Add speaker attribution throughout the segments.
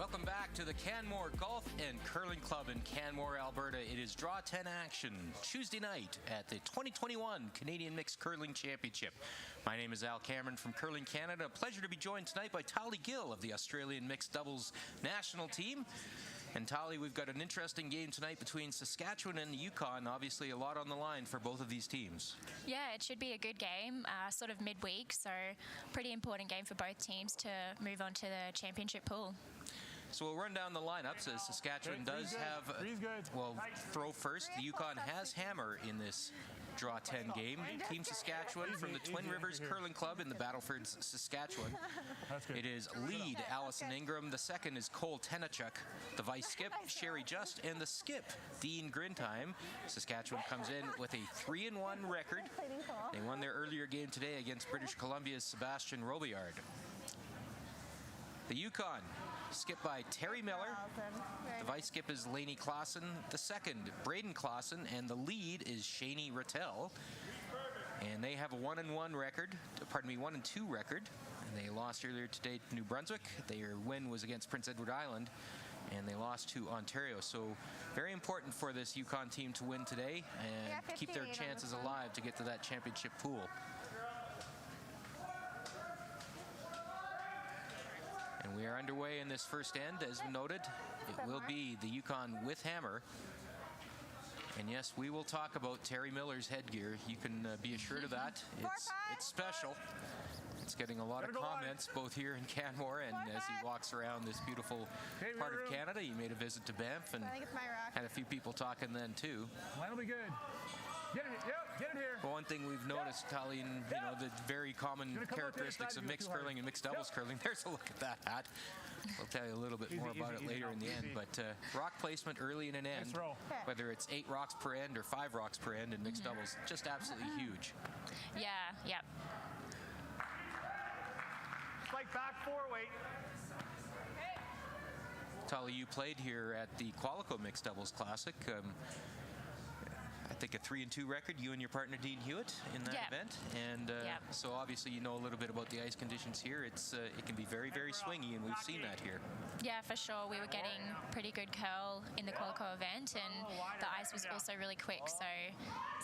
Speaker 1: Welcome back to the Canmore Golf and Curling Club in Canmore, Alberta. It is Draw 10 action Tuesday night at the 2021 Canadian Mixed Curling Championship. My name is Al Cameron from Curling Canada. A pleasure to be joined tonight by Tali Gill of the Australian Mixed Doubles National Team. And Tali, we've got an interesting game tonight between Saskatchewan and the Yukon. Obviously a lot on the line for both of these teams.
Speaker 2: Yeah, it should be a good game, sort of midweek, so pretty important game for both teams to move on to the championship pool.
Speaker 1: So we'll run down the lineups as Saskatchewan does have, well, throw first. The Yukon has Hammer in this Draw 10 game. Team Saskatchewan from the Twin Rivers Curling Club in the Battlefords, Saskatchewan. It is lead Allison Ingram. The second is Cole Tenachuk. The vice skip, Sherry Just. And the skip, Dean Grintime. Saskatchewan comes in with a 3-1 record. They won their earlier game today against British Columbia's Sebastian Robillard. The Yukon, skipped by Terry Miller. The vice skip is Lainey Clausen. The second, Braden Clausen. And the lead is Shani Rattel. And they have a 1-2 record. And they lost earlier today to New Brunswick. Their win was against Prince Edward Island. And they lost to Ontario. So very important for this Yukon team to win today and keep their chances alive to get to that championship pool. And we are underway in this first end, as noted. It will be the Yukon with Hammer. And yes, we will talk about Terry Miller's headgear. You can be assured of that. It's special. It's getting a lot of comments both here in Canmore and as he walks around this beautiful part of Canada. He made a visit to Banff and had a few people talking then too.
Speaker 3: Line'll be good. Get it here.
Speaker 1: Well, one thing we've noticed, Tali, in the very common characteristics of mixed curling and mixed doubles curling. There's a look at that hat. We'll tell you a little bit more about it later in the end. But rock placement early in an end, whether it's 8 rocks per end or 5 rocks per end in mixed doubles, just absolutely huge.
Speaker 2: Yeah.
Speaker 3: Like back 4 weight.
Speaker 1: Tali, you played here at the Qualico Mixed Doubles Classic. I think a 3-2 record, you and your partner Dean Hewitt in that event. And so obviously you know a little bit about the ice conditions here. It can be very, very swingy, and we've seen that here.
Speaker 2: Yeah, for sure. We were getting pretty good curl in the Qualico event, and the ice was also really quick. So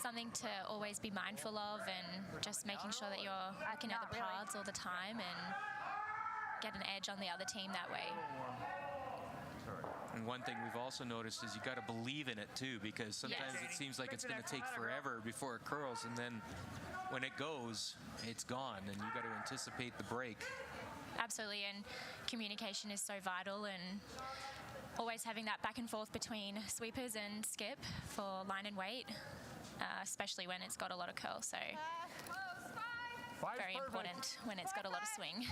Speaker 2: something to always be mindful of, and just making sure that you're looking at the paths all the time and get an edge on the other team that way.
Speaker 1: And one thing we've also noticed is you got to believe in it too, because sometimes it seems like it's going to take forever before it curls, and then when it goes, it's gone, and you got to anticipate the break. Absolutely,
Speaker 2: and communication is so vital, and always having that back and forth between sweepers and skip for line and weight, especially when it's got a lot of curl. So very important when it's got a lot of swing.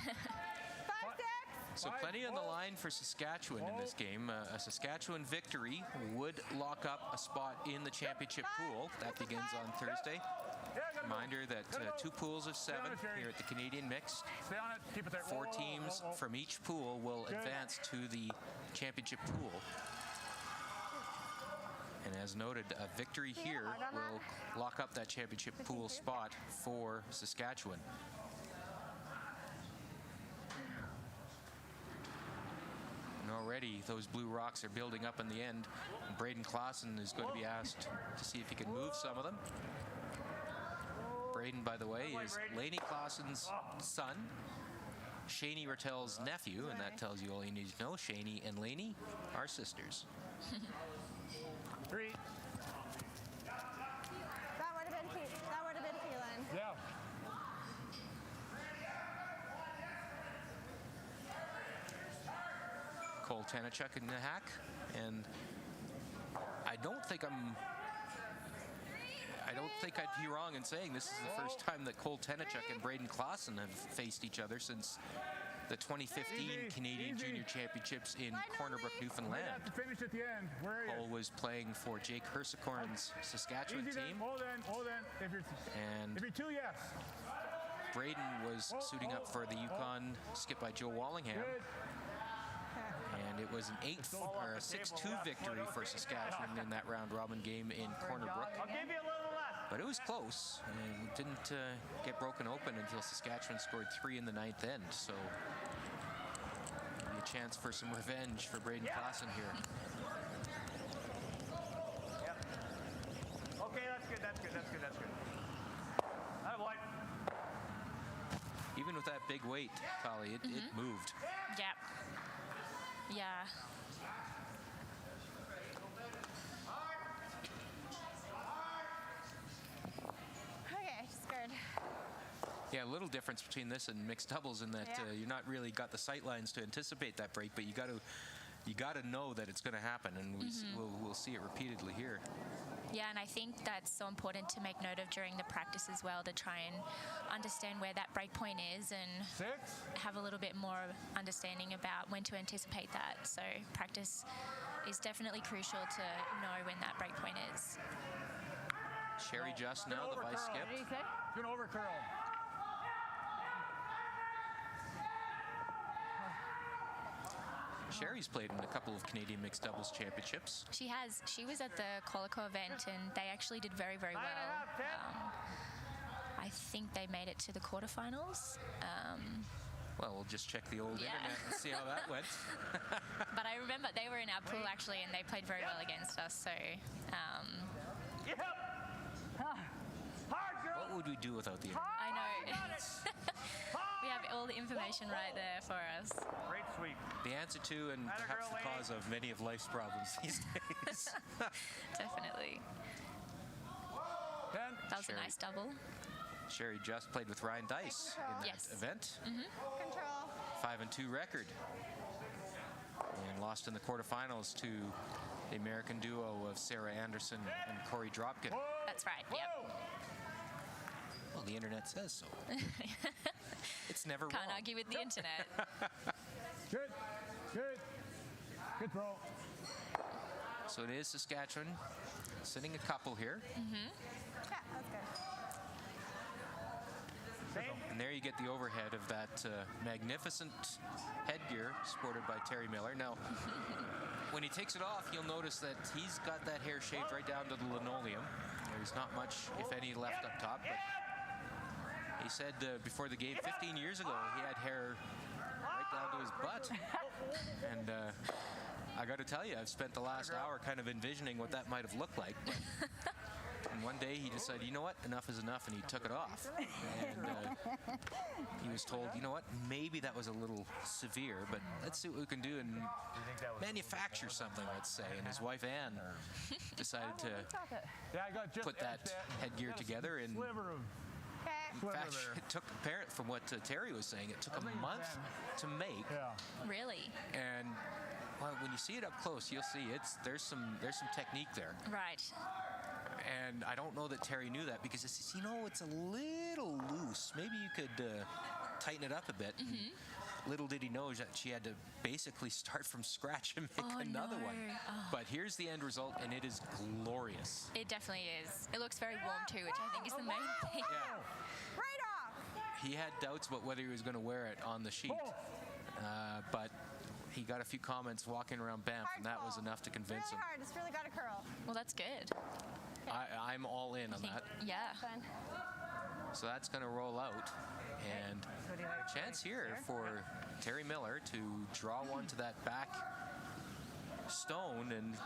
Speaker 1: So plenty on the line for Saskatchewan in this game. A Saskatchewan victory would lock up a spot in the championship pool. That begins on Thursday. Reminder that 2 pools of 7 here at the Canadian Mixed. 4 teams from each pool will advance to the championship pool. And as noted, a victory here will lock up that championship pool spot for Saskatchewan. Already those blue rocks are building up in the end. And Braden Clausen is going to be asked to see if he can move some of them. Braden, by the way, is Lainey Clausen's son, Shani Rattel's nephew, and that tells you all you need to know. Shani and Lainey are sisters.
Speaker 3: 3.
Speaker 4: That would have been feeling.
Speaker 3: Yeah.
Speaker 1: Cole Tenachuk in the hack, and I don't think I'd be wrong in saying this is the first time that Cole Tenachuk and Braden Clausen have faced each other since the 2015 Canadian Junior Championships in Corner Brook, Newfoundland.
Speaker 3: Finish at the end. Where are you?
Speaker 1: Cole was playing for Jake Hersicorn's Saskatchewan team.
Speaker 3: Hold on.
Speaker 1: And
Speaker 3: if you're 2, yes.
Speaker 1: Braden was suiting up for the Yukon, skipped by Joe Wallingham. And it was an 6-2 victory for Saskatchewan in that round-robin game in Corner Brook.
Speaker 3: I'll give you a little less.
Speaker 1: But it was close, and it didn't get broken open until Saskatchewan scored 3 in the 9th end. So a chance for some revenge for Braden Klassen here.
Speaker 3: Yep. Okay, that's good, that's good, that's good, that's good. Attaboy.
Speaker 1: Even with that big weight, Kali, it moved.
Speaker 2: Yep. Yeah.
Speaker 4: Okay, scared.
Speaker 1: Yeah, a little difference between this and mixed doubles in that you're not really got the sight lines to anticipate that break, but you got to know that it's going to happen, and we'll see it repeatedly here.
Speaker 2: Yeah, and I think that's so important to make note of during the practice as well, to try and understand where that break point is and have a little bit more understanding about when to anticipate that. So practice is definitely crucial to know when that break point is.
Speaker 1: Sherry just now, the vice skip.
Speaker 3: It's going to overcurl.
Speaker 1: Sherry's played in a couple of Canadian mixed doubles championships.
Speaker 2: She has. She was at the Qualico event, and they actually did very, very well. I think they made it to the quarterfinals.
Speaker 1: Well, we'll just check the old internet and see how that went.
Speaker 2: But I remember they were in our pool, actually, and they played very well against us. So,
Speaker 3: Hard, girl.
Speaker 1: What would we do without the internet?
Speaker 2: I know. We have all the information right there for us.
Speaker 3: Great sweep.
Speaker 1: The answer to and perhaps the cause of many of life's problems these days.
Speaker 2: Definitely. That was a nice double.
Speaker 1: Sherry just played with Ryan Dice in that event.
Speaker 4: Control.
Speaker 1: 5-2 record. And lost in the quarterfinals to the American duo of Sarah Anderson and Corey Dropkin.
Speaker 2: That's right, yep.
Speaker 1: Well, the internet says so. It's never wrong.
Speaker 2: Can't argue with the internet.
Speaker 3: Good, good. Good throw.
Speaker 1: So it is Saskatchewan sitting a couple here.
Speaker 4: Yeah, that's good.
Speaker 1: And there you get the overhead of that magnificent headgear sported by Terry Miller. Now, when he takes it off, you'll notice that he's got that hair shaved right down to the linoleum. There's not much, if any, left up top. But he said before the game 15 years ago, he had hair right down to his butt. And I got to tell you, I've spent the last hour kind of envisioning what that might have looked like. But and one day he decided, you know what, enough is enough, and he took it off. And he was told, you know what, maybe that was a little severe, but let's see what we can do and manufacture something, let's say. And his wife, Ann, decided to put that headgear together. And in fact, it took, from what Terry was saying, it took a month to make.
Speaker 2: Really?
Speaker 1: And well, when you see it up close, you'll see there's some technique there.
Speaker 2: Right.
Speaker 1: And I don't know that Terry knew that, because it's, you know, it's a little loose. Maybe you could tighten it up a bit. Little did he know that she had to basically start from scratch and make another one. But here's the end result, and it is glorious.
Speaker 2: It definitely is. It looks very warm too, which I think is the main thing.
Speaker 1: Yeah.
Speaker 4: Right off.
Speaker 1: He had doubts about whether he was going to wear it on the sheet, but he got a few comments walking around Banff, and that was enough to convince him.
Speaker 4: Really hard. It's really got a curl.
Speaker 2: Well, that's good.
Speaker 1: I'm all in on that.
Speaker 2: Yeah.
Speaker 4: Fun.
Speaker 1: So that's going to roll out, and chance here for Terry Miller to draw one to that back stone and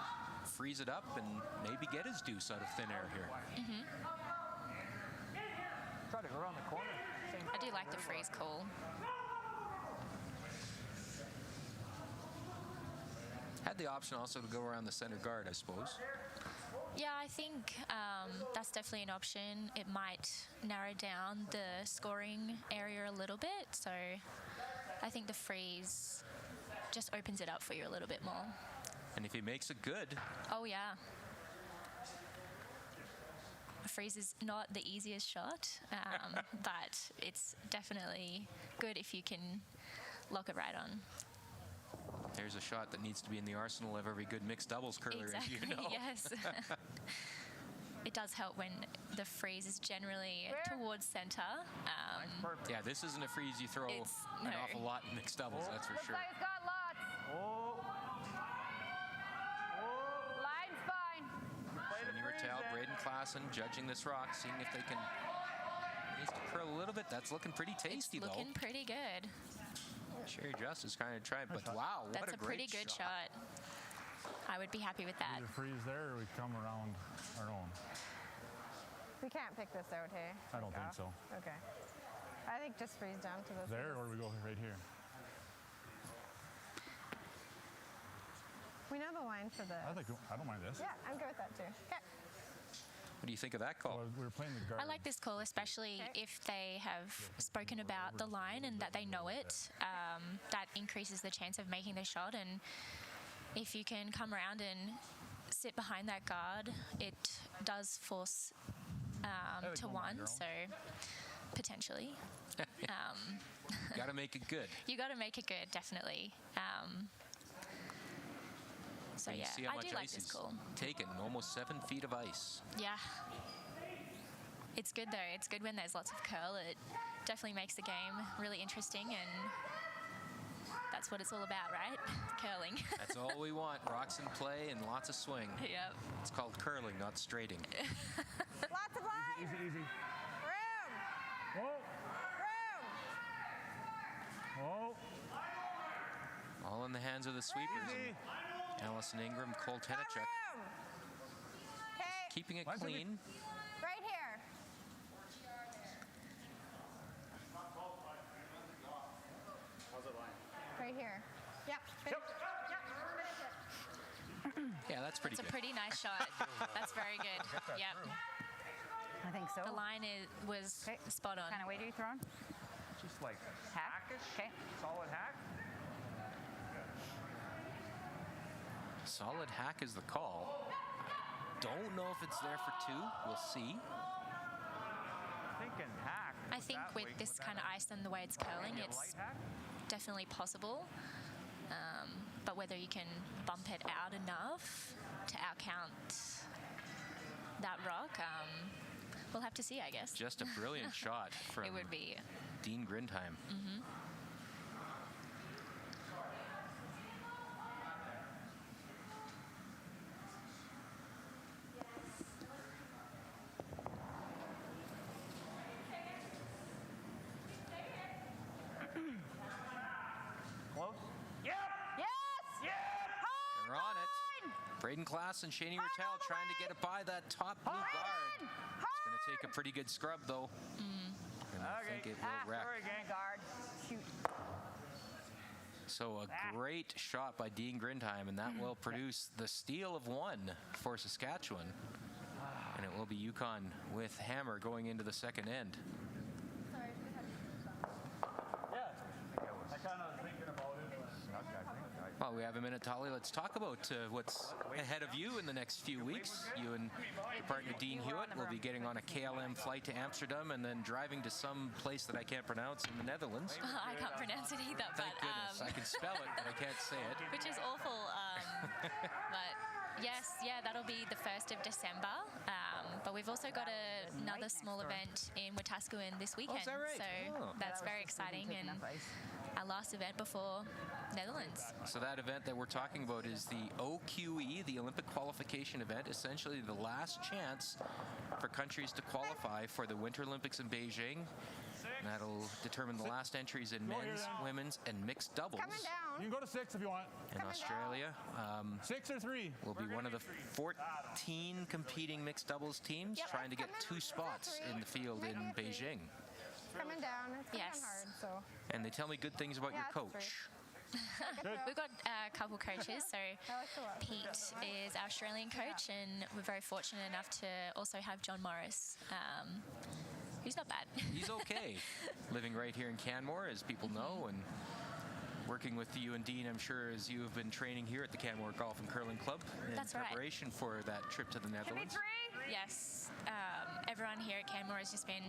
Speaker 1: freeze it up and maybe get his deuce out of thin air here.
Speaker 3: Try to go around the corner.
Speaker 2: I do like the freeze call.
Speaker 1: Had the option also to go around the center guard, I suppose.
Speaker 2: Yeah, I think that's definitely an option. It might narrow down the scoring area a little bit. So I think the freeze just opens it up for you a little bit more.
Speaker 1: And if he makes it good.
Speaker 2: Oh, yeah. A freeze is not the easiest shot, but it's definitely good if you can lock it right on.
Speaker 1: There's a shot that needs to be in the arsenal of every good mixed doubles curler,
Speaker 2: exactly,
Speaker 1: as you know.
Speaker 2: Yes. It does help when the freeze is generally towards center.
Speaker 1: Yeah, this isn't a freeze you throw an awful lot in mixed doubles, that's for sure.
Speaker 5: Looks like it's got lots. Line's fine.
Speaker 1: Shani Rattel, Braden Klassen judging this rock, seeing if they can needs to curl a little bit. That's looking pretty tasty,
Speaker 2: It's looking pretty good.
Speaker 1: Sherry Justice kind of trying, but wow, what
Speaker 2: That's
Speaker 1: a
Speaker 2: a pretty
Speaker 1: great
Speaker 2: good shot. I would be happy with that.
Speaker 6: Either freeze there or we come around our own.
Speaker 4: We can't pick this out, hey?
Speaker 6: I don't think so.
Speaker 4: Okay. I think just freeze down to this.
Speaker 6: There, or we go right here.
Speaker 4: We know the line for this.
Speaker 6: I don't mind this.
Speaker 4: Yeah, I'm good with that too. Okay.
Speaker 1: What do you think of that call?
Speaker 6: Well, we were playing the guard.
Speaker 2: I like this call, especially if they have spoken about the line and that they know it. That increases the chance of making the shot. And if you can come around and sit behind that guard, it does force to one. So potentially.
Speaker 1: Got to make it good.
Speaker 2: You got to make it good, definitely. So
Speaker 1: And you
Speaker 2: yeah,
Speaker 1: see how
Speaker 2: I
Speaker 1: much
Speaker 2: do like
Speaker 1: ice
Speaker 2: this
Speaker 1: is
Speaker 2: call.
Speaker 1: taken, almost 7 feet of ice.
Speaker 2: Yeah. It's good though. It's good when there's lots of curl. It definitely makes the game really interesting, and that's what it's all about, right? Curling.
Speaker 1: That's all we want. Rocks in play and lots of swing.
Speaker 2: Yep.
Speaker 1: It's called curling, not straighting.
Speaker 4: Lots of line.
Speaker 6: Easy, easy.
Speaker 4: Room.
Speaker 6: Whoa,
Speaker 4: Room.
Speaker 6: whoa.
Speaker 1: All in the hands of the sweepers.
Speaker 6: Easy.
Speaker 1: Allison Ingram, Cole
Speaker 4: Got
Speaker 1: Tenachuk,
Speaker 4: room. Okay.
Speaker 1: keeping it
Speaker 6: Mine's gonna be-
Speaker 1: clean.
Speaker 4: Right here. Right here. Yep. Finish it. Yep. Finish it.
Speaker 1: Yeah, that's pretty
Speaker 2: It's a
Speaker 1: good.
Speaker 2: pretty nice shot. That's very good. Yep.
Speaker 5: I think so.
Speaker 2: The line was
Speaker 5: Okay.
Speaker 2: spot on.
Speaker 5: Kind of weight are you throwing?
Speaker 3: Just like
Speaker 5: Hack.
Speaker 3: hackish.
Speaker 5: Okay.
Speaker 3: Solid hack.
Speaker 1: Solid hack is the call. Don't know if it's there for 2. We'll see.
Speaker 3: Thinking hack.
Speaker 2: I think with this kind of ice and the way it's curling,
Speaker 3: Light
Speaker 2: it's
Speaker 3: hack.
Speaker 2: definitely possible. But whether you can bump it out enough to outcount that rock, we'll have to see, I guess.
Speaker 1: Just a brilliant shot from
Speaker 2: It would be.
Speaker 1: Dean Grindheim.
Speaker 3: Close. Yep.
Speaker 5: Yes!
Speaker 3: Yep.
Speaker 1: They're on it. Braden Klass and Shani Rattel trying to get it by that top blue guard. It's going to take a pretty good scrub, though. And I think it will wreck.
Speaker 3: Sorry, gang.
Speaker 5: Guard. Shoot.
Speaker 1: So a great shot by Dean Grindheim, and that will produce the steal of 1 for Saskatchewan. And it will be Yukon with hammer going into the second end.
Speaker 6: Yeah. I kind of was thinking about it.
Speaker 1: Well, we have a minute, Tolly. Let's talk about what's ahead of you in the next few weeks. You and your partner Dean Hewitt will be getting on a KLM flight to Amsterdam and then driving to some place that I can't pronounce in the Netherlands.
Speaker 2: I can't pronounce it either,
Speaker 1: Thank goodness. I can spell it, but I can't say it.
Speaker 2: which is awful. But yes, yeah, that'll be the 1st of December. But we've also got another small event in Wetaskiwin this weekend.
Speaker 1: is that right?
Speaker 2: So
Speaker 1: Oh.
Speaker 2: that's very exciting, and our last event before Netherlands.
Speaker 1: So that event that we're talking about is the OQE, the Olympic qualification event, essentially the last chance for countries to qualify for the Winter Olympics in Beijing. And that'll determine the last entries in men's, women's, and mixed doubles.
Speaker 4: Coming down.
Speaker 6: You can go to 6 if you want.
Speaker 1: In Australia.
Speaker 6: 6 or 3.
Speaker 1: Will be one of the 14 competing mixed doubles teams
Speaker 4: Yep.
Speaker 1: trying to get 2 spots in the field in Beijing.
Speaker 4: Coming down. It's coming
Speaker 2: Yes.
Speaker 4: down hard, so.
Speaker 1: And they tell me good things about your
Speaker 4: Yeah, it's
Speaker 1: coach.
Speaker 2: We've got a couple coaches. So
Speaker 4: I like the look.
Speaker 2: Pete is our Australian coach, and we're very fortunate enough to also have John Morris, who's not bad.
Speaker 1: He's okay. Living right here in Canmore, as people know, and working with you and Dean, I'm sure, as you have been training here at the Canmore Golf and Curling Club in
Speaker 2: That's right.
Speaker 1: preparation for that trip to the Netherlands.
Speaker 2: Yes, everyone here at Canmore has just been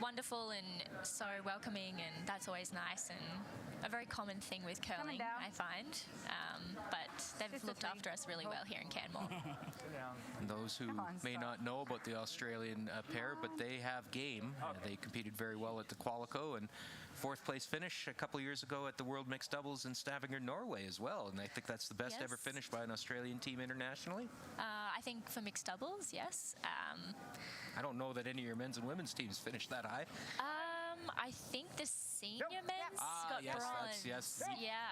Speaker 2: wonderful and so welcoming, and that's always nice, and a very common thing with curling,
Speaker 5: down.
Speaker 2: I find. But they've
Speaker 5: Just a
Speaker 2: looked
Speaker 5: three.
Speaker 2: after us really well here in Canmore.
Speaker 1: And those who
Speaker 5: on,
Speaker 1: may
Speaker 5: stop.
Speaker 1: not know about the Australian pair, but they have game. They competed very well at the Qualico, and 4th place finish a couple years ago at the World Mixed Doubles in Stavanger, Norway as well. And I think that's the best ever
Speaker 2: Yes.
Speaker 1: finish by an Australian team internationally.
Speaker 2: I think for mixed doubles, yes.
Speaker 1: I don't know that any of your men's and women's teams finished that high.
Speaker 2: I think the senior men's got
Speaker 1: yes,
Speaker 2: bronze.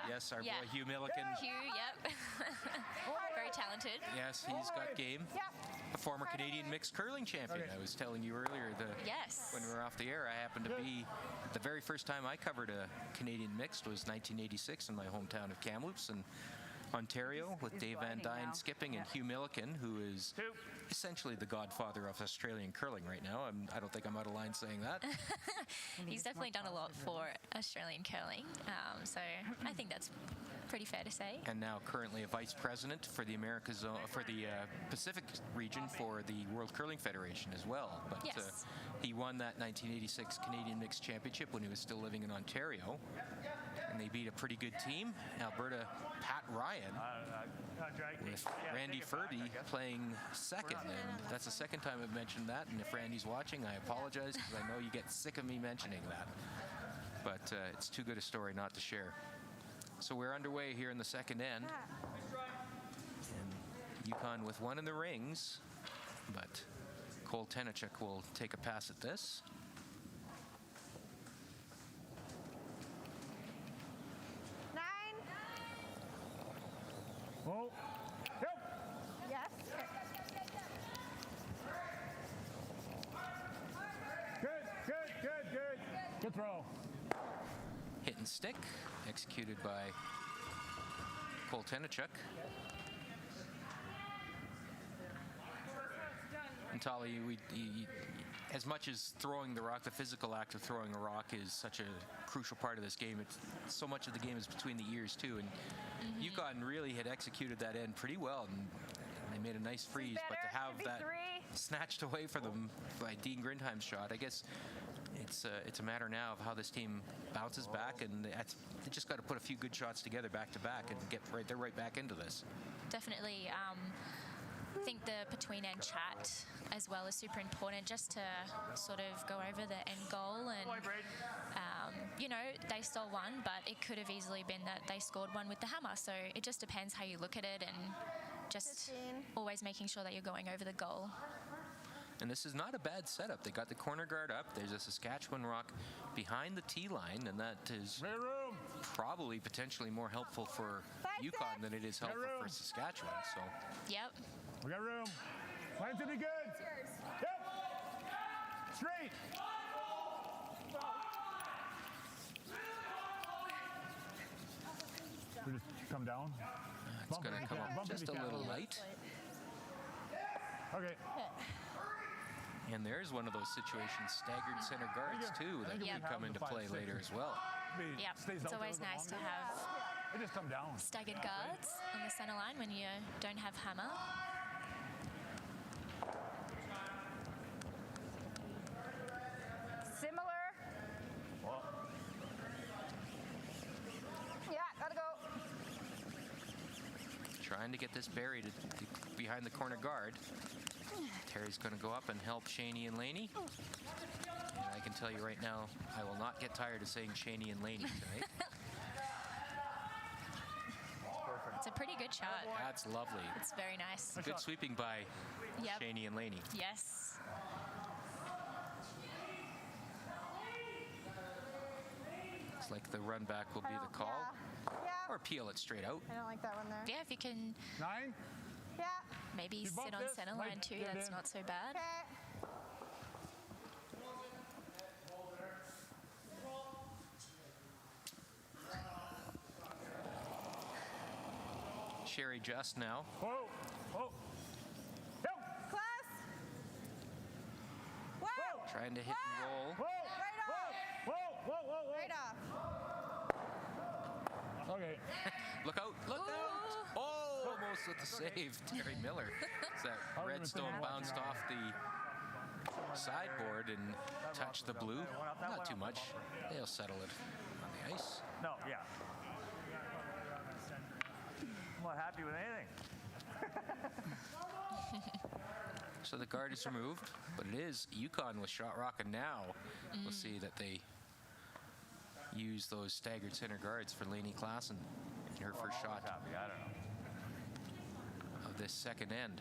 Speaker 1: Yes, our boy Hugh Milliken.
Speaker 2: Hugh, yep. Very talented.
Speaker 1: Yes, he's got game. A former Canadian mixed curling champion. I was telling you earlier when we were off the air, I happened to be, the very first time I covered a Canadian mixed was 1986 in my hometown of Kamloops in Ontario with Dave Van Dyne skipping and Hugh Milliken, who is essentially the godfather of Australian curling right now. I don't think I'm out of line saying that.
Speaker 2: He's definitely done a lot for Australian curling, so I think that's pretty fair to say.
Speaker 1: And now currently a vice president for the Americas, for the Pacific region for the World Curling Federation as well. But he won that 1986 Canadian Mixed Championship when he was still living in Ontario. And they beat a pretty good team, Alberta Pat Ryan, with Randy Furby playing second. And that's the second time I've mentioned that. And if Randy's watching, I apologize because I know you get sick of me mentioning that. But it's too good a story not to share. So we're underway here in the second end. And Yukon with one in the rings, but Cole Tenachuk will take a pass at this.
Speaker 6: Oh.
Speaker 4: Yes.
Speaker 6: Good throw.
Speaker 1: Hit and stick, executed by Cole Tenachuk. And Tali, as much as throwing the rock, the physical act of throwing a rock is such a crucial part of this game, so much of the game is between the ears too. And Yukon really had executed that end pretty well, and they made a nice freeze. But to have that snatched away from them by Dean Grindheim's shot, I guess it's a matter now of how this team bounces back, and they just got to put a few good shots together back to back and get they're right back into this.
Speaker 2: Definitely. I think the between end chat as well is super important, just to sort of go over the end goal. And you know, they stole one, but it could have easily been that they scored one with the hammer. So it just depends how you look at it, and just always making sure that you're going over the goal.
Speaker 1: And this is not a bad setup. They got the corner guard up. There's a Saskatchewan rock behind the tee line, and that is probably potentially more helpful for Yukon than it is helpful for Saskatchewan. So.
Speaker 2: Yep.
Speaker 6: We got room. Line to be good. Yep. Straight. We just come down.
Speaker 1: It's going to come up just a little light.
Speaker 6: Okay.
Speaker 1: And there's one of those situations, staggered center guards too, that can come into play later as well.
Speaker 2: Yep. It's always nice to have
Speaker 6: just come down.
Speaker 2: staggered guards on the center line when you don't have hammer.
Speaker 4: Similar.
Speaker 6: Well.
Speaker 4: Yeah, gotta go.
Speaker 1: Trying to get this buried behind the corner guard. Terry's going to go up and help Shaney and Laney. And I can tell you right now, I will not get tired of saying Shaney and Laney tonight.
Speaker 2: It's a pretty good shot.
Speaker 1: That's lovely.
Speaker 2: It's very nice.
Speaker 1: Good sweeping by Shaney and Laney.
Speaker 2: Yes.
Speaker 1: Looks like the run back will be the call.
Speaker 4: Yeah.
Speaker 1: Or peel it straight out.
Speaker 4: I don't like that one there.
Speaker 2: Yeah, if you can
Speaker 6: 9.
Speaker 4: Yeah.
Speaker 2: maybe sit on center line too, that's not so bad.
Speaker 4: Okay.
Speaker 1: Sherry just now.
Speaker 6: Whoa. Whoa. Go.
Speaker 4: Class. Whoa.
Speaker 1: Trying to hit and roll.
Speaker 6: Whoa.
Speaker 4: Right off.
Speaker 6: Whoa. Whoa. Whoa. Whoa.
Speaker 4: Right off.
Speaker 6: Okay.
Speaker 1: Look out. Look out. Oh, almost with the save. Terry Miller. As that redstone bounced off the sideboard and touched the blue. Not too much. They'll settle it on the ice.
Speaker 3: No, yeah. I'm not happy with anything.
Speaker 1: So the guard is removed, but it is Yukon with shot rock, and now we'll see that they use those staggered center guards for Lainey Klassen in her first shot
Speaker 3: Happy, I don't know.
Speaker 1: of this second end.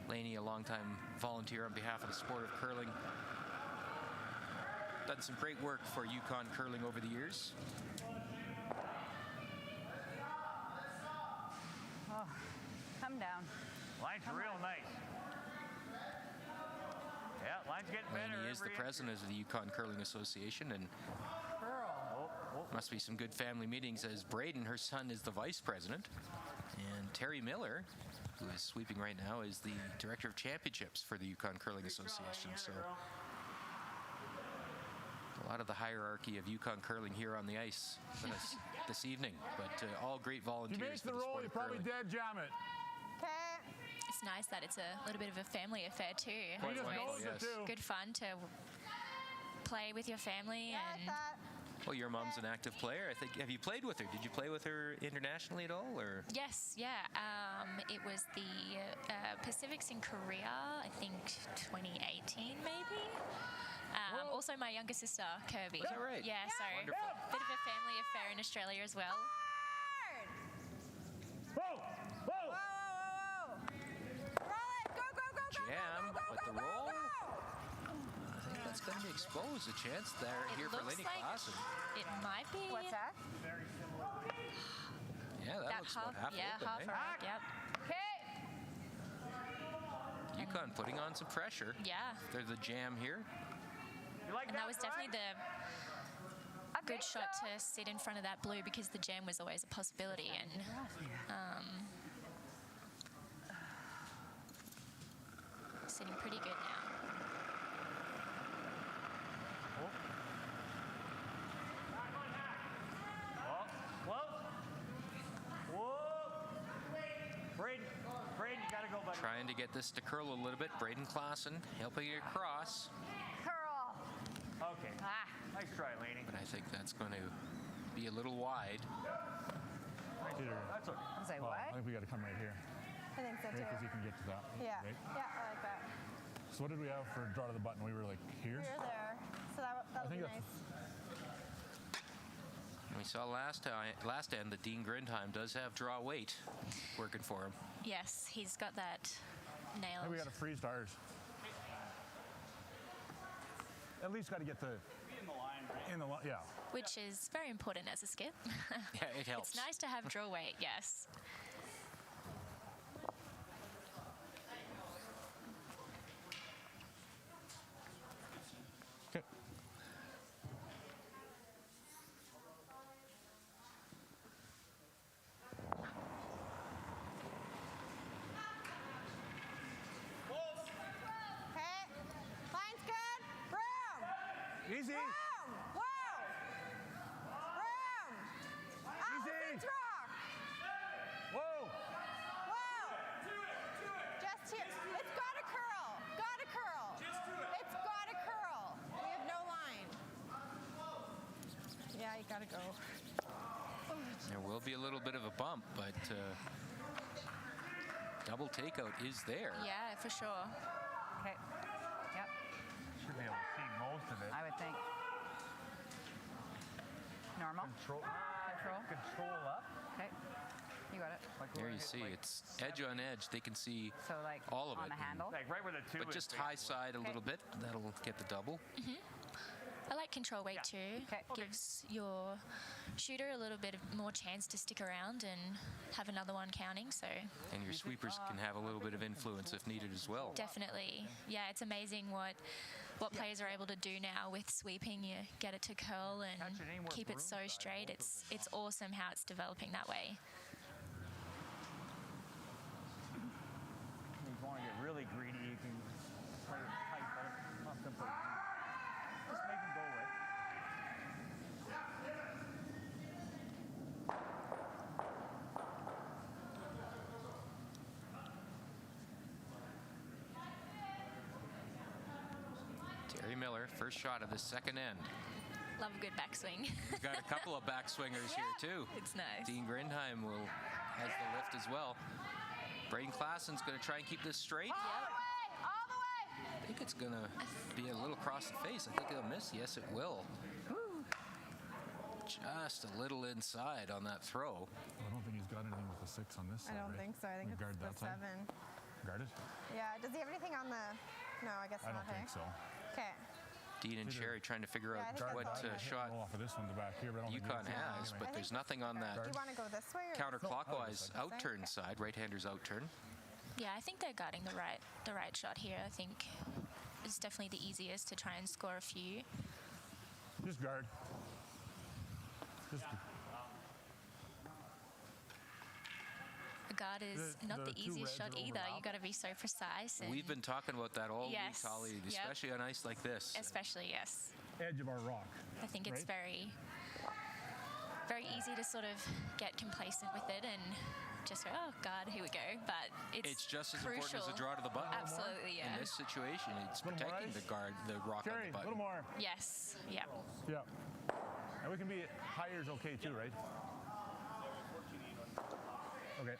Speaker 1: Lainey, a longtime volunteer on behalf of the sport of curling. done some great work for Yukon curling over the years.
Speaker 5: Oh, come down.
Speaker 3: Line's real nice. Yeah, line's getting better.
Speaker 1: And he is the president of the Yukon Curling Association, and must be some good family meetings, as Braden, her son, is the vice president, and Terry Miller, who is sweeping right now, is the director of championships for the Yukon Curling Association. So a lot of the hierarchy of Yukon curling here on the ice for us this evening, but all great volunteers.
Speaker 6: You make
Speaker 1: for
Speaker 6: the
Speaker 1: the
Speaker 6: roll,
Speaker 1: sport
Speaker 6: you
Speaker 1: of
Speaker 6: probably
Speaker 1: curling.
Speaker 6: dead jam it.
Speaker 4: Okay.
Speaker 2: It's nice that it's a little bit of a family affair too.
Speaker 1: Quite
Speaker 2: It's
Speaker 1: wonderful,
Speaker 2: always
Speaker 1: yes.
Speaker 2: good fun to play with your family
Speaker 4: Yeah, like
Speaker 2: and
Speaker 4: that.
Speaker 1: Well, your mom's an active player. I think. Have you played with her? Did you play with her internationally at all, or?
Speaker 2: yes, yeah. It was the Pacifics in Korea, I think 2018 maybe. Also my younger sister, Kirby.
Speaker 1: Is that right?
Speaker 2: Yeah, so
Speaker 1: Wonderful.
Speaker 2: bit of a family affair in Australia as well.
Speaker 4: Hard.
Speaker 6: Whoa! Whoa!
Speaker 4: Whoa, whoa, whoa, whoa. Roll it. Go, go, go, go,
Speaker 1: Jam,
Speaker 4: go, go,
Speaker 1: but
Speaker 4: go,
Speaker 1: the
Speaker 4: go,
Speaker 1: roll?
Speaker 4: go.
Speaker 1: I think that's going to be exposed. A chance there
Speaker 2: It
Speaker 1: here for
Speaker 2: looks
Speaker 1: Lainey
Speaker 2: like
Speaker 1: Klassen.
Speaker 2: it might be
Speaker 4: What's that?
Speaker 1: Yeah, that
Speaker 2: that
Speaker 1: looks
Speaker 2: half,
Speaker 1: about half
Speaker 2: yeah,
Speaker 1: open,
Speaker 2: half
Speaker 1: eh?
Speaker 2: rack, yep.
Speaker 4: Okay.
Speaker 1: Yukon putting on some pressure.
Speaker 2: Yeah.
Speaker 1: They're the jam here.
Speaker 3: You like
Speaker 2: And that was definitely the
Speaker 4: I
Speaker 2: good
Speaker 4: think
Speaker 2: shot
Speaker 4: so.
Speaker 2: to sit in front of that blue because the jam was always a possibility. And sitting pretty good now.
Speaker 3: Braden, you gotta go, buddy.
Speaker 1: Trying to get this to curl a little bit. Braden Klassen helping it across.
Speaker 4: Curl.
Speaker 3: Okay.
Speaker 4: Ah.
Speaker 3: Nice try, Lainey.
Speaker 1: But I think that's going to be a little wide.
Speaker 6: Peter.
Speaker 3: That's okay.
Speaker 5: I was like,
Speaker 6: Well,
Speaker 5: what?
Speaker 6: I think we got to come right here,
Speaker 4: I think so
Speaker 6: right? Because you
Speaker 4: too.
Speaker 6: can get to that.
Speaker 4: Yeah.
Speaker 6: Right?
Speaker 4: Yeah, I like that.
Speaker 6: So what did we have for draw to the button? We were like here.
Speaker 4: We're there. So that would
Speaker 6: think
Speaker 4: be
Speaker 6: that's-
Speaker 4: nice.
Speaker 1: And we saw last end that Dean Grindheim does have draw weight working for him.
Speaker 2: Yes, he's got that nailed.
Speaker 6: Maybe we got to freeze to ours. At least got to get the in the line, yeah.
Speaker 2: Which is very important as a skip.
Speaker 1: Yeah, it helps.
Speaker 2: It's nice to have draw weight, yes.
Speaker 6: Okay.
Speaker 4: Okay. Line's good. Room.
Speaker 6: Easy.
Speaker 4: Room. Whoa. Room. Opposites rock.
Speaker 6: Whoa.
Speaker 4: Whoa. Just here. It's gotta curl. Gotta curl. It's gotta curl. We have no line. Yeah, you gotta go.
Speaker 1: There will be a little bit of a bump, but double takeout is there.
Speaker 2: Yeah, for sure.
Speaker 5: Okay. Yep.
Speaker 3: Should be able to see most of it.
Speaker 5: I would think. Normal.
Speaker 3: Control up.
Speaker 5: Okay. You got it.
Speaker 3: Like
Speaker 1: There
Speaker 3: we're
Speaker 1: you
Speaker 3: at,
Speaker 1: see,
Speaker 3: like,
Speaker 1: it's edge on edge. They can see
Speaker 5: So like
Speaker 1: all of
Speaker 5: on
Speaker 1: it.
Speaker 5: the handle.
Speaker 3: like right where the two
Speaker 1: But
Speaker 3: is.
Speaker 1: just high side a little
Speaker 5: Okay.
Speaker 1: bit. That'll get the double.
Speaker 2: I like control weight too.
Speaker 5: Okay.
Speaker 2: Gives your shooter a little bit of more chance to stick around and have another one counting. So
Speaker 1: And your sweepers can have a little bit of influence if needed as well.
Speaker 2: definitely, yeah, it's amazing what players are able to do now with sweeping. You get it to curl and
Speaker 3: Catch it anywhere
Speaker 2: keep it
Speaker 3: room
Speaker 2: so
Speaker 3: side,
Speaker 2: straight.
Speaker 3: both of
Speaker 2: It's awesome how it's developing that way.
Speaker 3: If you want to get really greedy, you can play it tight, but not simply. Just make him go with.
Speaker 1: Terry Miller, first shot of the second end.
Speaker 2: Love a good backswing.
Speaker 1: We've got a couple of backswingers here too.
Speaker 2: It's nice.
Speaker 1: Dean Grindheim has the lift as well. Braden Klassen's going to try and keep this straight.
Speaker 4: All the way. All the way.
Speaker 1: I think it's going to be a little across the face. I think it'll miss. Yes, it will. Just a little inside on that throw.
Speaker 6: I don't think he's got anything with the 6 on this
Speaker 4: I
Speaker 6: side.
Speaker 4: don't
Speaker 6: right?
Speaker 4: think so. I think
Speaker 6: We
Speaker 4: it's
Speaker 6: guard
Speaker 4: the
Speaker 6: that side.
Speaker 4: 7.
Speaker 6: Guarded?
Speaker 4: Yeah. Does he have anything on the? No, I guess
Speaker 6: I
Speaker 4: not.
Speaker 6: don't think so.
Speaker 4: Okay.
Speaker 1: Dean and Sherry trying to figure
Speaker 4: Yeah, I
Speaker 1: out
Speaker 4: think
Speaker 1: what
Speaker 4: that's fine.
Speaker 1: shot
Speaker 6: Off of this one, the back here, but I don't think
Speaker 1: Yukon
Speaker 6: it's-
Speaker 1: has, but there's nothing on that
Speaker 4: Do you want to go this way or
Speaker 1: counterclockwise
Speaker 4: No,
Speaker 1: outturn side, right-hander's outturn.
Speaker 2: Yeah, I think they're guarding the right shot here. I think it's definitely the easiest to try and score a few.
Speaker 6: Just guard. Just
Speaker 2: A guard is not
Speaker 6: the
Speaker 2: the
Speaker 6: two
Speaker 2: easiest
Speaker 6: reds
Speaker 2: shot
Speaker 6: are
Speaker 2: either.
Speaker 6: overlapped.
Speaker 2: You got to be so precise. And
Speaker 1: We've been talking about that all
Speaker 2: Yes,
Speaker 1: week, Holly,
Speaker 2: yep.
Speaker 1: especially on ice like this.
Speaker 2: especially, yes.
Speaker 6: edge of our rock.
Speaker 2: I think it's
Speaker 6: Right.
Speaker 2: very easy to sort of get complacent with it and just go, oh God, here we go. But
Speaker 1: It's just as
Speaker 2: crucial.
Speaker 1: important as a draw to the button.
Speaker 2: Absolutely, yeah.
Speaker 1: In this situation, it's
Speaker 6: Little more
Speaker 1: protecting
Speaker 6: ice.
Speaker 1: the rock
Speaker 6: Sherry,
Speaker 1: on the
Speaker 6: a
Speaker 1: button.
Speaker 6: little more.
Speaker 2: Yes, yeah.
Speaker 6: Yeah. And we can be higher is okay too, right? Okay.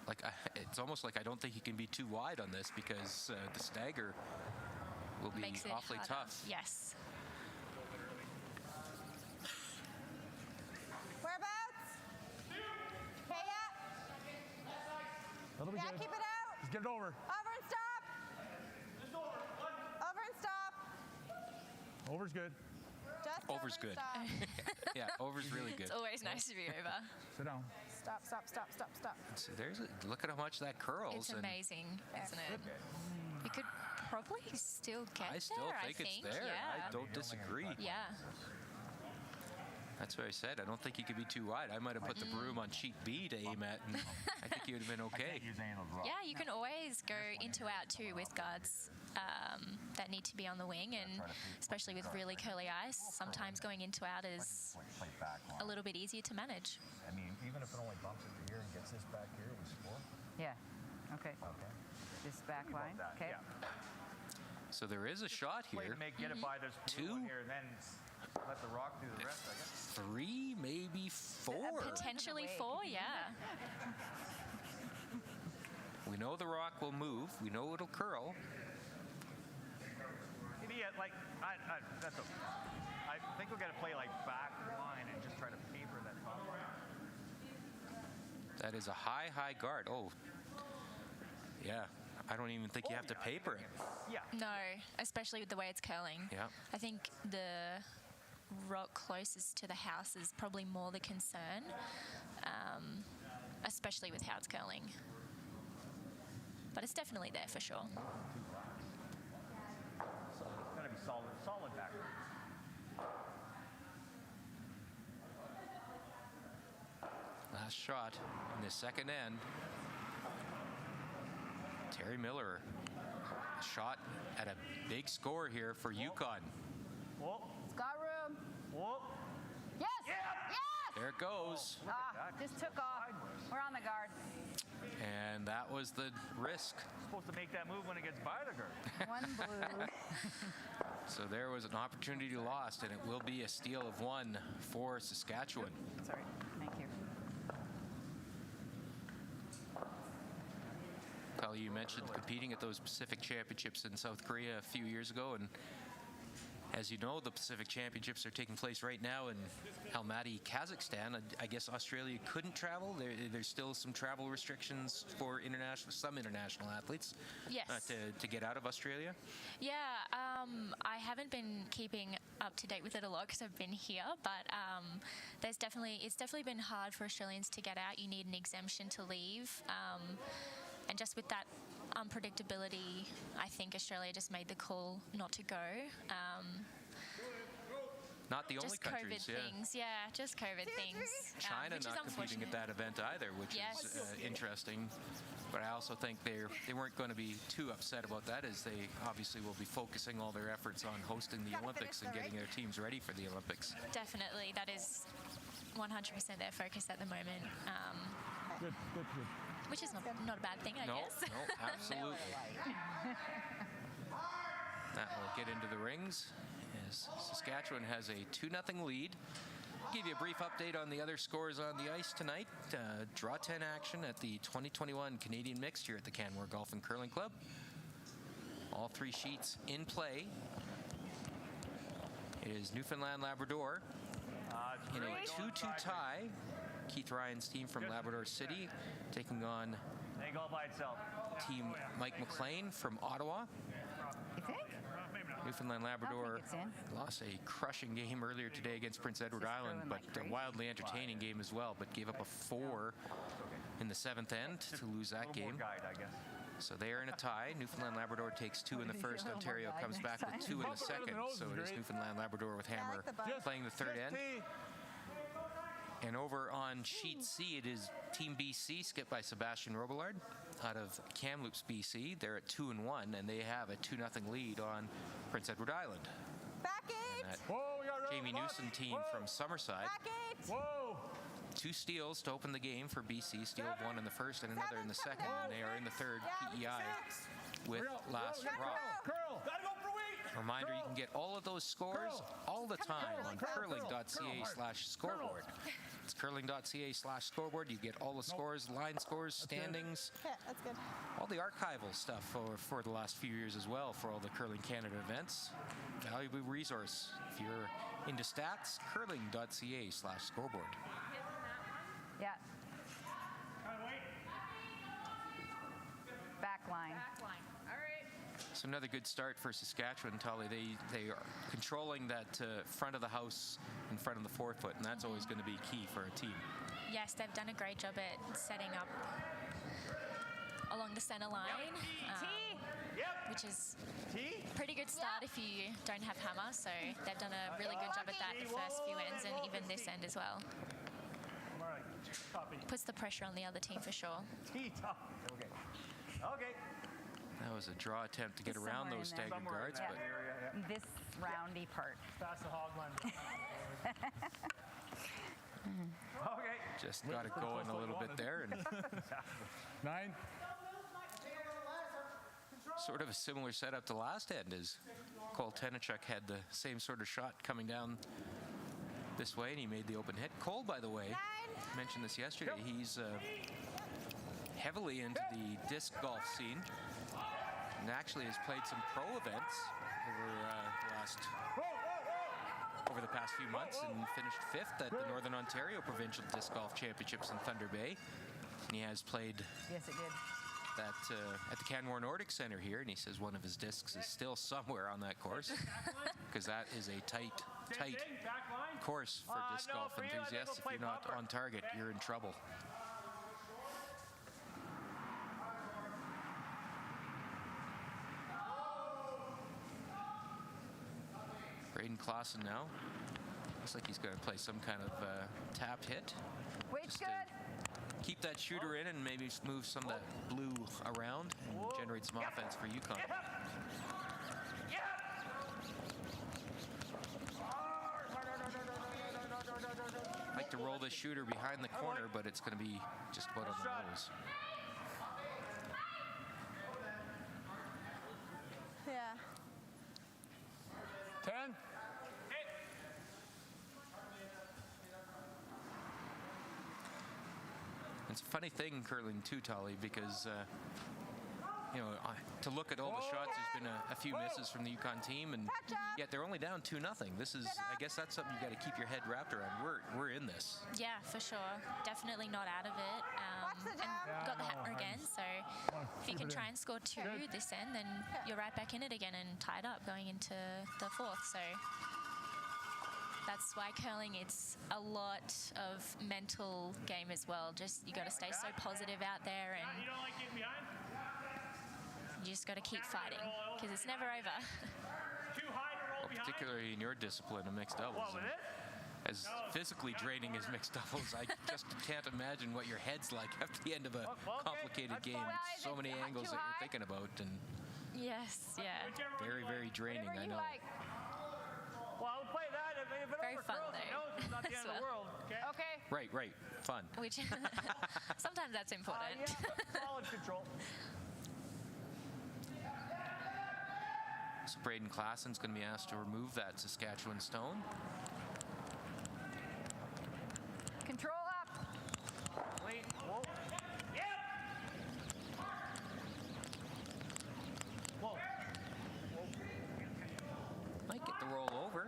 Speaker 1: Like it's almost like I don't think he can be too wide on this because the stagger will be
Speaker 2: Makes it
Speaker 1: awfully
Speaker 2: harder.
Speaker 1: tough.
Speaker 2: Yes.
Speaker 4: Whereabouts? Okay, yeah.
Speaker 6: That'll be
Speaker 4: Yeah,
Speaker 6: good.
Speaker 4: keep it out.
Speaker 6: Just get it over.
Speaker 4: Over and stop. Over and stop.
Speaker 6: Over's good.
Speaker 4: Just
Speaker 1: Over's
Speaker 4: over and
Speaker 1: good.
Speaker 4: Stop.
Speaker 1: Yeah, over's really good.
Speaker 2: It's always nice to be over.
Speaker 6: Sit down.
Speaker 4: Stop, stop, stop, stop, stop.
Speaker 1: So look at how much that curls.
Speaker 2: It's
Speaker 1: and
Speaker 2: amazing, isn't it? You could probably still get
Speaker 1: I still
Speaker 2: there,
Speaker 1: think it's there.
Speaker 2: Yeah.
Speaker 1: I don't disagree.
Speaker 2: Yeah.
Speaker 1: That's what I said. I don't think he could be too wide. I might have put the broom on sheet B to aim at, and I think he would have been okay.
Speaker 2: Yeah, you can always go into out too with guards that need to be on the wing, and especially with really curly ice, sometimes going into out is a little bit easier to manage.
Speaker 7: I mean, even if it only bumps it to here and gets this back here, we score.
Speaker 5: Yeah. Okay.
Speaker 7: Okay.
Speaker 5: This back line. Okay.
Speaker 1: So there is a shot
Speaker 3: Way
Speaker 1: here.
Speaker 3: to get it by this blue
Speaker 1: Two.
Speaker 3: one here, and then let the rock do the rest, I guess.
Speaker 1: 3, maybe 4.
Speaker 2: Potentially 4, yeah.
Speaker 1: We know the rock will move. We know it'll curl.
Speaker 3: Maybe that's a. I think we're gonna play like back line and just try to paper that top line.
Speaker 1: That is a high, high guard. Oh, yeah. I don't even think you have to paper it.
Speaker 3: Yeah.
Speaker 2: No, especially with the way it's curling.
Speaker 1: Yeah.
Speaker 2: I think the rock closest to the house is probably more the concern, especially with how it's curling. But it's definitely there for sure.
Speaker 3: It's gonna be solid back.
Speaker 1: Last shot in the second end. Terry Miller. A shot at a big score here for Yukon.
Speaker 3: Whoa,
Speaker 5: It's got room.
Speaker 3: whoa.
Speaker 5: Yes.
Speaker 3: Yeah.
Speaker 5: Yes.
Speaker 1: There it goes.
Speaker 5: Just took off. We're on the guard.
Speaker 1: And that was the risk.
Speaker 3: Supposed to make that move when it gets by the guard.
Speaker 5: One blue.
Speaker 1: So there was an opportunity lost, and it will be a steal of 1 for Saskatchewan.
Speaker 5: Sorry. Thank you.
Speaker 1: Kelly, you mentioned competing at those Pacific Championships in South Korea a few years ago, and as you know, the Pacific Championships are taking place right now in Almaty, Kazakhstan. I guess Australia couldn't travel. There's still some travel restrictions for some international athletes
Speaker 2: Yes.
Speaker 1: to get out of Australia.
Speaker 2: Yeah, I haven't been keeping up to date with it a lot because I've been here, but it's definitely been hard for Australians to get out. You need an exemption to leave, and just with that unpredictability, I think Australia just made the call not to go.
Speaker 1: Not the only
Speaker 2: Just
Speaker 1: countries,
Speaker 2: COVID things, yeah, just COVID things.
Speaker 1: China
Speaker 2: which is
Speaker 1: not competing at
Speaker 2: unfortunate.
Speaker 1: that event either, which
Speaker 2: Yes.
Speaker 1: is interesting. But I also think they weren't going to be too upset about that, as they obviously will be focusing all their efforts on hosting the
Speaker 4: Gotta
Speaker 1: Olympics and
Speaker 4: finish the
Speaker 1: getting their teams ready for the Olympics.
Speaker 2: Definitely, that is 100% their focus at the moment,
Speaker 6: Good, good, good.
Speaker 2: which is not a bad thing, I
Speaker 1: No,
Speaker 2: guess.
Speaker 1: no, absolutely. That will get into the rings as Saskatchewan has a 2-0 lead. Give you a brief update on the other scores on the ice tonight. Draw 10 action at the 2021 Canadian Mixed here at the Canmore Golf and Curling Club. All 3 sheets in play. It is Newfoundland Labrador in a 2-2 tie. Keith Ryan's team from Labrador City taking on
Speaker 3: They go by itself.
Speaker 1: Team Mike McLean from Ottawa.
Speaker 5: You think?
Speaker 1: Newfoundland Labrador
Speaker 5: it's in.
Speaker 1: lost a crushing game earlier today against Prince Edward
Speaker 5: Just
Speaker 1: Island,
Speaker 5: throwing
Speaker 1: but
Speaker 5: like
Speaker 1: a
Speaker 5: crazy.
Speaker 1: wildly entertaining game as well, but gave up a 4 in the 7th end to lose that
Speaker 3: A little more
Speaker 1: game.
Speaker 3: guide, I guess.
Speaker 1: So they are in a tie. Newfoundland Labrador takes 2 in the first.
Speaker 5: A little more
Speaker 1: Ontario
Speaker 5: guide
Speaker 1: comes
Speaker 5: next
Speaker 1: back with
Speaker 5: time.
Speaker 1: 2 in the
Speaker 6: Bump around
Speaker 1: second.
Speaker 6: the nose
Speaker 1: So
Speaker 6: is
Speaker 1: it is
Speaker 6: great.
Speaker 1: Newfoundland Labrador with
Speaker 4: I
Speaker 1: Hammer
Speaker 4: like the bump.
Speaker 1: playing the third end.
Speaker 6: T.
Speaker 1: And over on sheet C, it is Team BC, skipped by Sebastian Robillard out of Kamloops, BC. They're at 2-1, and they have a 2-0 lead on Prince Edward Island.
Speaker 4: Back 8.
Speaker 1: And that
Speaker 6: Whoa, we got
Speaker 1: Jamie Newsom team from Summerside.
Speaker 4: Back 8.
Speaker 6: Whoa.
Speaker 1: 2 steals to open the game for BC. Steal of 1 in the first and another in the second, and they are in the third PEI with last rock.
Speaker 6: Curl.
Speaker 3: Gotta go for weight.
Speaker 1: Reminder, you can get all of those scores all the time on curling.ca/scoreboard. It's curling.ca/scoreboard. You get all the scores, line scores, standings,
Speaker 4: Okay, that's good.
Speaker 1: all the archival stuff for the last few years as well for all the Curling Canada events. Valuable resource. If you're into stats, curling.ca/scoreboard.
Speaker 5: Yeah. Back line.
Speaker 1: So another good start for Saskatchewan, Tully. They are controlling that front of the house in front of the forefoot, and that's always going to be key for a team.
Speaker 2: Yes, they've done a great job at setting up along the center line, which is
Speaker 3: T.
Speaker 2: pretty good start if you don't have hammer. So they've done a really good job at that the first few ends and even this end as well.
Speaker 3: All right. Copy.
Speaker 2: Puts the pressure on the other team for sure.
Speaker 3: T. Top. Okay. Okay.
Speaker 1: That was a draw attempt to get
Speaker 5: Just
Speaker 1: around
Speaker 5: somewhere
Speaker 1: those
Speaker 5: in there.
Speaker 1: staggered
Speaker 3: Somewhere in
Speaker 1: guards,
Speaker 3: that
Speaker 1: but
Speaker 3: area, yeah.
Speaker 5: This roundy part.
Speaker 6: Pass the hog line.
Speaker 3: Okay.
Speaker 1: just got it going a little bit there. And
Speaker 6: 9.
Speaker 1: sort of a similar setup to last end as Cole Tenichuk had the same sort of shot coming down this way, and he made the open hit. Cole, by the way,
Speaker 4: 9.
Speaker 1: mentioned this yesterday, he's heavily into the disc golf scene and actually has played some pro events over the past few months and finished 5th at the Northern Ontario Provincial Disc Golf Championships in Thunder Bay. And he has played
Speaker 5: Yes, it did.
Speaker 1: that at the Canmore Nordic Center here, and he says one of his discs is still somewhere on that course because that is a tight course for disc
Speaker 3: no,
Speaker 1: golf
Speaker 3: for you, I think
Speaker 1: enthusiasts.
Speaker 3: we'll
Speaker 1: If
Speaker 3: play
Speaker 1: you're not
Speaker 3: bumper.
Speaker 1: on target, you're in trouble. Braden Clausen now. Looks like he's going to play some kind of tap hit.
Speaker 5: Weight's
Speaker 1: Just to
Speaker 5: good.
Speaker 1: keep that shooter in and maybe move some of that blue around and generate some offense for Yukon. Like to roll this shooter behind the corner, but it's going to be just about on the nose.
Speaker 4: Yeah.
Speaker 6: 10.
Speaker 1: It's a funny thing curling too, Tully, because to look at all the shots, there's been a few misses from the Yukon team, and
Speaker 4: Touch up.
Speaker 1: yet they're only down 2-0. This is, I guess, that's something you got to keep your head wrapped around. We're in this.
Speaker 2: Yeah, for sure. Definitely not out of it.
Speaker 4: Watch the
Speaker 2: And
Speaker 4: jab.
Speaker 2: got the hammer again. So if you can try and score 2 this end, then you're right back in it again and tied up going into the 4th. So that's why curling, it's a lot of mental game as well. Just you got to stay so positive out there, and
Speaker 3: You don't like getting behind?
Speaker 2: you just got to keep fighting because it's never over.
Speaker 3: Too high to roll
Speaker 1: Well,
Speaker 3: behind?
Speaker 1: particularly in your discipline of mixed doubles.
Speaker 3: What, with it?
Speaker 1: As physically draining as mixed doubles, I just can't imagine what your head's like at the end of a
Speaker 3: Okay,
Speaker 1: complicated
Speaker 3: that's
Speaker 1: game.
Speaker 3: fine.
Speaker 5: Well,
Speaker 1: So
Speaker 5: if
Speaker 1: many
Speaker 5: it's
Speaker 1: angles
Speaker 5: too
Speaker 1: that you're
Speaker 5: high-
Speaker 1: thinking about, and
Speaker 2: Yes, yeah.
Speaker 3: Whichever one
Speaker 1: very,
Speaker 3: you
Speaker 1: very
Speaker 3: like.
Speaker 1: draining,
Speaker 5: Whatever
Speaker 1: I
Speaker 5: you
Speaker 1: know.
Speaker 5: like.
Speaker 3: Well, I would play that if it
Speaker 2: Very fun,
Speaker 3: overcurls the
Speaker 2: though,
Speaker 3: nose. It's not the end of the
Speaker 2: as well.
Speaker 3: world. Okay.
Speaker 5: Okay.
Speaker 1: Right, fun.
Speaker 2: Which sometimes that's important.
Speaker 3: Yeah, solid control.
Speaker 1: So Braden Klassen's going to be asked to remove that Saskatchewan stone.
Speaker 5: Control up.
Speaker 3: Clean. Whoa. Yep. Whoa.
Speaker 1: Might get the roll over.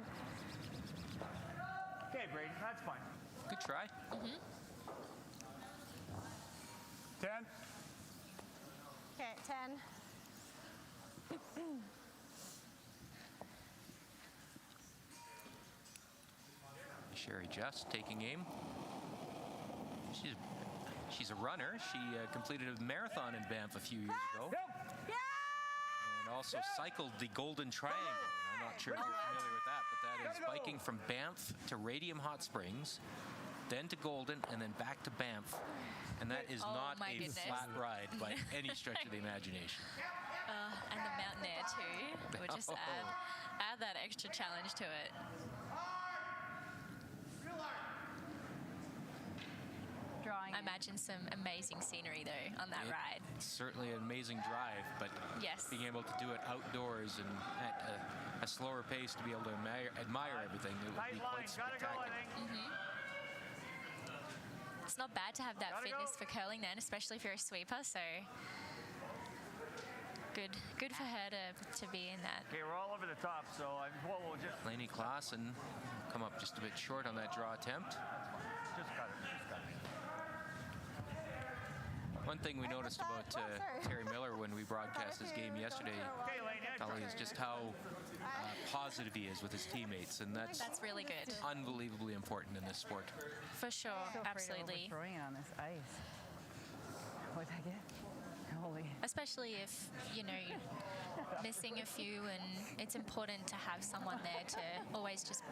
Speaker 3: Okay, Braden, that's fine.
Speaker 1: Good try.
Speaker 6: 10.
Speaker 4: Okay, 10.
Speaker 1: Sherry Just taking aim. She's a runner. She completed a marathon in Banff a few years ago. And also cycled the Golden Triangle. I'm not sure if you're familiar with that, but that is biking from Banff to Radium Hot Springs, then to Golden, and then back to Banff. And that is not a flat ride by any stretch of the imagination.
Speaker 2: And the mountain air too. We'll just add that extra challenge to it. I imagine some amazing scenery though on that ride.
Speaker 1: It's certainly an amazing drive, but being able to do it outdoors and at a slower pace to be able to admire everything, it would be quite spectacular.
Speaker 2: It's not bad to have that fitness for curling then, especially if you're a sweeper, so good for her to be in that.
Speaker 3: Okay, we're all over the top, so we'll just...
Speaker 1: Lainey Klassen come up just a bit short on that draw attempt.
Speaker 3: Just cut it.
Speaker 1: One thing we noticed about Terry Miller when we broadcast his game yesterday, Tully, is just how positive he is with his teammates, and that's
Speaker 2: really good.
Speaker 1: Unbelievably important in this sport.
Speaker 2: For sure, absolutely.
Speaker 5: Throwing it on this ice. What'd I get? Holy.
Speaker 2: Especially if, you know, missing a few, and it's important to have someone there to always just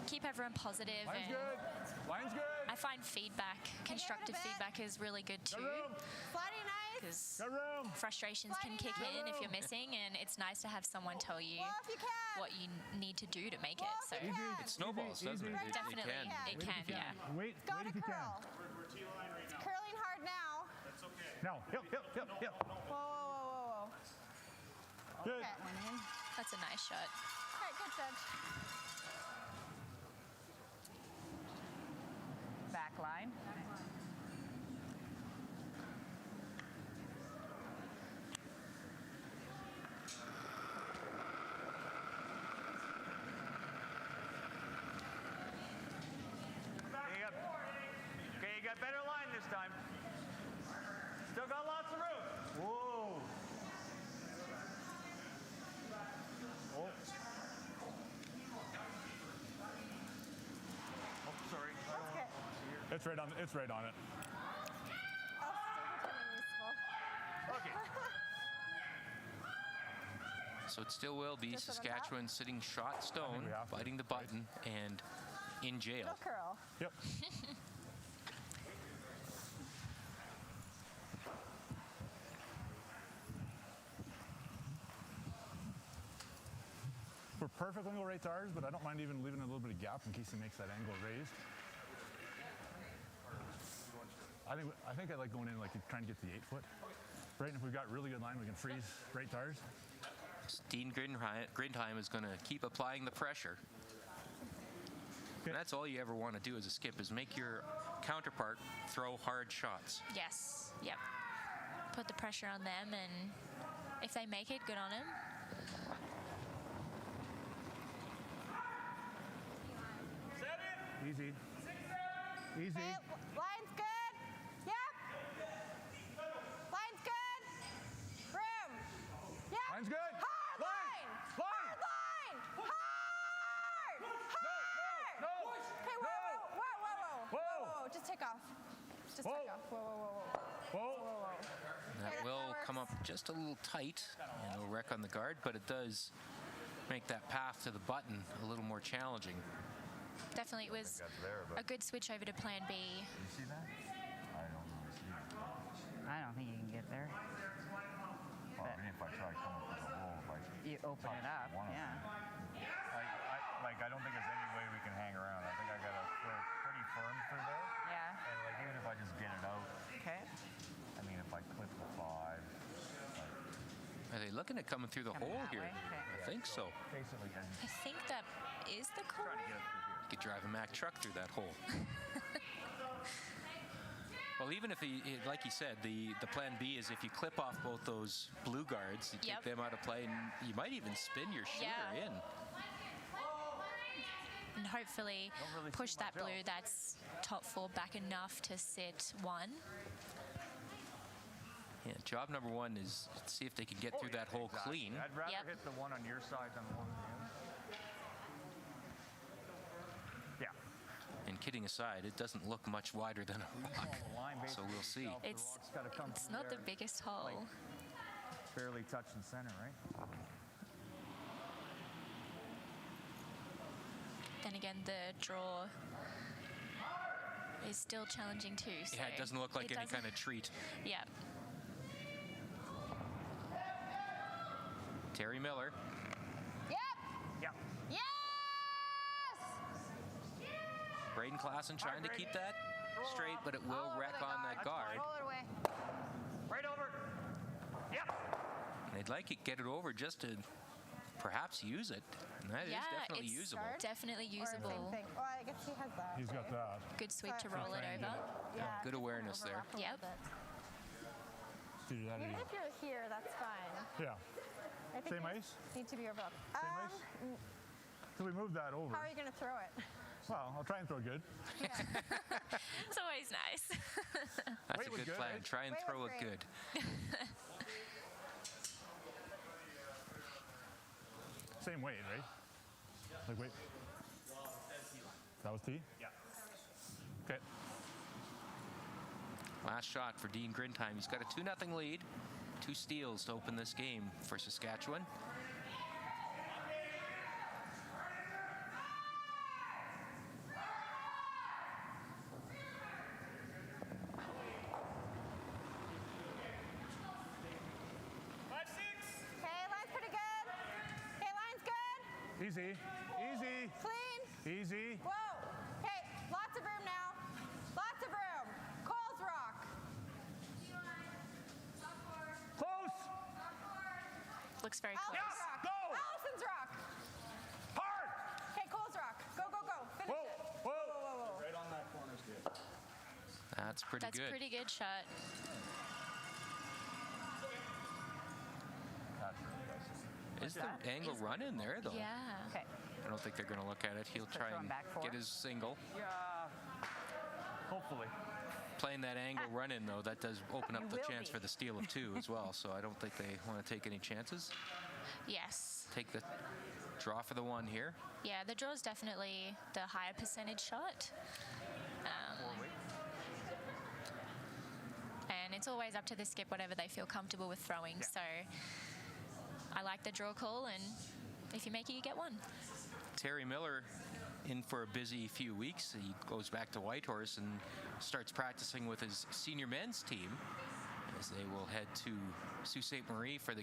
Speaker 2: keep everyone positive.
Speaker 6: Line's good. Line's good.
Speaker 2: I find constructive feedback is really good too. Because frustrations can kick in if you're missing, and it's nice to have someone tell you what you need to do to make it. So
Speaker 1: it snowballs, doesn't it?
Speaker 2: Definitely, it can, yeah.
Speaker 6: Wait if you can.
Speaker 4: Curling hard now.
Speaker 6: That's okay. No, yep.
Speaker 4: Whoa.
Speaker 6: Good.
Speaker 4: Okay.
Speaker 2: That's a nice shot.
Speaker 4: Okay, good judge.
Speaker 5: Back line.
Speaker 3: Okay, you got better line this time. Still got lots of room. Whoa. Oh, sorry.
Speaker 6: It's right on it.
Speaker 3: Okay.
Speaker 1: So it still will be Saskatchewan sitting shot stone, biting the button, and in jail.
Speaker 4: Go curl.
Speaker 6: Yep. We're perfect when we go right to ours, but I don't mind even leaving a little bit of gap in case he makes that angle raised. I think I like going in like trying to get the 8-foot. Right, and if we've got really good line, we can freeze right to ours.
Speaker 1: Dean Grindheim is going to keep applying the pressure. And that's all you ever want to do as a skip, is make your counterpart throw hard shots.
Speaker 2: Yes, yep. Put the pressure on them, and if they make it, good on them.
Speaker 6: Easy.
Speaker 4: Okay, line's good. Yep. Line's good. Room. Yep.
Speaker 6: Line's good.
Speaker 4: Hard line. Hard line. Hard. Hard.
Speaker 6: No.
Speaker 4: Okay, whoa. Just take off. Take off. Whoa.
Speaker 1: That will come up just a little tight, and it'll wreck on the guard, but it does make that path to the button a little more challenging.
Speaker 2: Definitely, it was a good switch over to plan B.
Speaker 7: You see that? I don't know.
Speaker 5: I don't think you can get there.
Speaker 7: Well, even if I try to come up with a hole, like
Speaker 5: You open it up, yeah.
Speaker 7: I don't think there's any way we can hang around. I think I gotta throw pretty firm through there.
Speaker 5: Yeah.
Speaker 7: And like even if I just get it out,
Speaker 5: Okay.
Speaker 7: I mean if I clip the 5,
Speaker 1: Are they looking at coming through the
Speaker 5: Coming
Speaker 1: hole
Speaker 5: that
Speaker 1: here?
Speaker 5: way? Okay.
Speaker 1: I think so.
Speaker 7: basically,
Speaker 2: I think that is the call.
Speaker 1: You could drive a Mack truck through that hole. Well, even if like you said, the plan B is if you clip off both those blue guards, you take them out of play, and you might even spin your shooter in.
Speaker 2: And hopefully push that blue that's top 4 back enough to sit 1.
Speaker 1: Yeah, job number 1 is to see if they can get through that hole clean.
Speaker 3: I'd rather hit the one on your side than the one on the other.
Speaker 1: side. It doesn't look much wider than a rock, so we'll see.
Speaker 2: It's not the biggest hole.
Speaker 3: Barely touching center, right?
Speaker 2: Then again, the draw is still challenging too. So
Speaker 1: Yeah, it doesn't look like any kind of treat.
Speaker 2: Yeah.
Speaker 1: Terry Miller.
Speaker 4: Yep.
Speaker 3: Yep.
Speaker 4: Yes!
Speaker 1: Braden Klassen trying to keep that straight, but it will
Speaker 4: All over
Speaker 1: wreck
Speaker 4: the
Speaker 1: on that guard.
Speaker 4: Roll it away.
Speaker 3: Right over. Yep.
Speaker 1: And they'd like it, get it over just to perhaps use it. And that is definitely
Speaker 2: it's
Speaker 1: usable.
Speaker 2: definitely
Speaker 4: Or
Speaker 2: usable.
Speaker 4: same thing. Well, I guess he has that.
Speaker 6: He's got that.
Speaker 2: Good sweep to roll it over.
Speaker 4: Yeah.
Speaker 1: Good awareness there.
Speaker 2: Yep.
Speaker 6: Do that
Speaker 4: Even
Speaker 6: easy.
Speaker 4: if you're here, that's fine.
Speaker 6: Yeah.
Speaker 4: I think
Speaker 6: Same
Speaker 4: these
Speaker 6: ice?
Speaker 4: need to be overlooked.
Speaker 6: Same ice? So we moved that over.
Speaker 4: How are you going to throw it?
Speaker 6: Well, I'll try and throw good.
Speaker 2: It's always nice.
Speaker 1: That's
Speaker 6: Weight
Speaker 1: a
Speaker 6: was
Speaker 1: good
Speaker 6: good,
Speaker 1: plan.
Speaker 6: right?
Speaker 1: Try and
Speaker 4: Weight
Speaker 1: throw
Speaker 4: was
Speaker 1: it
Speaker 4: great.
Speaker 1: good.
Speaker 6: Same weight, right? Like weight. That was T?
Speaker 3: Yeah.
Speaker 6: Okay.
Speaker 1: Last shot for Dean Grindheim. He's got a 2-0 lead. 2 steals to open this game for Saskatchewan.
Speaker 4: Okay, line's pretty good. Okay, line's good.
Speaker 6: Easy. Easy.
Speaker 4: Clean.
Speaker 6: Easy.
Speaker 4: Whoa. Okay, lots of room now. Lots of room. Cole's rock.
Speaker 6: Close.
Speaker 2: Looks very
Speaker 4: Allison's
Speaker 2: close.
Speaker 4: rock.
Speaker 6: Go.
Speaker 4: Allison's rock.
Speaker 6: Hard.
Speaker 4: Okay, Cole's rock. Go, go, go. Finish
Speaker 6: Whoa.
Speaker 4: it.
Speaker 6: Whoa.
Speaker 4: Whoa, whoa.
Speaker 3: Right on that corner, Steve.
Speaker 1: That's pretty
Speaker 2: That's
Speaker 1: good.
Speaker 2: pretty good shot.
Speaker 1: Is the angle run in there, though?
Speaker 2: Yeah.
Speaker 5: Okay.
Speaker 1: I don't think they're going to look at it. He'll
Speaker 5: Just
Speaker 1: try
Speaker 5: throw him
Speaker 1: and
Speaker 5: back
Speaker 1: get
Speaker 5: forward.
Speaker 1: his single.
Speaker 3: Yeah. Hopefully.
Speaker 1: Playing that angle run in, though, that does open up
Speaker 5: You
Speaker 1: the
Speaker 5: will
Speaker 1: chance
Speaker 5: be.
Speaker 1: for the steal of 2 as well. So I don't think they want to take any chances.
Speaker 2: Yes.
Speaker 1: Take the draw for the 1 here.
Speaker 2: Yeah, the draw is definitely the higher percentage shot. And it's always up to the skip, whatever they feel comfortable with throwing.
Speaker 3: Yeah.
Speaker 2: So I like the draw call, and if you make it, you get 1.
Speaker 1: Terry Miller in for a busy few weeks. He goes back to Whitehorse and starts practicing with his senior men's team as they will head to Sault Ste. Marie for the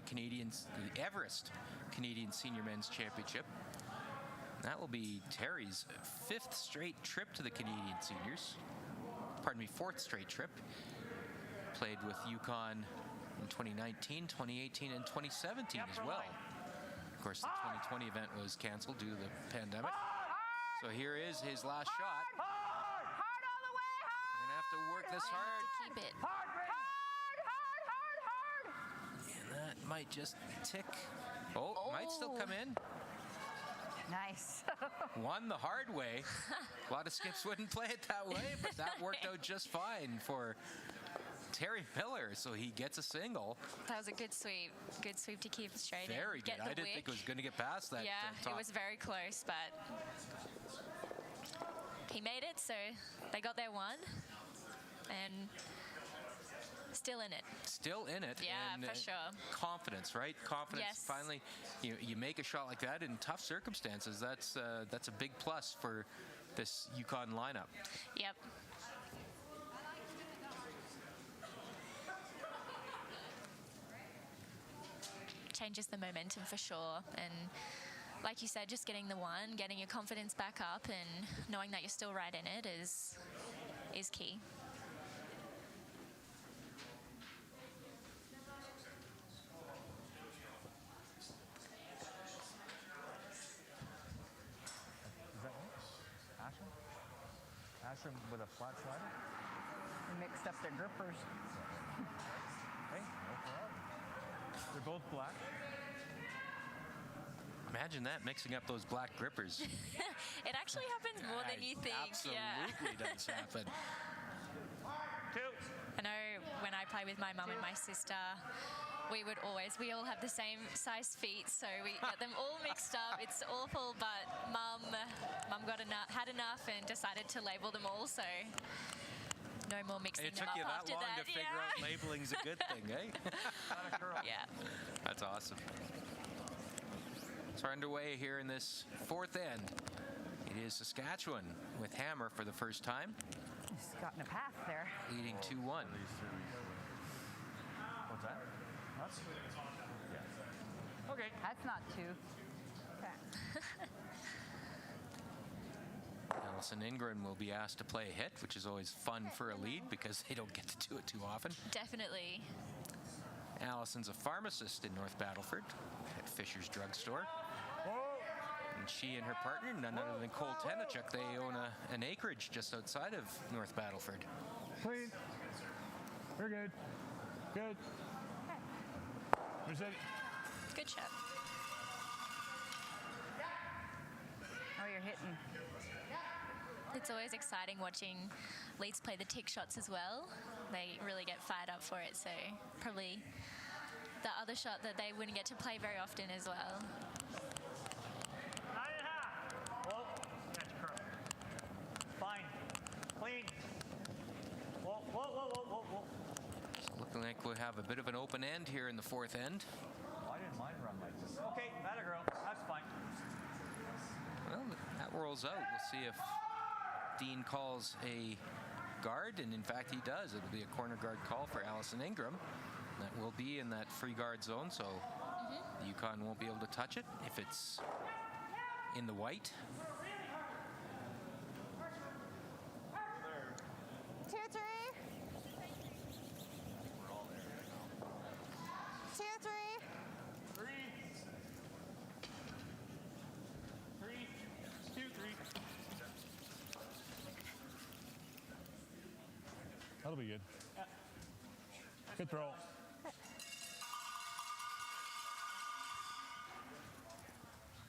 Speaker 1: Everest Canadian Senior Men's Championship. That will be Terry's 5th straight trip to the Canadian Seniors. Pardon me, 4th straight trip. Played with Yukon in 2019, 2018, and 2017 as well. Of course, the 2020 event was canceled due to the pandemic. So here is his last shot.
Speaker 4: Hard all the way. Hard.
Speaker 1: We're going to have to work this hard.
Speaker 2: Keep it.
Speaker 4: Hard, hard.
Speaker 1: And that might just tick. Oh, might still come in.
Speaker 5: Nice.
Speaker 1: Won the hard way. A lot of skips wouldn't play it that way, but that worked out just fine for Terry Miller. So he gets a single.
Speaker 2: That was a good sweep. Good sweep to keep it straight.
Speaker 1: Very
Speaker 2: in.
Speaker 1: good.
Speaker 2: Get the
Speaker 1: I didn't think it
Speaker 2: wick.
Speaker 1: was going to get past that.
Speaker 2: Yeah,
Speaker 1: top.
Speaker 2: it was very close, but he made it, so they got their 1. And still in it.
Speaker 1: Still in it.
Speaker 2: Yeah,
Speaker 1: and,
Speaker 2: for sure.
Speaker 1: Confidence, right? Confidence.
Speaker 2: Yes.
Speaker 1: Finally, you make a shot like that in tough circumstances. That's a big plus for this Yukon lineup.
Speaker 2: Yep. Changes the momentum for sure. And like you said, just getting the 1, getting your confidence back up and knowing that you're still right in it is key.
Speaker 3: Is that right? Ashram? Ashram with a flat slider?
Speaker 5: We mixed up their grippers.
Speaker 3: Hey, no problem. They're both black.
Speaker 1: Imagine that, mixing up those black grippers.
Speaker 2: It actually happens more than you think.
Speaker 1: Absolutely
Speaker 2: Yeah.
Speaker 1: does happen.
Speaker 3: Two.
Speaker 2: I know when I play with my mum and my sister, we all have the same size feet, so we get them all mixed up. It's awful, but mum had enough and decided to label them all, so no more mixing them up after that.
Speaker 1: It took you that long to figure out labeling's a good thing, eh?
Speaker 2: Yeah.
Speaker 1: That's awesome. So we're underway here in this fourth end. It is Saskatchewan with hammer for the first time,
Speaker 5: He's gotten a path there.
Speaker 1: leading 2-1.
Speaker 3: What's that? That's, yeah. Okay.
Speaker 5: That's not two.
Speaker 1: Allison Ingram will be asked to play a hit, which is always fun for a lead because they don't get to do it too often.
Speaker 2: Definitely.
Speaker 1: Allison's a pharmacist in North Battleford at Fisher's Drugstore. And she and her partner, none other than Cole Tenachuk, they own an acreage just outside of North Battleford.
Speaker 6: Clean. We're good. Good. Where's it?
Speaker 2: Good shot.
Speaker 5: Oh, you're hitting.
Speaker 2: It's always exciting watching leads play the tick shots as well. They really get fired up for it, so probably the other shot that they wouldn't get to play very often as well.
Speaker 3: 9.5. Whoa. Catch curl. Fine. Clean. Whoa, whoa, whoa, whoa, whoa, whoa.
Speaker 1: So looking like we'll have a bit of an open end here in the fourth end.
Speaker 3: Why didn't mine run like this? Okay, that a girl. That's fine.
Speaker 1: Well, that rolls out. We'll see if Dean calls a guard, and in fact he does. It'll be a corner guard call for Allison Ingram. That will be in that free guard zone, so the Yukon won't be able to touch it if it's in the white.
Speaker 4: 2-3. 2-3.
Speaker 3: 3. 3. 2, 3.
Speaker 6: That'll be good. Good throw.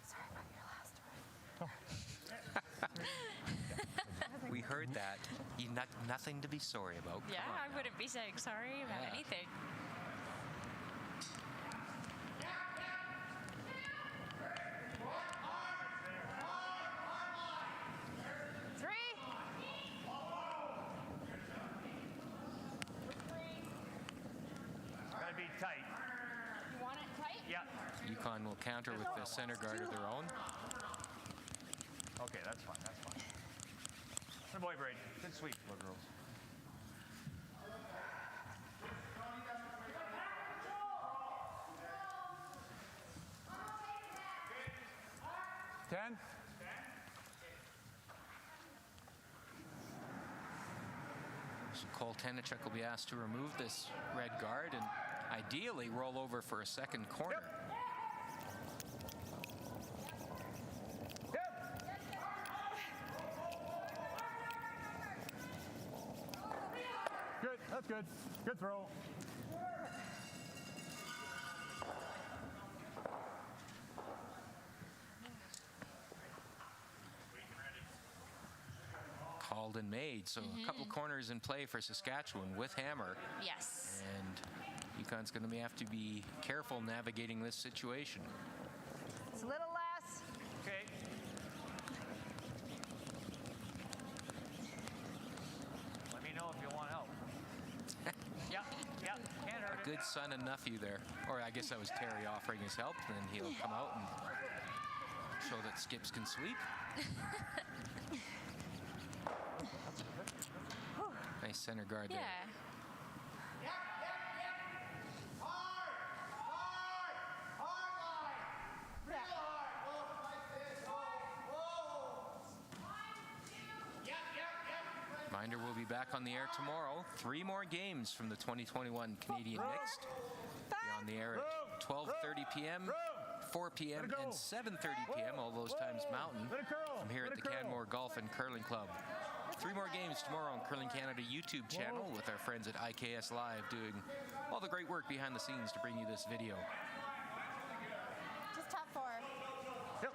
Speaker 4: Sorry about your last one.
Speaker 1: We heard that. Nothing to be sorry about.
Speaker 2: Yeah,
Speaker 1: Come on
Speaker 2: I
Speaker 1: now.
Speaker 2: wouldn't be saying sorry about
Speaker 1: Yeah.
Speaker 2: anything.
Speaker 3: Gotta be tight.
Speaker 4: You want it tight?
Speaker 3: Yeah.
Speaker 1: Yukon will counter with the center guard of their own.
Speaker 3: Okay, that's fine. That's fine. Good boy, Brady. Good sweep, little girls.
Speaker 6: Ten.
Speaker 1: So Cole Tenachuk will be asked to remove this red guard and ideally roll over for a second corner.
Speaker 6: Good. That's good. Good throw.
Speaker 1: Called and made. So a couple corners in play for Saskatchewan with hammer.
Speaker 2: Yes.
Speaker 1: And Yukon's going to have to be careful navigating this situation.
Speaker 5: It's a little less.
Speaker 3: Okay. Let me know if you want help. Yeah, yeah. Can't hurt
Speaker 1: A
Speaker 3: it.
Speaker 1: good son and nephew there. Or I guess that was Terry offering his help. Then he'll come out and show that Skips can sweep. Nice center guard there.
Speaker 2: Yeah.
Speaker 1: Reminder, we'll be back on the air tomorrow. 3 more games from the 2021 Canadian Mixed. Be on the air at 12:30 p.m., 4 p.m., and 7:30 p.m., all those times Mountain, from here at the Canmore Golf and Curling Club. 3 more games tomorrow on Curling Canada YouTube channel with our friends at IKS Live doing all the great work behind the scenes to bring you this video.
Speaker 4: Just top 4.
Speaker 6: Yep.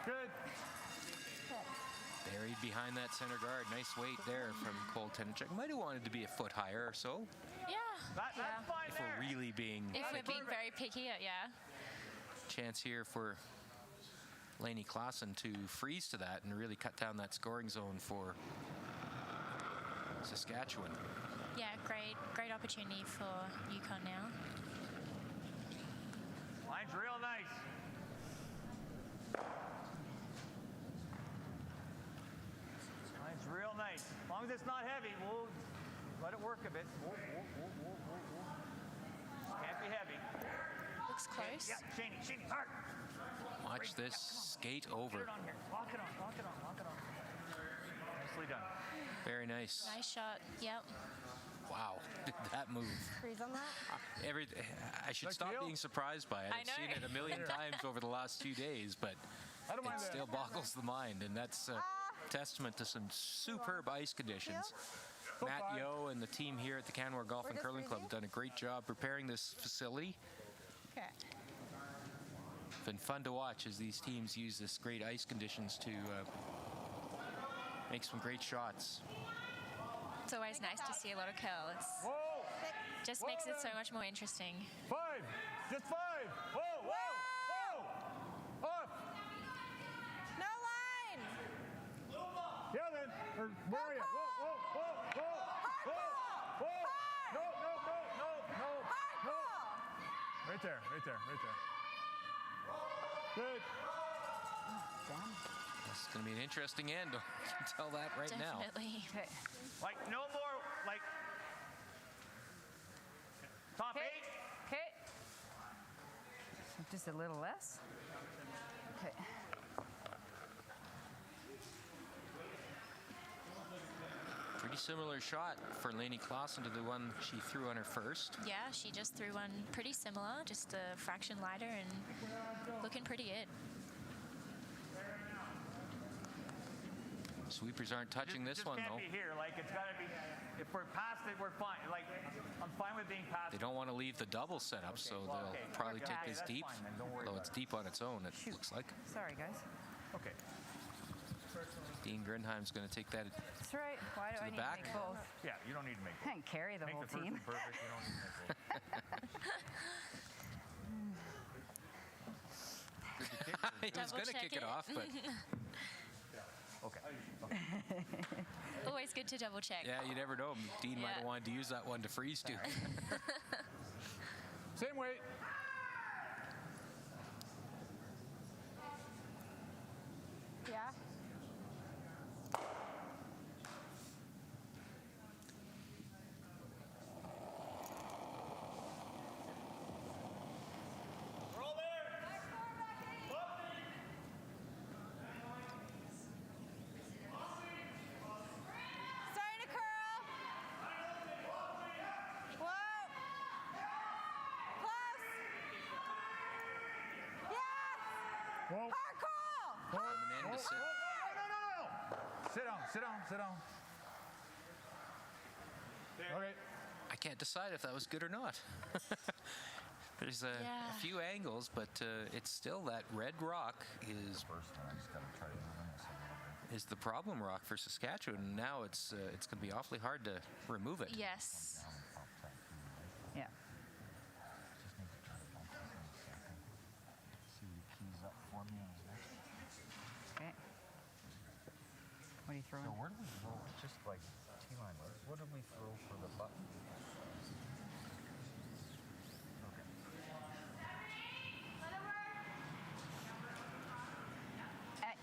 Speaker 6: Good.
Speaker 1: There he Stayed behind that center guard. Nice weight there from Cole Tenachuk. Might have wanted to be a foot higher or so.
Speaker 2: Yeah.
Speaker 3: That's fine
Speaker 1: If
Speaker 3: there.
Speaker 1: we're really being
Speaker 2: If we're
Speaker 1: picky.
Speaker 2: being very picky, yeah.
Speaker 1: Chance here for Lainey Clausen to freeze to that and really cut down that scoring zone for Saskatchewan.
Speaker 2: Yeah, great opportunity for Yukon now.
Speaker 3: Line's real nice. Line's real nice. As long as it's not heavy, we'll let it work a bit. Can't be heavy.
Speaker 2: Looks close.
Speaker 3: Yeah, Shaney, hard.
Speaker 1: Watch this skate over.
Speaker 3: Get it on here. Lock it on. Nicely done.
Speaker 1: Very nice.
Speaker 2: Nice shot. Yep.
Speaker 1: Wow, that move.
Speaker 4: Freeze on that.
Speaker 1: I should stop being surprised by it.
Speaker 2: I
Speaker 1: I've
Speaker 2: know.
Speaker 1: seen it a million times over the last few days, but it still boggles the mind, and that's a testament to some superb ice conditions. Matt Yo and the team here at the Canmore Golf and Curling Club have done a great job preparing this facility.
Speaker 4: Okay.
Speaker 1: It's been fun to watch as these teams use this great ice conditions to make some great shots.
Speaker 2: It's always nice to see a lot of curl. It just makes it so much more interesting.
Speaker 6: 5, just 5. Whoa. Up.
Speaker 4: No line.
Speaker 6: Yeah, then. Or where are you? Whoa. No. Right there. Good.
Speaker 1: This is going to be an interesting end. I can tell that right now.
Speaker 2: Definitely.
Speaker 5: Okay.
Speaker 3: Like, no more, like, top 8.
Speaker 5: Okay. Just a little less. Okay.
Speaker 1: Pretty similar shot for Lainey Clausen to the one she threw on her first.
Speaker 2: Yeah, she just threw one pretty similar, just a fraction lighter and looking pretty good.
Speaker 1: Sweepers aren't touching this one,
Speaker 3: Just
Speaker 1: though.
Speaker 3: can't be here. Like, it's got to be, if we're past it, we're fine. Like, I'm fine with being past
Speaker 1: They
Speaker 3: it.
Speaker 1: don't want to leave the double set up, so they'll probably take this
Speaker 3: that's
Speaker 1: deep.
Speaker 3: fine then, don't worry
Speaker 1: Though
Speaker 3: about
Speaker 1: it's deep on its own, it looks like.
Speaker 5: Sorry, guys.
Speaker 3: Okay.
Speaker 1: Dean Grinheim's going to take that.
Speaker 5: That's right. Why do
Speaker 1: To
Speaker 5: I
Speaker 1: the
Speaker 5: need
Speaker 1: back.
Speaker 5: to make both?
Speaker 3: Yeah, you don't need to make
Speaker 5: I can't carry the
Speaker 3: Make
Speaker 5: whole
Speaker 3: the first
Speaker 5: team.
Speaker 3: one perfect. You don't need to make both.
Speaker 1: He was
Speaker 2: Double
Speaker 1: going to
Speaker 2: check
Speaker 1: kick it
Speaker 2: it.
Speaker 1: off, but
Speaker 3: Okay.
Speaker 2: Always good to double check.
Speaker 1: yeah, you never know. Dean might have
Speaker 2: Yeah.
Speaker 1: wanted to use that one to freeze to.
Speaker 6: Same weight.
Speaker 4: Yeah. Starting to curl. Whoa. Close. Yes.
Speaker 6: Whoa.
Speaker 4: Hard call.
Speaker 1: Coming in to sit.
Speaker 6: No. Sit down. Okay.
Speaker 1: I can't decide if that was good or not. There's a
Speaker 2: Yeah.
Speaker 1: few angles, but it's still that red rock is
Speaker 7: First one, I just got to try to move this a little bit.
Speaker 1: is the problem rock for Saskatchewan. Now it's going to be awfully hard to remove it.
Speaker 2: Yes.
Speaker 7: Down and pop that through, right?
Speaker 5: Yeah.
Speaker 7: Just need to try to bump this in a second. See your keys up for me on the next one.
Speaker 5: Okay. What are you throwing?
Speaker 7: So where do we throw? Just like T-line. What do we throw for the button? Okay.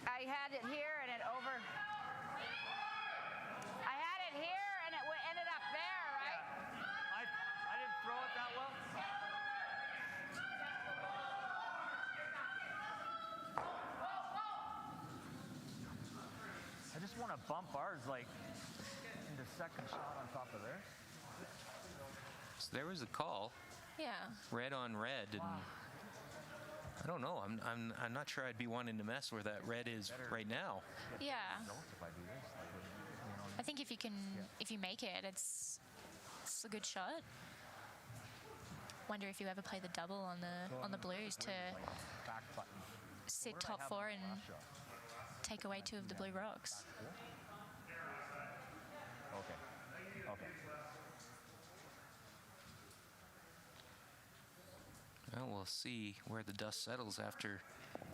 Speaker 5: I had it here and it over. I had it here and it ended up there, right?
Speaker 3: I didn't throw it that well. I just want to bump ours like into second shot on top of theirs.
Speaker 1: So there was a call,
Speaker 2: Yeah.
Speaker 1: red on red, and I don't know. I'm not sure I'd be wanting to mess where that red is right now.
Speaker 2: Yeah.
Speaker 7: If I do this, like, you know,
Speaker 2: I think if you make it, it's a good shot. Wonder if you ever play the double on the blues to
Speaker 3: back button.
Speaker 2: sit
Speaker 3: Where did I
Speaker 2: top
Speaker 3: have
Speaker 2: four
Speaker 3: my
Speaker 2: and
Speaker 3: last shot?
Speaker 2: take away 2 of the blue rocks.
Speaker 3: Okay. Okay.
Speaker 1: Well, we'll see where the dust settles after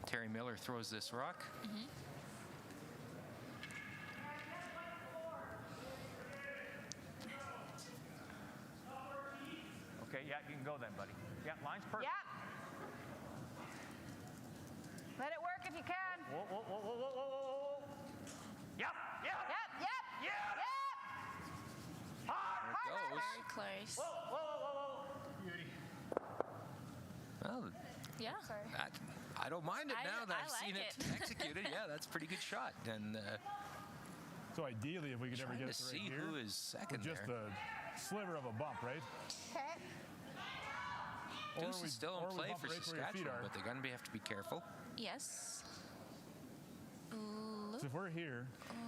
Speaker 1: Terry Miller throws this rock.
Speaker 3: Okay, yeah, you can go then, buddy. Yeah, line's perfect.
Speaker 5: Yep. Let it work if you can.
Speaker 3: Whoa, whoa, whoa, whoa, whoa, whoa, whoa. Yep, yep.
Speaker 5: Yep, yep.
Speaker 3: Yep.
Speaker 5: Yep.
Speaker 3: Hard.
Speaker 1: There it goes.
Speaker 2: Very close.
Speaker 3: Whoa, whoa, whoa, whoa, whoa. Beauty.
Speaker 1: Well,
Speaker 2: Yeah.
Speaker 1: I don't mind it
Speaker 2: I-
Speaker 1: now that
Speaker 2: I
Speaker 1: I've
Speaker 2: like
Speaker 1: seen it
Speaker 2: it.
Speaker 1: executed. Yeah, that's a pretty good shot. And
Speaker 6: So ideally, if we could ever
Speaker 1: trying
Speaker 6: get
Speaker 1: to
Speaker 6: it to right
Speaker 1: see
Speaker 6: here,
Speaker 1: who is second
Speaker 6: with just
Speaker 1: there.
Speaker 6: a sliver of a bump, right?
Speaker 4: Okay.
Speaker 1: Deuce is still in play
Speaker 6: bump
Speaker 1: for
Speaker 6: it right where your feet
Speaker 1: Saskatchewan,
Speaker 6: are.
Speaker 1: but they're going to have to be careful.
Speaker 2: Yes.
Speaker 6: So if we're here,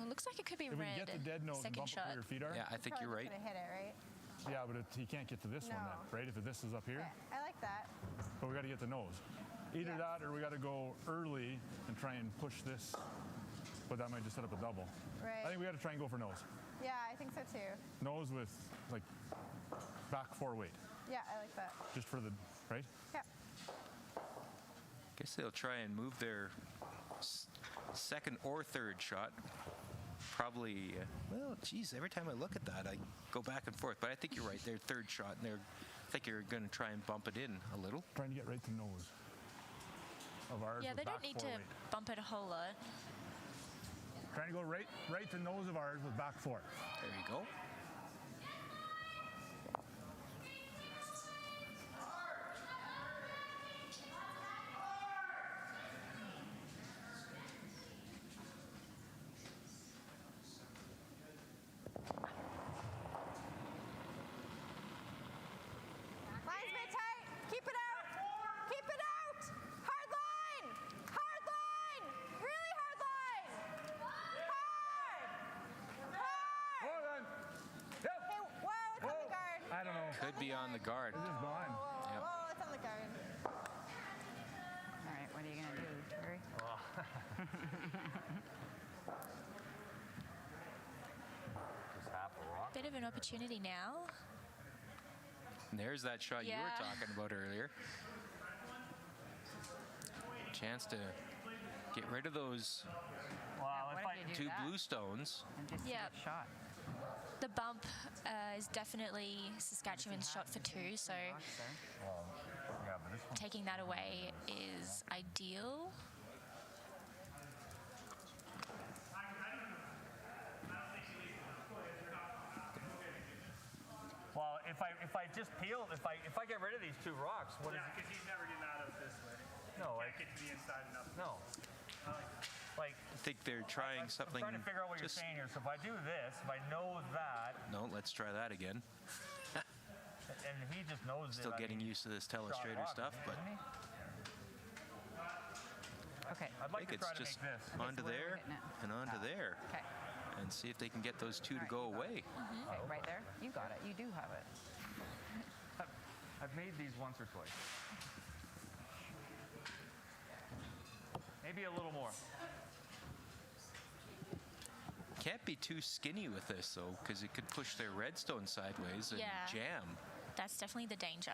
Speaker 2: Looks like it could be
Speaker 6: if we
Speaker 2: red.
Speaker 6: can get the dead nose and
Speaker 2: Second
Speaker 6: bump it
Speaker 2: shot.
Speaker 6: where your feet are,
Speaker 1: Yeah, I think you're
Speaker 4: Probably
Speaker 1: right.
Speaker 4: just gonna hit it, right?
Speaker 6: yeah, but he can't get to this one then,
Speaker 4: No.
Speaker 6: right? If this is up here,
Speaker 4: Okay. I like that.
Speaker 6: but we got to get the nose. Either
Speaker 4: Yeah.
Speaker 6: that or we got to go early and try and push this, but that might just set up a double.
Speaker 4: Right.
Speaker 6: I think we got to try and go for nose.
Speaker 4: Yeah, I think so too.
Speaker 6: Nose with like back 4 weight,
Speaker 4: Yeah, I like that.
Speaker 6: just for the, right?
Speaker 4: Yeah.
Speaker 1: Guess they'll try and move their second or third shot. Probably, well, geez, every time I look at that, I go back and forth. But I think you're right. Their third shot, and I think you're going to try and bump it in a little.
Speaker 6: Trying to get right to nose of ours.
Speaker 2: Yeah,
Speaker 6: with
Speaker 2: they don't
Speaker 6: back
Speaker 2: need
Speaker 6: 4
Speaker 2: to
Speaker 6: weight.
Speaker 2: bump it a whole lot.
Speaker 6: Trying to go right to nose of ours with back 4.
Speaker 1: There you go.
Speaker 4: Line's bit tight. Keep it out. Keep it out. Hard line. Hard line. Really hard line. Hard. Hard.
Speaker 6: Hold on. Yep.
Speaker 4: Hey, whoa, it's on the guard.
Speaker 6: I don't know.
Speaker 1: Could be on the guard.
Speaker 6: It's just gone.
Speaker 4: Whoa,
Speaker 1: Yep.
Speaker 4: whoa, it's on the guard.
Speaker 5: All right, what are you going to do, Terry?
Speaker 3: Just half a rock.
Speaker 2: Bit of an opportunity now.
Speaker 1: And there's that shot you
Speaker 2: Yeah.
Speaker 1: were talking about earlier. Chance to get rid of those
Speaker 3: Well,
Speaker 5: What
Speaker 3: if I
Speaker 5: if you do
Speaker 1: two
Speaker 5: that
Speaker 1: blue stones.
Speaker 5: and just
Speaker 2: Yep.
Speaker 5: get shot?
Speaker 2: The bump is definitely Saskatchewan's shot for 2, so
Speaker 5: Rocks there.
Speaker 3: yeah, but this one.
Speaker 2: taking that away is ideal.
Speaker 3: Well, if I just peel, if I get rid of these 2 rocks, what is
Speaker 8: Yeah,
Speaker 3: it?
Speaker 8: because he's never getting out of this way.
Speaker 3: No,
Speaker 8: Can't get to the inside enough.
Speaker 3: No. Like,
Speaker 1: I think they're trying
Speaker 3: I'm
Speaker 1: something.
Speaker 3: trying to figure out what
Speaker 1: just,
Speaker 3: you're saying here. So if I do this, if I know that,
Speaker 1: No, let's try that again.
Speaker 3: and he just knows
Speaker 1: Still
Speaker 3: that, I
Speaker 1: getting
Speaker 3: mean,
Speaker 1: used to this
Speaker 3: shot
Speaker 1: telestrator
Speaker 3: rock,
Speaker 1: stuff, but
Speaker 3: isn't he?
Speaker 5: Okay.
Speaker 3: I'd
Speaker 1: I
Speaker 3: like
Speaker 1: think
Speaker 3: to try
Speaker 1: it's
Speaker 3: to
Speaker 1: just
Speaker 3: make this.
Speaker 1: onto
Speaker 5: so where are we
Speaker 1: there
Speaker 5: hitting it?
Speaker 1: and onto there,
Speaker 5: Okay.
Speaker 1: and see if they can get those 2 to
Speaker 5: Alright,
Speaker 1: go
Speaker 5: you got
Speaker 1: away.
Speaker 5: Okay, right there. You got it. You do have it.
Speaker 3: I've made these once or twice. Maybe a little more.
Speaker 1: Can't be too skinny with this though, because it could push their redstone sideways and
Speaker 2: Yeah.
Speaker 1: jam.
Speaker 2: That's definitely the danger.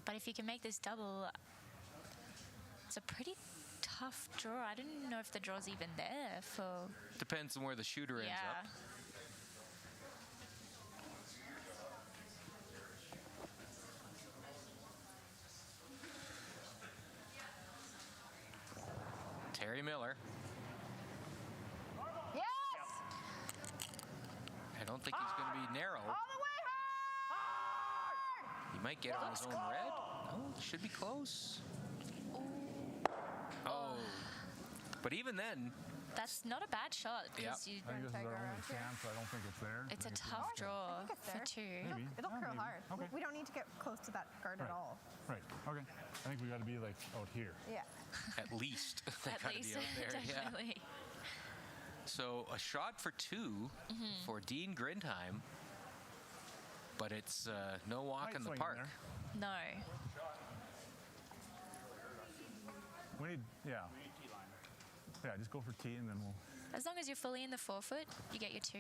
Speaker 2: But if you can make this double, it's a pretty tough draw. I don't know if the draw's even there for.
Speaker 1: Depends on where the shooter ends
Speaker 2: Yeah.
Speaker 1: up. Terry Miller.
Speaker 4: Yes.
Speaker 1: I don't think he's going to be narrow.
Speaker 4: All the way hard.
Speaker 1: He might get on his own red. No, should be close. Oh. But even then,
Speaker 2: That's not a bad shot because
Speaker 6: I think this is our only chance, so I don't think it's there.
Speaker 2: it's
Speaker 6: I
Speaker 2: a
Speaker 6: think
Speaker 2: tough draw
Speaker 4: think it's
Speaker 2: for
Speaker 4: there.
Speaker 2: 2.
Speaker 6: Maybe.
Speaker 4: It'll
Speaker 6: Yeah,
Speaker 4: curl
Speaker 6: maybe.
Speaker 4: hard.
Speaker 6: Okay.
Speaker 4: We don't need to get close to that guard at
Speaker 6: Right.
Speaker 4: all.
Speaker 6: Right. Okay. I think we got to be like out here.
Speaker 4: Yeah.
Speaker 1: at least, they
Speaker 2: At
Speaker 1: gotta
Speaker 2: least,
Speaker 1: be out there. Yeah.
Speaker 2: definitely.
Speaker 1: So a shot for 2 for Dean Grindheim. but it's no walk in the
Speaker 6: swing in
Speaker 1: park.
Speaker 6: there.
Speaker 2: No.
Speaker 6: We need, yeah. Yeah, just go for tee and then we'll.
Speaker 2: As long as you're fully in the forefoot, you get your 2.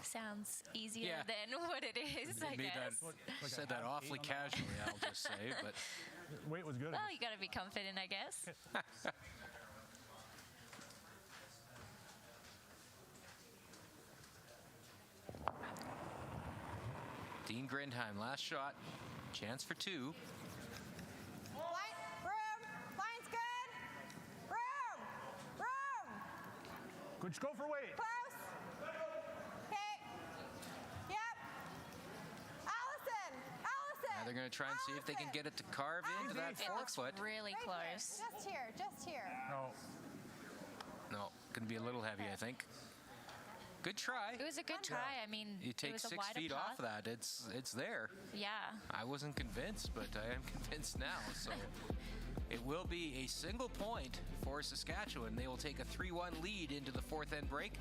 Speaker 2: Sounds easier
Speaker 1: Yeah.
Speaker 2: than what it is, I
Speaker 1: Made
Speaker 2: guess.
Speaker 1: that, said that awfully casually, I'll just say, but
Speaker 6: Weight was good.
Speaker 2: Well, you got to be confident, I guess.
Speaker 1: Dean Grindheim, last shot, chance for 2.
Speaker 4: Line, room. Line's good. Room. Room.
Speaker 6: Good, go for weight.
Speaker 4: Close. Okay. Yep. Allison. Allison.
Speaker 1: Now they're going to try and see if they can get it to carve into that
Speaker 2: It looks
Speaker 1: forefoot.
Speaker 2: really
Speaker 4: Right
Speaker 2: close.
Speaker 4: here. Just here. Just here.
Speaker 6: No.
Speaker 1: No, going to be a little heavy, I think. Good try.
Speaker 2: It was a good try. I mean,
Speaker 1: You
Speaker 2: it
Speaker 1: take
Speaker 2: was a
Speaker 1: 6
Speaker 2: wider
Speaker 1: feet
Speaker 2: path.
Speaker 1: off that, it's there.
Speaker 2: Yeah.
Speaker 1: I wasn't convinced, but I am convinced now. So it will be a single point for Saskatchewan. They will take a 3-1 lead into the fourth end break.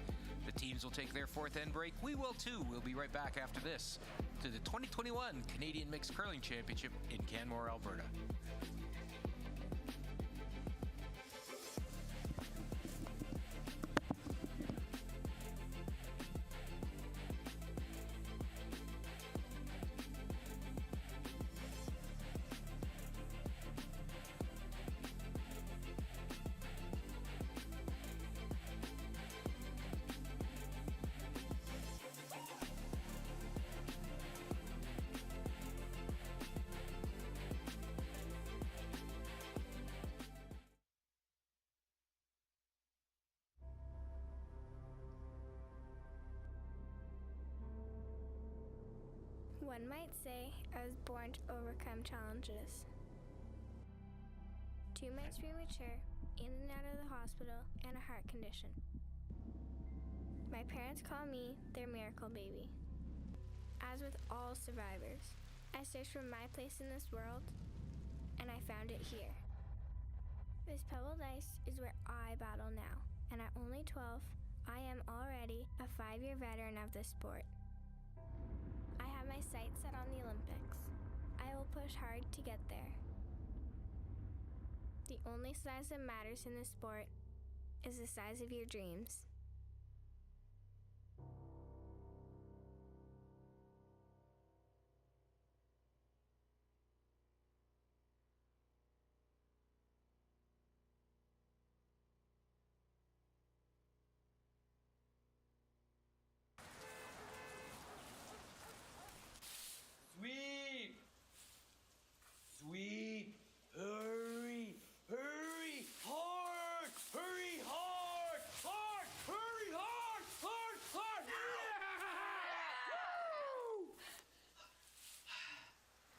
Speaker 1: The teams will take their fourth end break. We will too. We'll be right back after this to the 2021 Canadian Mixed Curling Championship in Canmore, Alberta.
Speaker 9: One might say I was born to overcome challenges. 2 months premature, in and out of the hospital, and a heart condition. My parents call me their miracle baby. As with all survivors, I searched for my place in this world, and I found it here. This pebbled ice is where I battle now, and at only 12, I am already a 5-year veteran of this sport. I have my sights set on the Olympics. I will push hard to get there. The only size that matters in this sport is the size of your dreams.
Speaker 10: Sweep! Sweep! Hurry! Hurry! Hard! Hurry hard! Hard! Hurry hard! Hard! Hard! Yeah! Woo!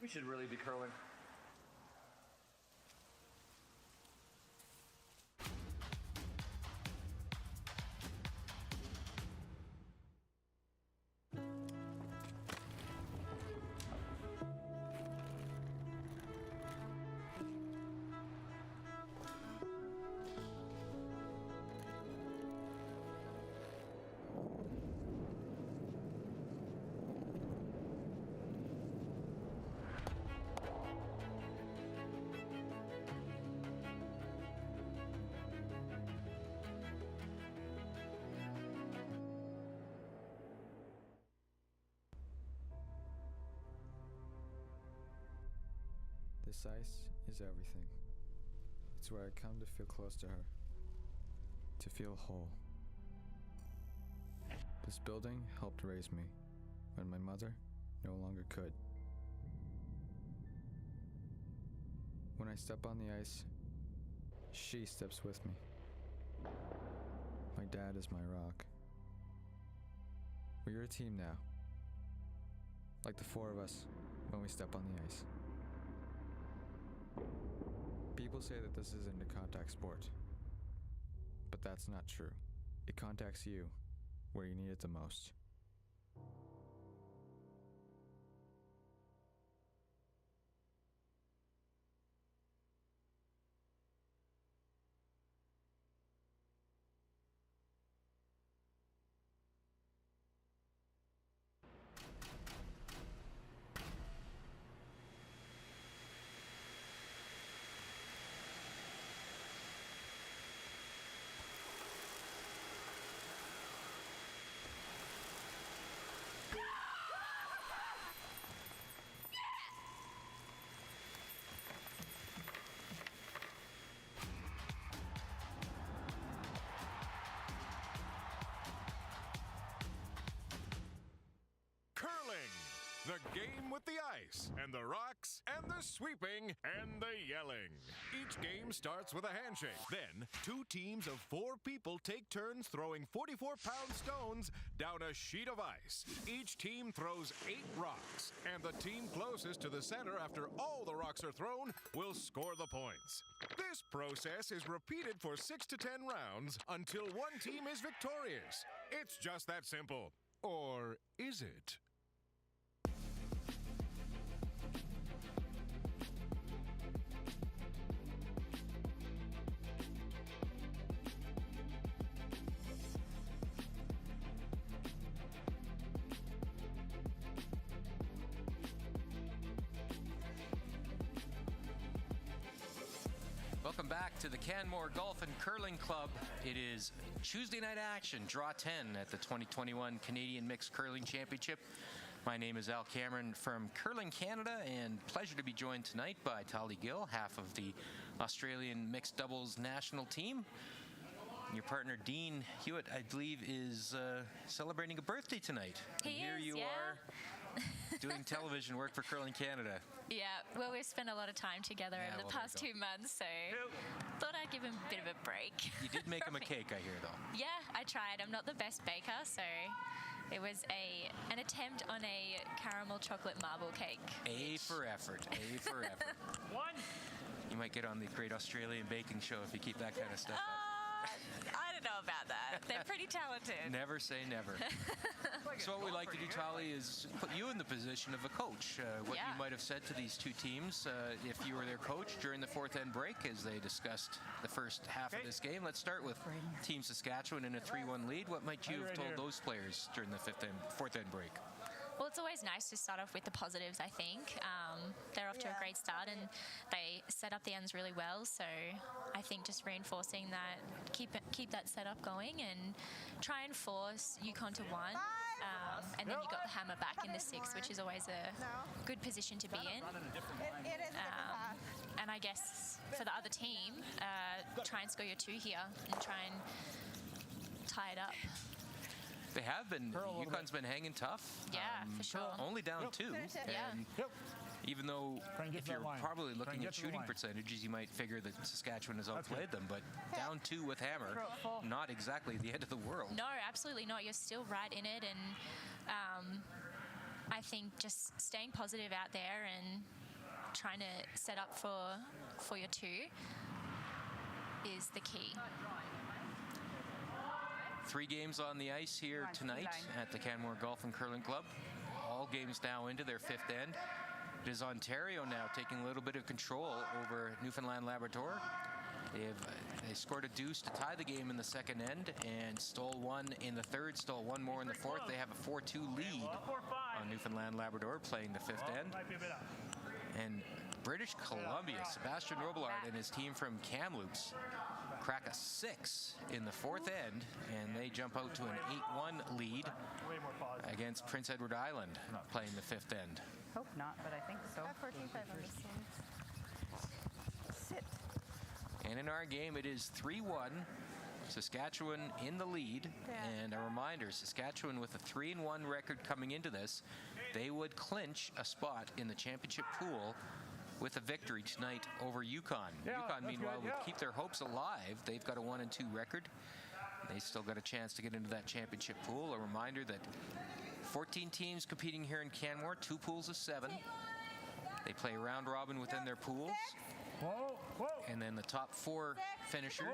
Speaker 10: We should really be curling.
Speaker 11: This ice is everything. It's where I come to feel close to her, to feel whole. This building helped raise me when my mother no longer could. When I step on the ice, she steps with me. My dad is my rock. We are a team now, like the 4 of us when we step on the ice. People say that this isn't a contact sport, but that's not true. It contacts you where you need it the most.
Speaker 12: The game with the ice, and the rocks, and the sweeping, and the yelling. Each game starts with a handshake. Then, 2 teams of 4 people take turns throwing 44-pound stones down a sheet of ice. Each team throws 8 rocks, and the team closest to the center after all the rocks are thrown will score the points. This process is repeated for 6 to 10 rounds until one team is victorious. It's just that simple. Or is it?
Speaker 1: Welcome back to the Canmore Golf and Curling Club. It is Tuesday night action, Draw 10 at the 2021 Canadian Mixed Curling Championship. My name is Al Cameron from Curling Canada, and pleasure to be joined tonight by Tali Gill, half of the Australian Mixed Doubles national team. Your partner, Dean Hewitt, I believe, is celebrating a birthday tonight.
Speaker 2: He
Speaker 1: here
Speaker 2: is,
Speaker 1: you
Speaker 2: yeah.
Speaker 1: are doing television work for Curling Canada.
Speaker 2: Yeah, well, we've spent a lot of time together over the past 2 months, so thought I'd give him a bit of a break.
Speaker 1: You did make him a cake, I hear, though.
Speaker 2: Yeah, I tried. I'm not the best baker, so it was an attempt on a caramel chocolate marble cake.
Speaker 1: A for effort. A for effort. You might get on the Great Australian Baking Show if you keep that kind of stuff up.
Speaker 2: I don't know about that. They're pretty talented.
Speaker 1: Never say never. So what we like to do, Tali, is put you in the position of a coach. What you might have said to these 2 teams if you were their coach during the 4th end break as they discussed the first half of this game. Let's start with Team Saskatchewan in a 3-1 lead. What might you have told those players during the 4th end break?
Speaker 2: Well, it's always nice to start off with the positives, I think. They're off to a great start and they set up the ends really well. So I think just reinforcing that, keep that setup going and try and force Yukon to 1. And then you got the hammer back in the 6th, which is always a good position to be in. And I guess for the other team, try and score your 2 here and try and tie it up.
Speaker 1: They have been. Yukon's been hanging tough.
Speaker 2: Yeah, for sure.
Speaker 1: Only down 2. And even though if you're probably looking at shooting percentages, you might figure that Saskatchewan has outplayed them. But down 2 with hammer, not exactly the end of the world.
Speaker 2: No, absolutely not. You're still right in it. And I think just staying positive out there and trying to set up for your 2 is the key.
Speaker 1: 3 games on the ice here tonight at the Canmore Golf and Curling Club. All games now into their 5th end. It is Ontario now taking a little bit of control over Newfoundland Labrador. They scored a deuce to tie the game in the 2nd end and stole 1 in the 3rd, stole 1 more in the 4th. They have a 4-2 lead on Newfoundland Labrador playing the 5th end. And British Columbia, Sebastian Robillard and his team from Kamloops crack a 6 in the 4th end, and they jump out to an 8-1 lead against Prince Edward Island playing the 5th end.
Speaker 5: Hope not, but I think so. 14-5 on this one. Sit.
Speaker 1: And in our game, it is 3-1. Saskatchewan in the lead. And a reminder, Saskatchewan with a 3-1 record coming into this, they would clinch a spot in the championship pool with a victory tonight over Yukon. Yukon, meanwhile, would keep their hopes alive. They've got a 1-2 record. They still got a chance to get into that championship pool. A reminder that 14 teams competing here in Canmore, 2 pools of 7. They play round robin within their pools. And then the top 4 finishers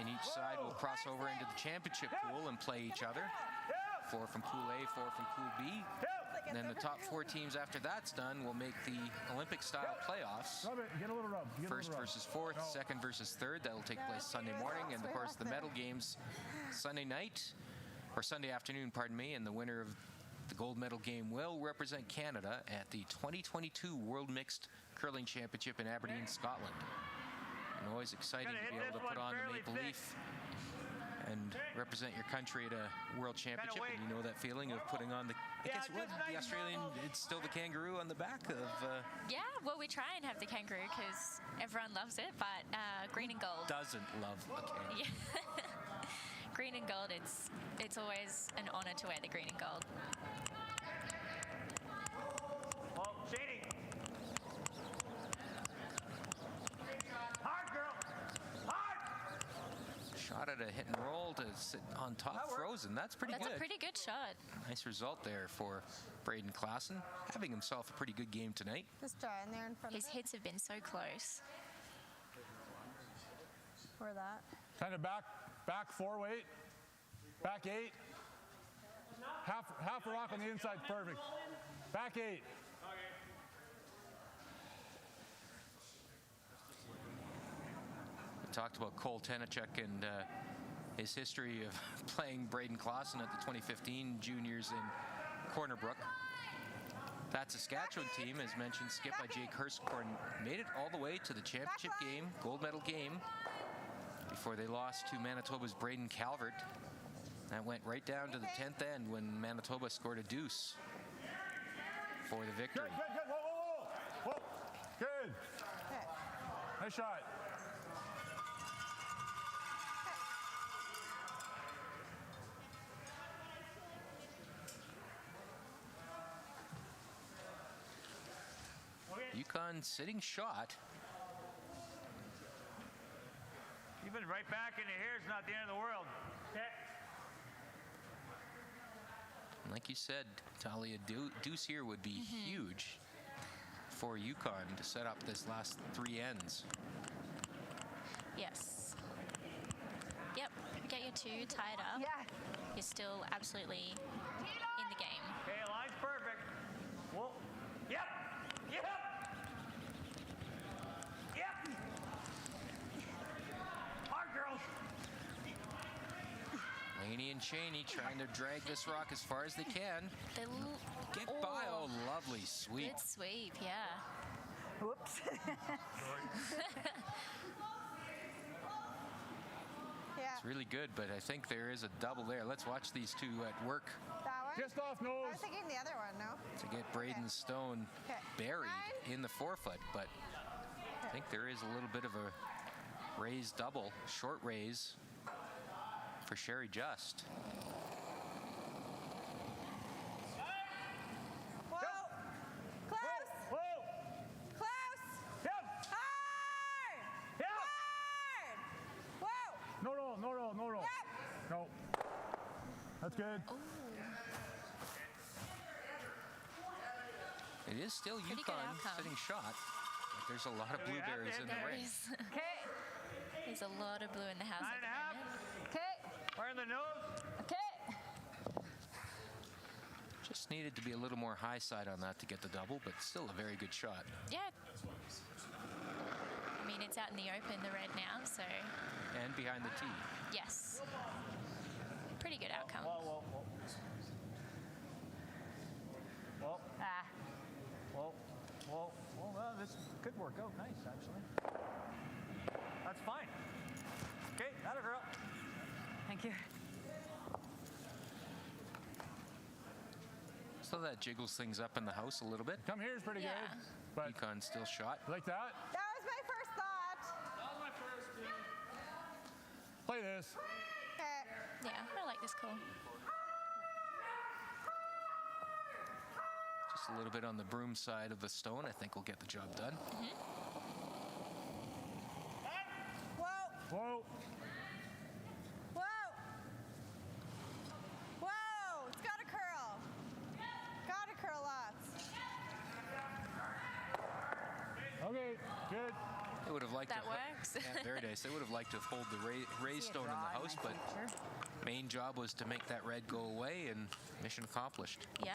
Speaker 1: in each side will cross over into the championship pool and play each other. 4 from Pool A, 4 from Pool B. And then the top 4 teams after that's done will make the Olympic-style playoffs. First versus 4th, second versus 3rd. That will take place Sunday morning. And, of course, the medal games Sunday afternoon, pardon me. And the winner of the gold medal game will represent Canada at the 2022 World Mixed Curling Championship in Aberdeen, Scotland. And always exciting to be able to put on the maple leaf and represent your country at a world championship, and you know that feeling of putting on the, I guess, what, the Australian, it's still the kangaroo on the back of...
Speaker 2: Yeah, well, we try and have the kangaroo because everyone loves it, but green and gold.
Speaker 1: Doesn't love a kangaroo.
Speaker 2: Yeah. Green and gold, it's always an honour to wear the green and gold.
Speaker 1: a hit and roll to sit on top frozen. That's pretty good.
Speaker 2: That's a pretty good shot.
Speaker 1: Nice result there for Braden Klassen, having himself a pretty good game tonight.
Speaker 4: Just try in there in front
Speaker 2: His
Speaker 4: of it.
Speaker 2: hits have been so close.
Speaker 4: Or that.
Speaker 6: Kind of back 4 weight, back 8. Half a rock on the inside, perfect. Back 8.
Speaker 1: We talked about Cole Tenachuk and his history of playing Braden Klassen at the 2015 juniors in Corner Brook. That Saskatchewan team, as mentioned, skipped by Jake Hersecorn, made it all the way to the championship game, gold medal game, before they lost to Manitoba's Braden Calvert. That went right down to the 10th end when Manitoba scored a deuce for the victory.
Speaker 6: Good. Whoa. Good. Nice shot.
Speaker 1: Yukon sitting shot.
Speaker 3: Even right back into here is not the end of the world.
Speaker 1: Like you said, Talia, deuce here would be huge for Yukon to set up this last 3 ends.
Speaker 2: Yes. Yep. Get your 2 tied up.
Speaker 4: Yeah.
Speaker 2: You're still absolutely in the game.
Speaker 3: Okay, line's perfect. Whoa. Yep. Hard, girls.
Speaker 1: Laney and Cheney trying to drag this rock as far as they can. Get by. Oh, lovely sweep.
Speaker 2: Good sweep, yeah.
Speaker 4: Whoops. Yeah.
Speaker 1: It's really good, but I think there is a double there. Let's watch these two at work
Speaker 4: That one?
Speaker 6: Just off nose.
Speaker 4: I was thinking the other one, no?
Speaker 1: to get Braden Stone buried in the forefoot, but I think there is a little bit of a raised double, short raise for Sherry Just.
Speaker 4: Whoa. Close.
Speaker 6: Whoa.
Speaker 4: Close.
Speaker 6: Yep.
Speaker 4: Hard.
Speaker 6: Yep.
Speaker 4: Hard. Whoa.
Speaker 6: No.
Speaker 4: Yep.
Speaker 6: No. That's good.
Speaker 1: It is still
Speaker 2: Pretty good
Speaker 1: Yukon
Speaker 2: outcome.
Speaker 1: sitting shot. Like there's a lot of blueberries in the ring.
Speaker 4: Okay.
Speaker 2: There's a lot of blue in the house at the moment.
Speaker 4: Okay.
Speaker 3: Fire in the nose.
Speaker 4: Okay.
Speaker 1: Just needed to be a little more high side on that to get the double, but still a very good shot.
Speaker 2: Yeah. I mean, it's out in the open, the red now, so
Speaker 1: And behind the tee.
Speaker 2: yes. Pretty good outcome.
Speaker 3: Whoa.
Speaker 4: Ah.
Speaker 3: Whoa. Well, this could work out nice, actually. That's fine. Okay, atta girl.
Speaker 5: Thank you.
Speaker 1: So that jiggles things up in the house a little bit.
Speaker 6: Come here is pretty
Speaker 2: Yeah.
Speaker 6: good. But
Speaker 1: Yukon still shot.
Speaker 6: like that,
Speaker 4: That was my first thought.
Speaker 6: play this.
Speaker 4: Okay.
Speaker 2: Yeah, I like this call.
Speaker 1: Just a little bit on the broom side of the stone. I think we'll get the job done.
Speaker 4: Whoa.
Speaker 6: Whoa.
Speaker 4: Whoa. It's got to curl. Got to curl lots.
Speaker 6: Okay, good.
Speaker 1: They would have liked
Speaker 2: That
Speaker 1: to
Speaker 2: works.
Speaker 1: Yeah, very nice. They would have liked to have pulled the raised stone in the house, but main job was to make that red go away, and mission accomplished.
Speaker 2: Yeah.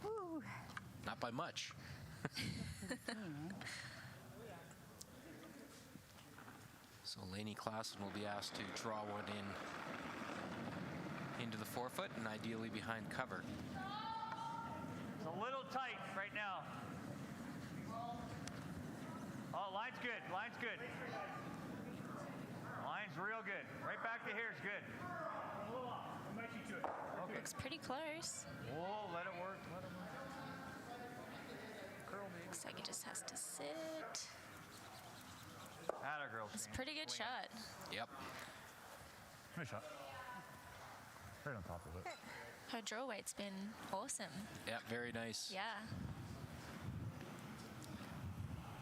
Speaker 4: Woo.
Speaker 1: Not by much. So Laney Klassen will be asked to draw one into the forefoot and ideally behind cover.
Speaker 3: It's a little tight right now. Oh, line's good. Line's real good. Right back to here is good. Okay.
Speaker 2: Looks pretty close.
Speaker 3: Whoa, let it work.
Speaker 2: Looks like it just has to sit.
Speaker 3: Atta girl.
Speaker 2: It's a pretty good shot.
Speaker 1: Yep.
Speaker 6: Nice shot. Right on top of it.
Speaker 2: Her draw weight's been awesome.
Speaker 1: Yep, very nice.
Speaker 2: Yeah.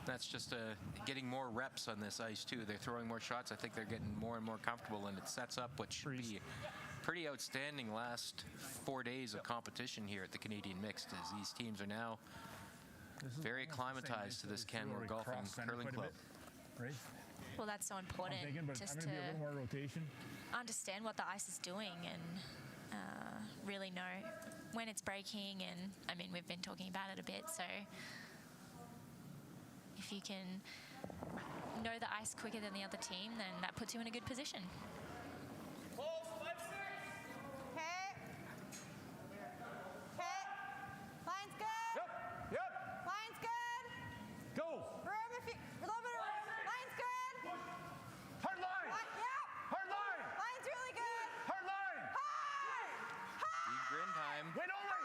Speaker 1: That's just getting more reps on this ice too. They're throwing more shots. I think they're getting more and more comfortable, and it sets up what should be pretty outstanding last 4 days of competition here at the Canadian Mixed, as these teams are now very acclimatized to this Canmore Golf and Curling Club.
Speaker 6: Right?
Speaker 2: Well, that's so important, just to
Speaker 6: be a little more rotation.
Speaker 2: understand what the ice is doing and really know when it's breaking. And I mean, we've been talking about it a bit, so if you can know the ice quicker than the other team, then that puts you in a good position.
Speaker 4: Okay. Okay. Line's good.
Speaker 6: Yep.
Speaker 4: Line's good.
Speaker 6: Go.
Speaker 4: Room if you, a little bit of room. Line's good.
Speaker 6: Hard line.
Speaker 4: Yep.
Speaker 6: Hard line.
Speaker 4: Line's really good.
Speaker 6: Hard line.
Speaker 4: Hard.
Speaker 1: Deep grin time.
Speaker 6: Win only.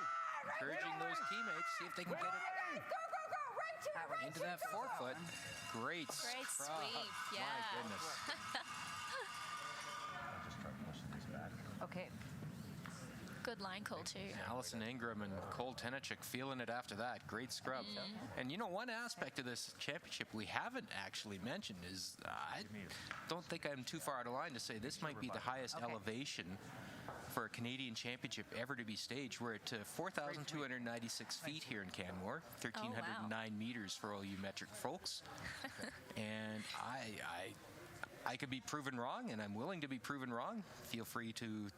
Speaker 1: Encouraging those teammates, see if they can get it
Speaker 4: Guys, go, go, go. Right to it, right
Speaker 1: into
Speaker 4: to
Speaker 1: that
Speaker 4: go.
Speaker 1: forefoot. Great
Speaker 2: Great
Speaker 1: scrub.
Speaker 2: sweep, yeah.
Speaker 1: My goodness.
Speaker 7: Just try pushing these back.
Speaker 5: Okay.
Speaker 2: Good line call too.
Speaker 1: Allison Ingram and Cole Tenachuk feeling it after that. Great scrub. And you know, one aspect of this championship we haven't actually mentioned is I don't think I'm too far out of line to say this might be the highest elevation for a Canadian championship ever to be staged. We're at 4,296 feet here in Canmore, 1,309 meters for all you metric folks. And I could be proven wrong, and I'm willing to be proven wrong. Feel free to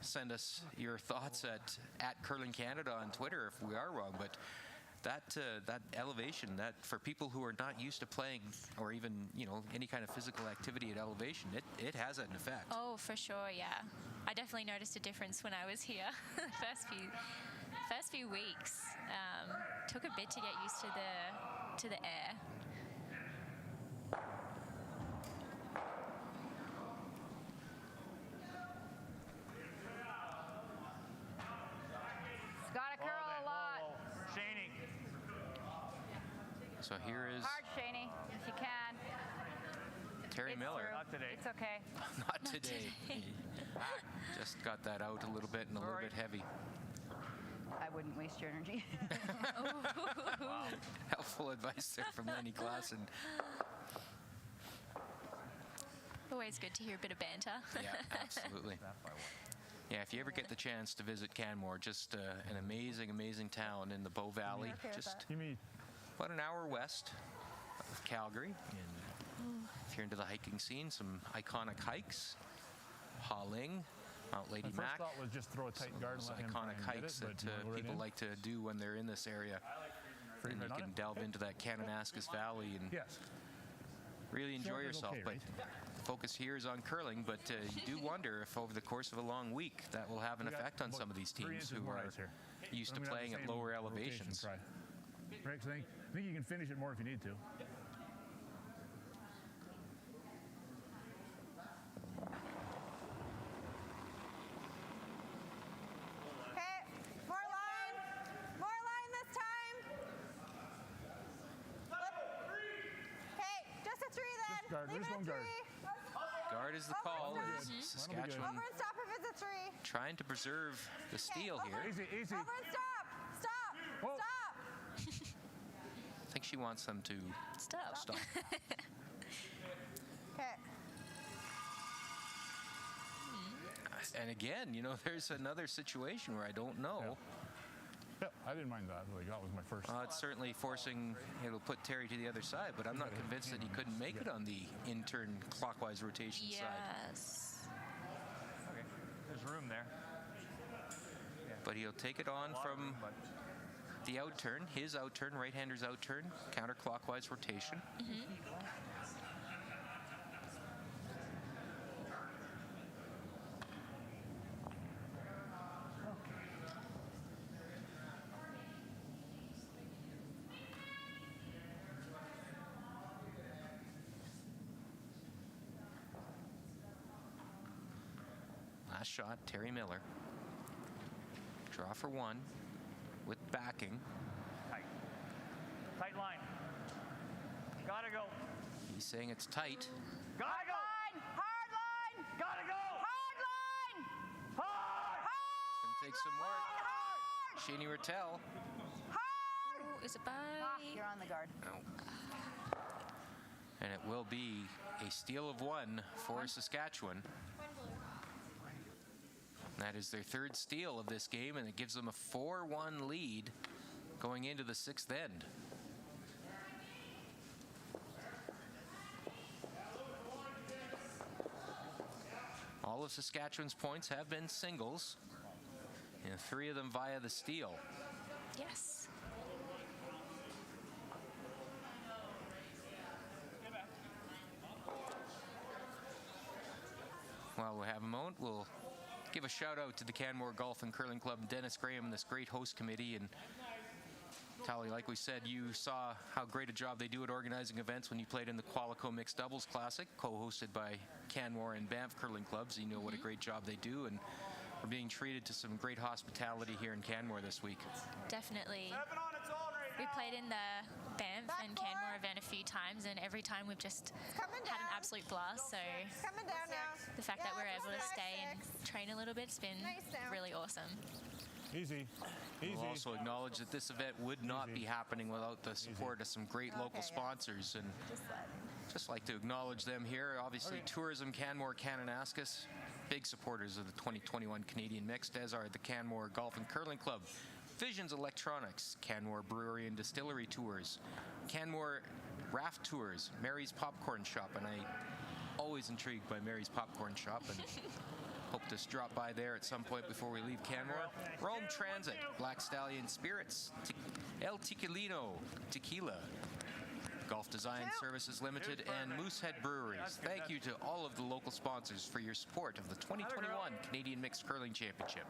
Speaker 1: send us your thoughts at Curling Canada on Twitter if we are wrong. But that elevation, that for people who are not used to playing or even any kind of physical activity at elevation, it has an effect.
Speaker 2: Oh, for sure, yeah. I definitely noticed a difference when I was here. first few weeks took a bit to get used to the air.
Speaker 5: It's got to curl a lot.
Speaker 3: Shaney.
Speaker 1: So here is
Speaker 5: Hard, Shaney, if you can.
Speaker 1: Terry
Speaker 5: It's
Speaker 1: Miller.
Speaker 5: through.
Speaker 3: Not today.
Speaker 5: It's okay.
Speaker 1: Not today. Just got that out a little bit and a little bit heavy.
Speaker 5: I wouldn't waste your energy.
Speaker 1: Helpful advice there from Lenny Klassen.
Speaker 2: Always good to hear a bit of banter.
Speaker 1: Yeah, absolutely. Yeah, if you ever get the chance to visit Canmore, just an amazing, amazing town in the Bow Valley. Just about an hour west of Calgary. And if you're into the hiking scene, some iconic hikes. Haling, Mount Lady
Speaker 6: My
Speaker 1: Mac.
Speaker 6: first thought was just throw a tight guard and let him
Speaker 1: Iconic
Speaker 6: try and
Speaker 1: hikes
Speaker 6: get it,
Speaker 1: that
Speaker 6: but
Speaker 1: people like to do when they're in this area. And you can delve into that Kananaskis Valley and really enjoy yourself.
Speaker 6: okay,
Speaker 1: But
Speaker 6: right?
Speaker 1: the focus here is on curling, but you do wonder if over the course of a long week that will have an
Speaker 6: We got
Speaker 1: effect on
Speaker 6: about
Speaker 1: some of these
Speaker 6: 3
Speaker 1: teams
Speaker 6: inches
Speaker 1: who
Speaker 6: more
Speaker 1: are
Speaker 6: ice here.
Speaker 1: used to
Speaker 6: I'm gonna have
Speaker 1: playing
Speaker 6: the
Speaker 1: at
Speaker 6: same
Speaker 1: lower
Speaker 6: rotation
Speaker 1: elevations.
Speaker 6: try. Right, 'cause I think you can finish it more if you need to.
Speaker 4: Okay, more line. More line this time. Okay, just a three then.
Speaker 6: Just guard,
Speaker 4: Leave
Speaker 6: just
Speaker 4: it
Speaker 6: one
Speaker 4: at
Speaker 6: guard.
Speaker 4: three.
Speaker 1: Guard is the call. As Saskatchewan
Speaker 4: Over and stop if it's a three.
Speaker 1: trying to preserve the steal here.
Speaker 6: Easy, easy.
Speaker 4: Over and stop. Stop.
Speaker 6: Whoa.
Speaker 4: Stop.
Speaker 1: I think she wants them to
Speaker 2: Stop.
Speaker 1: stop.
Speaker 4: Okay.
Speaker 1: And again, there's another situation where I don't know.
Speaker 6: Yep, I didn't mind that. Like, that was my first.
Speaker 1: It's certainly forcing, it'll put Terry to the other side, but I'm not convinced that he couldn't make it on the intern clockwise rotation side.
Speaker 2: Yes.
Speaker 3: Okay. There's room there.
Speaker 1: But he'll take it on from the outturn, his outturn, right-hander's outturn, counterclockwise rotation. Last shot, Terry Miller. Draw for one with backing.
Speaker 3: Tight. Tight line. Gotta go.
Speaker 1: He's saying it's tight.
Speaker 3: Gotta go.
Speaker 4: Line. Hard line.
Speaker 3: Gotta go.
Speaker 4: Hard line.
Speaker 3: Hard.
Speaker 1: It's going to take some work. Shani Rattel.
Speaker 2: Oh, is it by?
Speaker 5: You're on the guard.
Speaker 1: No. And it will be a steal of one for Saskatchewan. That is their third steal of this game, and it gives them a 4-1 lead going into the sixth end. All of Saskatchewan's points have been singles, and 3 of them via the steal.
Speaker 2: Yes.
Speaker 1: While we have a moment, we'll give a shout out to the Canmore Golf and Curling Club, Dennis Graham, and this great host committee. And Tally, like we said, you saw how great a job they do at organizing events when you played in the Qualico Mixed Doubles Classic, co-hosted by Canmore and Banff Curling Clubs. You know what a great job they do, and we're being treated to some great hospitality here in Canmore this week.
Speaker 2: Definitely. We played in the Banff and Canmore event a few times, and every time we've just had an absolute blast. So the fact that we're able to stay and train a little bit has been really awesome.
Speaker 6: Easy.
Speaker 1: We'll also acknowledge that this event would not be happening without the support of some great local sponsors, and just like to acknowledge them here. Obviously, Tourism Canmore Kananaskis, big supporters of the 2021 Canadian Mixed, as are the Canmore Golf and Curling Club, Visions Electronics, Canmore Brewery and Distillery Tours, Canmore Raft Tours, Mary's Popcorn Shop, and I always intrigued by Mary's Popcorn Shop, and hope to drop by there at some point before we leave Canmore. Rome Transit, Black Stallion Spirits, El Tequilino Tequila, Golf Design Services Limited, and Moosehead Breweries. Thank you to all of the local sponsors for your support of the 2021 Canadian Mixed Curling Championship.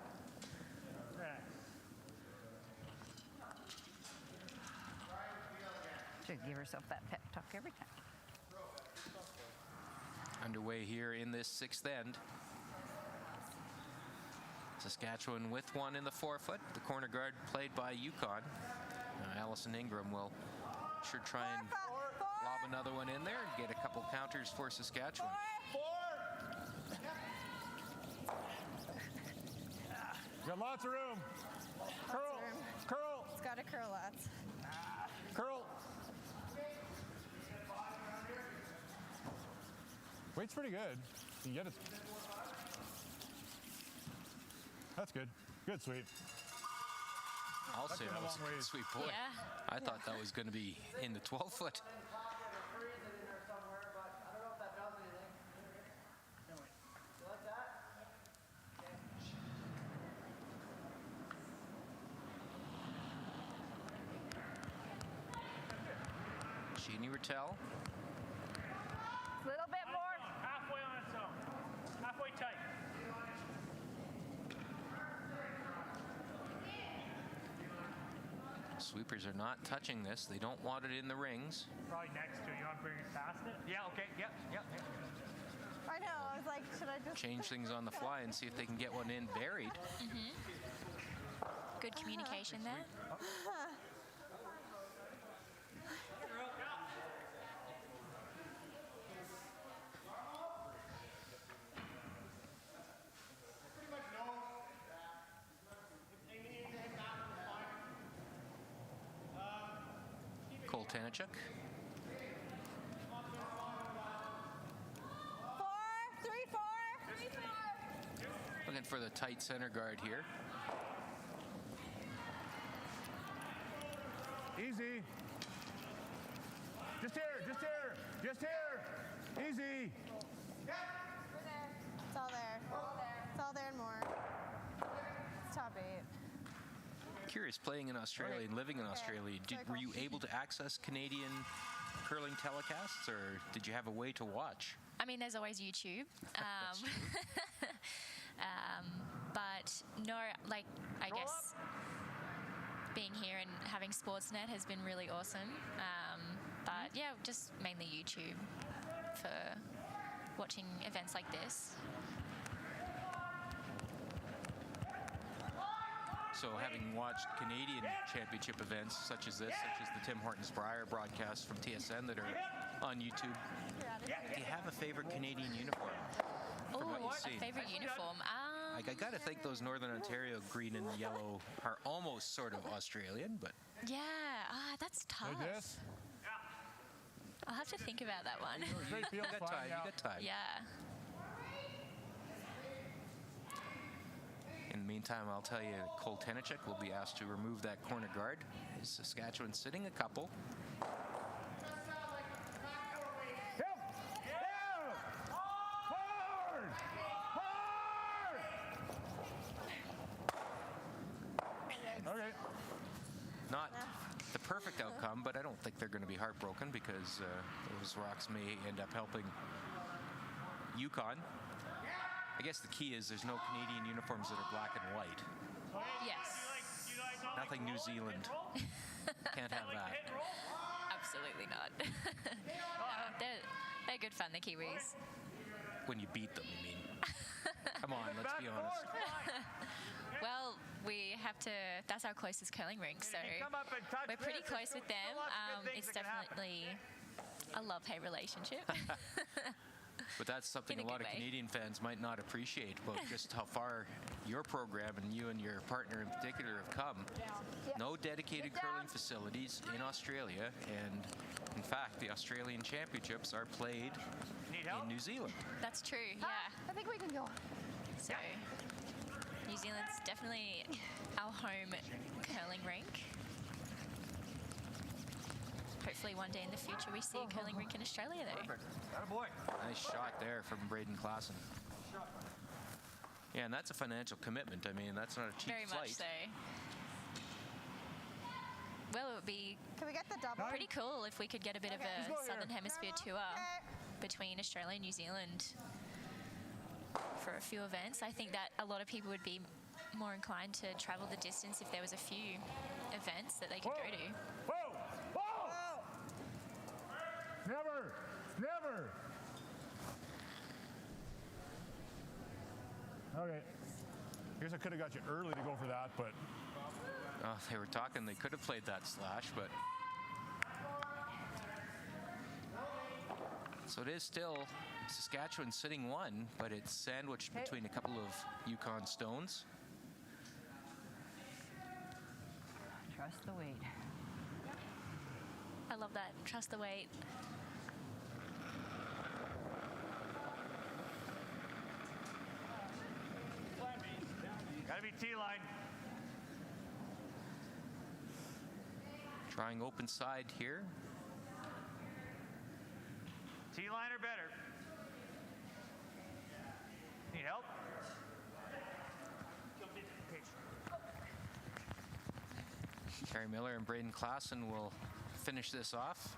Speaker 5: Should give herself that pep talk every time.
Speaker 1: Underway here in this sixth end. Saskatchewan with one in the forefoot. The corner guard played by Yukon. Allison Ingram will sure try and lob another one in there and get a couple counters for Saskatchewan.
Speaker 6: Got lots of room. Curl. Curl.
Speaker 4: It's got to curl lots.
Speaker 6: Curl. Weight's pretty good. You can get it. That's good. Good sweep.
Speaker 1: I'll say that was a good sweep. Boy,
Speaker 2: Yeah.
Speaker 1: I thought that was going to be in the 12-foot. Jeannie Rattel.
Speaker 5: A little bit more.
Speaker 8: Halfway on its own. Halfway tight.
Speaker 1: Sweepers are not touching this. They don't want it in the rings.
Speaker 8: Probably next to it. You want to bring it past it?
Speaker 3: Yeah, okay, yep.
Speaker 4: I know, I was like, should I just...
Speaker 1: Change things on the fly and see if they can get one in buried.
Speaker 2: Good communication there.
Speaker 1: Cole Tanichuk.
Speaker 4: 3-4.
Speaker 1: Looking for the tight center guard here.
Speaker 6: Easy. Just here. Just here. Just here. Easy.
Speaker 4: It's all there. It's all there and more. It's top 8.
Speaker 1: Curious, playing in Australia and living in Australia, were you able to access Canadian curling telecasts, or did you have a way to watch?
Speaker 2: I mean, there's always YouTube. But no, like, I guess being here and having Sportsnet has been really awesome. But yeah, just mainly YouTube for watching events like this.
Speaker 1: So having watched Canadian championship events such as this, such as the Tim Hortons Brier broadcasts from TSN that are on YouTube, do you have a favorite Canadian uniform from what you've seen?
Speaker 2: A favorite uniform?
Speaker 1: I got to think those Northern Ontario green and yellow are almost sort of Australian, but...
Speaker 2: Yeah, that's tough.
Speaker 6: Like this?
Speaker 2: I'll have to think about that one.
Speaker 6: Straight
Speaker 1: You
Speaker 6: field's
Speaker 1: got
Speaker 6: fine,
Speaker 1: time.
Speaker 6: yeah.
Speaker 1: You got time.
Speaker 2: Yeah.
Speaker 1: In the meantime, I'll tell you, Cole Tenachek will be asked to remove that corner guard. Saskatchewan sitting a couple.
Speaker 6: Okay.
Speaker 1: Not the perfect outcome, but I don't think they're going to be heartbroken because those rocks may end up helping Yukon. I guess the key is there's no Canadian uniforms that are black and white.
Speaker 2: Yes.
Speaker 1: Nothing New Zealand. Can't have that.
Speaker 2: Absolutely not. No, they're good fun, the Kiwis.
Speaker 1: When you beat them, you mean. Come on, let's be honest.
Speaker 2: Well, we have to, that's our closest curling rink, so we're pretty close with them. It's definitely a love-hate relationship.
Speaker 1: But that's something
Speaker 2: In
Speaker 1: a
Speaker 2: a
Speaker 1: lot
Speaker 2: good
Speaker 1: of
Speaker 2: way.
Speaker 1: Canadian fans might not appreciate about just how far your program and you and your partner in particular have come. No dedicated curling facilities in Australia, and in fact, the Australian Championships are played in New Zealand.
Speaker 2: That's true, yeah.
Speaker 4: I think we can go.
Speaker 2: So, New Zealand's definitely our home curling rink. Hopefully one day in the future we see a curling rink in Australia though.
Speaker 3: Perfect. Attaboy.
Speaker 1: Nice shot there from Braden Klassen. Yeah, and that's a financial commitment. I mean, that's not a cheap
Speaker 2: Very
Speaker 1: flight.
Speaker 2: much so. Well, it would be
Speaker 4: Can we get the double?
Speaker 2: pretty cool if we could get a bit of
Speaker 6: Let's
Speaker 2: a
Speaker 6: go here.
Speaker 2: Southern Hemisphere tour
Speaker 4: Okay.
Speaker 2: between Australia and New Zealand for a few events. I think that a lot of people would be more inclined to travel the distance if there was a few events that they could go to.
Speaker 6: Whoa! Whoa! Never! Never! Okay. I guess I could have got you early to go for that, but
Speaker 1: Oh, they were talking they could have played that slash, but so it is still Saskatchewan sitting one, but it's sandwiched between a couple of Yukon stones.
Speaker 5: Trust the weight.
Speaker 2: I love that. Trust the weight.
Speaker 3: Gotta be T-line.
Speaker 1: Trying open side here.
Speaker 3: T-line or better. Need help?
Speaker 1: Terry Miller and Braden Klassen will finish this off.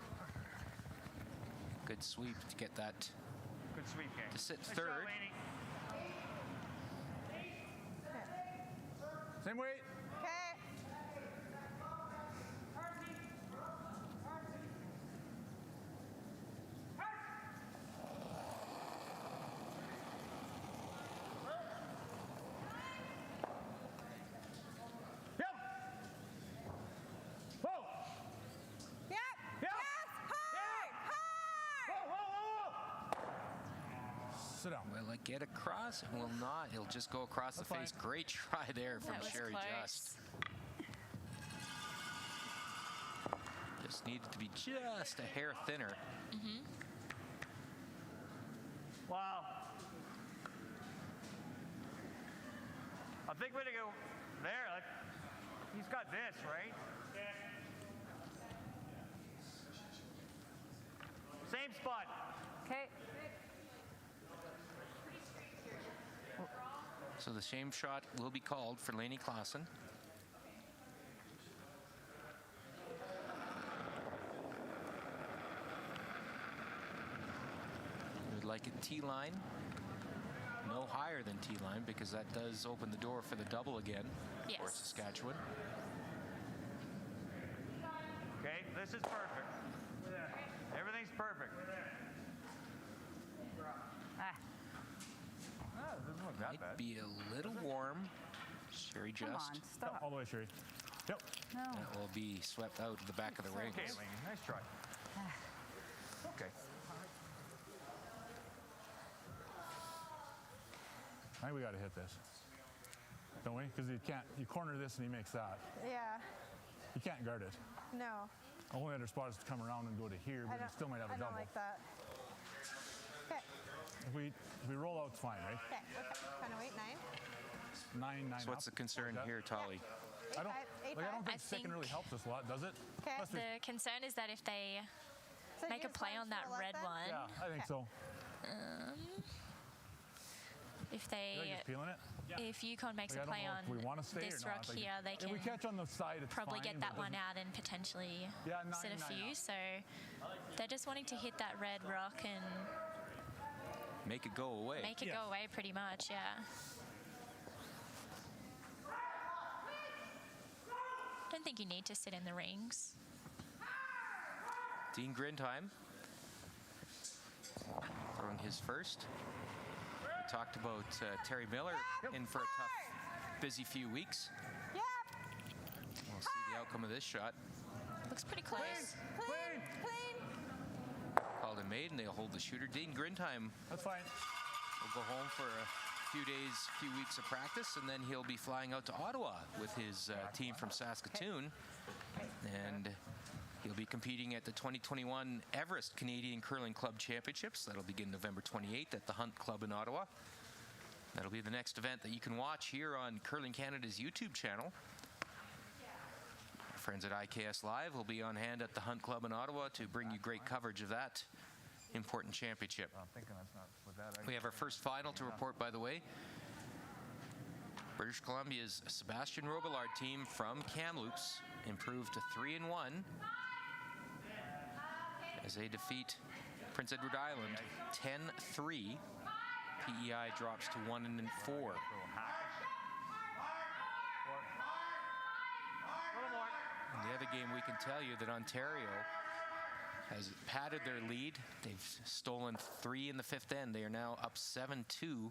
Speaker 1: Good sweep to get that
Speaker 3: Good sweep game.
Speaker 1: to sit
Speaker 3: Nice
Speaker 1: third.
Speaker 3: job, Laney.
Speaker 6: same weight.
Speaker 4: Okay.
Speaker 6: Yep. Whoa!
Speaker 4: Yep.
Speaker 6: Yep.
Speaker 4: Yes. Hard. Hard.
Speaker 6: Whoa! Sit down.
Speaker 1: Will it get across? It will not. He'll just go across the
Speaker 6: That's
Speaker 1: face. Great try there from
Speaker 2: That was
Speaker 1: Sherry
Speaker 2: close.
Speaker 1: Just. Just needed to be just a hair thinner.
Speaker 3: Wow. I think we're gonna go there. Like, he's got this, right? Same spot.
Speaker 5: Okay.
Speaker 1: So the same shot will be called for Laney Klassen. We'd like a T-line. No higher than T-line because that does open the door for the double again for
Speaker 2: Yes.
Speaker 1: Saskatchewan.
Speaker 3: Okay, this is perfect. Everything's perfect.
Speaker 5: Ah.
Speaker 3: Oh, it doesn't look that
Speaker 1: Might
Speaker 3: bad.
Speaker 1: be a little warm. Sherry
Speaker 5: Come
Speaker 1: Just.
Speaker 5: on,
Speaker 6: Yep,
Speaker 5: stop.
Speaker 6: all the way, Sherry. Yep.
Speaker 5: No.
Speaker 1: That will be swept out of the back of the ring.
Speaker 3: Okay, Laney, nice try. Okay.
Speaker 6: I think we got to hit this. Don't we? Because you corner this and he makes that.
Speaker 4: Yeah.
Speaker 6: You can't guard it.
Speaker 4: No.
Speaker 6: Only other spot is to come around and go to here, but you still might have a double.
Speaker 4: I don't like that. Okay.
Speaker 6: If we roll out, it's fine, right?
Speaker 4: Okay. Kind of wait, 9.
Speaker 6: 9.
Speaker 1: So what's the concern here, Tolly?
Speaker 6: I don't think
Speaker 2: I
Speaker 6: sticking really helps us a lot, does it?
Speaker 4: Okay.
Speaker 2: The concern is that if they make a play on that red one,
Speaker 6: Yeah, I think so.
Speaker 2: if they,
Speaker 6: You're just feeling it?
Speaker 2: if Yukon makes
Speaker 6: Like,
Speaker 2: a play
Speaker 6: I don't know if we wanna
Speaker 2: on
Speaker 6: stay or
Speaker 2: this
Speaker 6: not.
Speaker 2: rock
Speaker 6: Like,
Speaker 2: here, they
Speaker 6: if we
Speaker 2: can
Speaker 6: catch on the side, it's
Speaker 2: probably
Speaker 6: fine,
Speaker 2: get
Speaker 6: but
Speaker 2: that
Speaker 6: it
Speaker 2: one
Speaker 6: doesn't-
Speaker 2: out and potentially
Speaker 6: Yeah,
Speaker 2: sit a
Speaker 6: 9
Speaker 2: few.
Speaker 6: out.
Speaker 2: So they're just wanting to hit that red rock and
Speaker 1: Make it go away.
Speaker 2: make it go away pretty much, yeah. I don't think you need to sit in the rings.
Speaker 1: Dean Grindheim throwing his first. We talked about Terry Miller in for a tough, busy few weeks.
Speaker 4: Yep.
Speaker 1: We'll see the outcome of this shot.
Speaker 2: Looks pretty close.
Speaker 4: Clean.
Speaker 1: Called and made, and they'll hold the shooter. Dean Grindheim
Speaker 6: That's fine.
Speaker 1: will go home for a few weeks of practice, and then he'll be flying out to Ottawa with his team from Saskatoon. And he'll be competing at the 2021 Everest Canadian Curling Club Championships. That'll begin November 28th at the Hunt Club in Ottawa. That'll be the next event that you can watch here on Curling Canada's YouTube channel. Our friends at IKS Live will be on hand at the Hunt Club in Ottawa to bring you great coverage of that important championship.
Speaker 3: I'm thinking that's not with that.
Speaker 1: We have our first final to report, by the way. British Columbia's Sebastian Robillard team from Kamloops improved to 3-1 as they defeat Prince Edward Island 10-3. PEI drops to 1-4. In the other game, we can tell you that Ontario has padded their lead. They've stolen 3 in the 5th end. They are now up 7-2.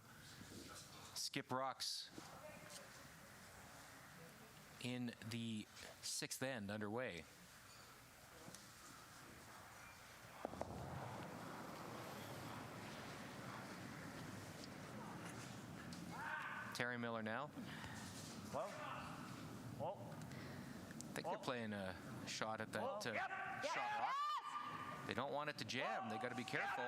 Speaker 1: Skip Rocks in the 6th end underway. Terry Miller now.
Speaker 3: Whoa. Whoa.
Speaker 1: I think they're playing a shot at that shot rock. They don't want it to jam. They got to be careful.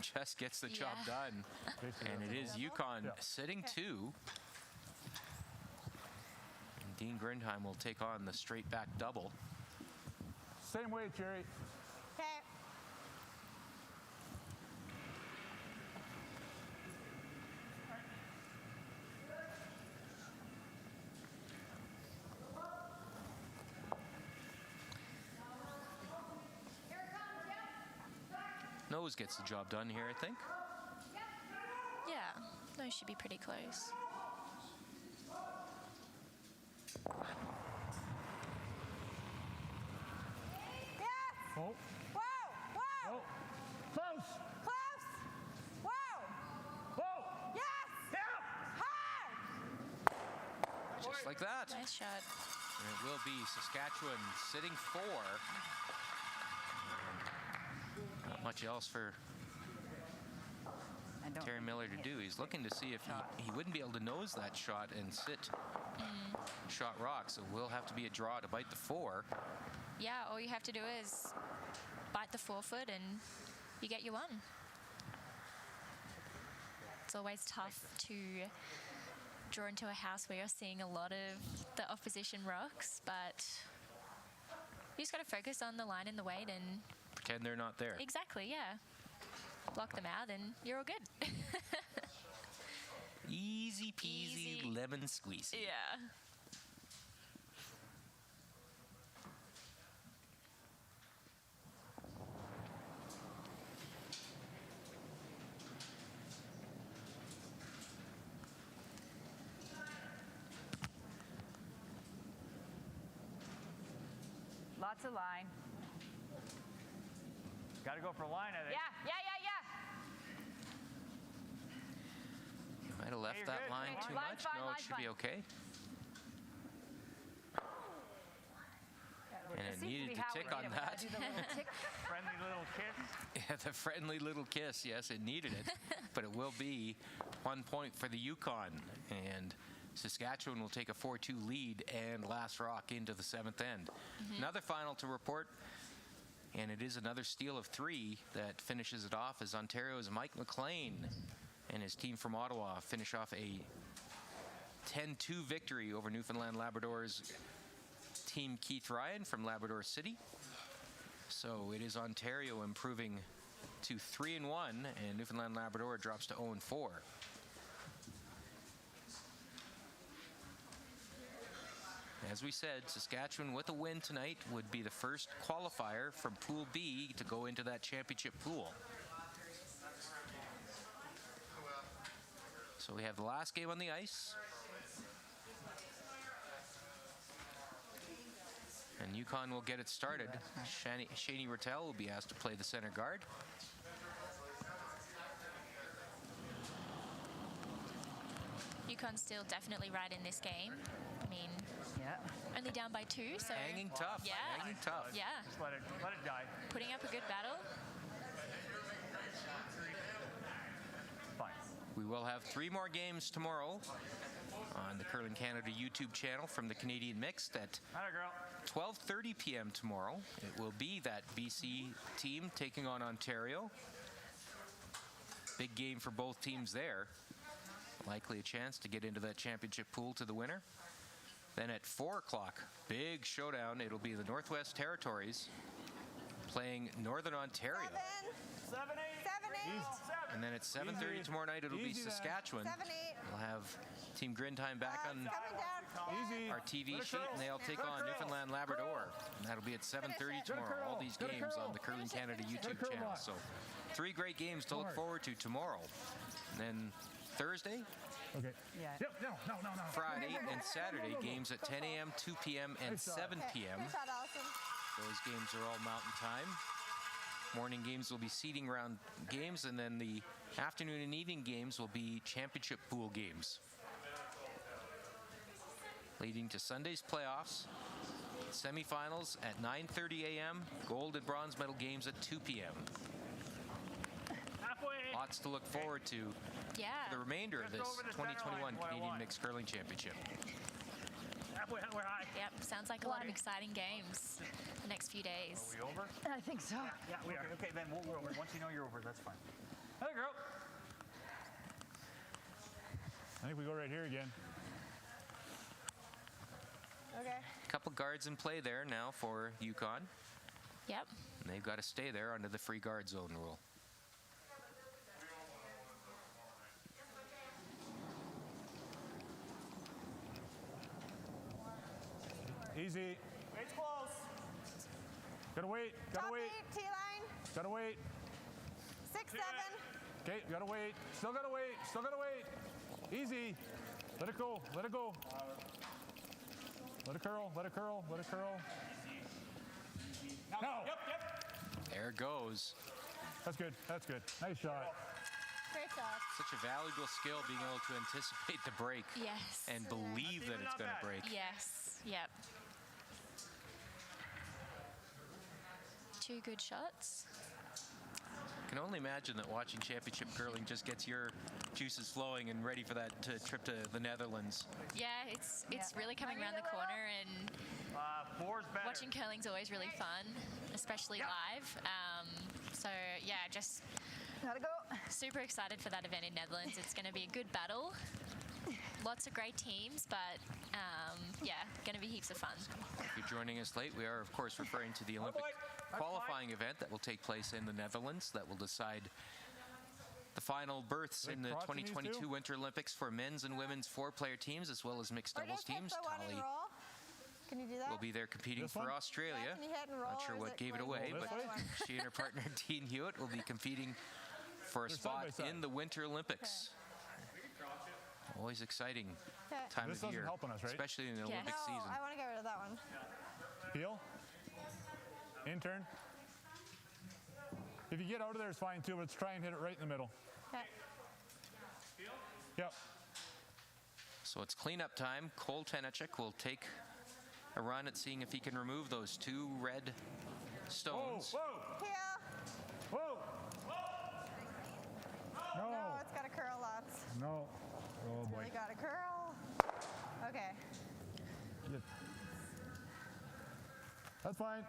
Speaker 1: Just gets the job done. And it is Yukon sitting 2. And Dean Grindheim will take on the straight back double.
Speaker 6: Same way, Jerry.
Speaker 4: Okay.
Speaker 1: Nose gets the job done here, I think.
Speaker 2: Yeah, those should be pretty close.
Speaker 6: Oh.
Speaker 4: Whoa.
Speaker 6: Oh. Close.
Speaker 4: Close. Whoa.
Speaker 6: Whoa.
Speaker 4: Yes. Hard.
Speaker 1: Just like that.
Speaker 2: Nice shot.
Speaker 1: And it will be Saskatchewan sitting 4. Not much else for Terry Miller to do. He's looking to see if he wouldn't be able to nose that shot and sit shot rock, so will have to be a draw to bite the 4.
Speaker 2: Yeah, all you have to do is bite the forefoot and you get your one. It's always tough to draw into a house where you're seeing a lot of the opposition rocks, but you just got to focus on the line and the weight and
Speaker 1: Pretend they're not there.
Speaker 2: exactly, yeah. Block them out and you're all good.
Speaker 1: Easy peasy, lemon squeezy.
Speaker 2: Yeah.
Speaker 5: Lots of line.
Speaker 3: Got to go for a line, I think.
Speaker 5: Yeah.
Speaker 1: You might have left
Speaker 3: you're
Speaker 1: that
Speaker 3: good.
Speaker 1: line too
Speaker 5: Line's
Speaker 1: much.
Speaker 5: fine,
Speaker 1: No, it
Speaker 5: line's
Speaker 1: should be
Speaker 5: fine.
Speaker 1: okay. And it needed to tick on that.
Speaker 3: Friendly little kiss.
Speaker 1: Yeah, the friendly little kiss. Yes, it needed it. But it will be 1 point for the Yukon. And Saskatchewan will take a 4-2 lead and last rock into the 7th end. Another final to report, and it is another steal of 3 that finishes it off, as Ontario's Mike McLean and his team from Ottawa finish off a 10-2 victory over Newfoundland Labrador's team Keith Ryan from Labrador City. So it is Ontario improving to 3-1, and Newfoundland Labrador drops to 0-4. As we said, Saskatchewan with a win tonight would be the first qualifier from Pool B to go into that championship pool. So we have the last game on the ice. And Yukon will get it started. Shani Rattel will be asked to play the center guard.
Speaker 2: Yukon's still definitely right in this game. I mean, only down by 2, so
Speaker 1: hanging tough.
Speaker 2: Yeah,
Speaker 1: hanging tough.
Speaker 2: Yeah,
Speaker 3: Just let it die.
Speaker 2: putting up a good battle.
Speaker 3: Fine.
Speaker 1: We will have 3 more games tomorrow on the Curling Canada YouTube channel from the Canadian Mixed at 12:30 p.m. tomorrow. It will be that BC team taking on Ontario. Big game for both teams there. Likely a chance to get into that championship pool to the winner. Then at 4 o'clock, big showdown. It'll be the Northwest Territories playing Northern Ontario.
Speaker 4: 7, 8.
Speaker 1: And then at 7:30 tomorrow night, it'll be Saskatchewan.
Speaker 4: 7, 8.
Speaker 1: We'll have Team Grindtime back on our TV sheet, and they'll take on Newfoundland Labrador. And that'll be at 7:30 tomorrow. All these games on the Curling Canada YouTube channel. So 3 great games to look forward to tomorrow. And then Thursday, Friday, and Saturday, games at 10 a.m., 2 p.m., and 7 p.m. Those games are all Mountain Time. Morning games will be seeding round games, and then the afternoon and evening games will be championship pool games. Leading to Sunday's playoffs, semifinals at 9:30 a.m., gold and bronze medal games at 2 p.m. Lots to look forward to for the remainder of this 2021 Canadian Mixed Curling Championship.
Speaker 2: Yep, sounds like a lot of exciting games the next few days.
Speaker 3: Are we over?
Speaker 5: I think so.
Speaker 3: Yeah, we are. Okay, then once you know you're over, that's fine. Hey, girl.
Speaker 6: I think we go right here again.
Speaker 4: Okay.
Speaker 1: Couple guards in play there now for Yukon.
Speaker 2: Yep.
Speaker 1: And they've got to stay there under the free guard zone rule.
Speaker 6: Easy.
Speaker 4: Wait's close.
Speaker 6: Gotta wait. Gotta
Speaker 4: Top
Speaker 6: wait.
Speaker 4: 8, T-line.
Speaker 6: Gotta wait.
Speaker 4: 6, 7.
Speaker 6: Okay, gotta wait. Still gotta wait. Still gotta wait. Easy. Let it go. Let it go. Let it curl. Let it curl. Let it curl. No.
Speaker 1: There it goes.
Speaker 6: That's good. That's good. Nice shot.
Speaker 4: Great shot.
Speaker 1: Such a valuable skill, being able to anticipate the break.
Speaker 2: Yes.
Speaker 1: And believe that it's going to break.
Speaker 2: Yes. Yep. 2 good shots.
Speaker 1: I can only imagine that watching championship curling just gets your juices flowing and ready for that trip to the Netherlands.
Speaker 2: Yeah, it's really coming around the corner, and watching curling's always really fun, especially live. So yeah, just
Speaker 5: gotta go.
Speaker 2: Super excited for that event in Netherlands. It's going to be a good battle. Lots of great teams, but yeah, going to be heaps of fun.
Speaker 1: If you're joining us late, we are, of course, referring to the Olympic qualifying event that will take place in the Netherlands that will decide the final berths in the 2022 Winter Olympics for men's and women's 4-player teams, as well as mixed doubles teams. Tali
Speaker 4: Can you do that?
Speaker 1: will be there competing for Australia.
Speaker 4: Can you hit and roll,
Speaker 1: Not sure
Speaker 4: or
Speaker 1: what
Speaker 4: is
Speaker 1: gave it away, but she and her partner Dean Hewitt will be competing for a spot in the Winter Olympics. Always exciting time of year, especially in the Olympic season.
Speaker 4: I want to get rid of that one.
Speaker 6: Peel. Intern. If you get out of there, it's fine too, but let's try and hit it right in the middle.
Speaker 4: Okay.
Speaker 6: Yep.
Speaker 1: So it's cleanup time. Cole Tenachek will take a run at seeing if he can remove those 2 red stones.
Speaker 6: Whoa!
Speaker 4: Heel.
Speaker 6: Whoa! No.
Speaker 4: No, it's got to curl lots.
Speaker 6: No. Oh boy.
Speaker 4: Really got to curl. Okay.
Speaker 6: Good. That's fine.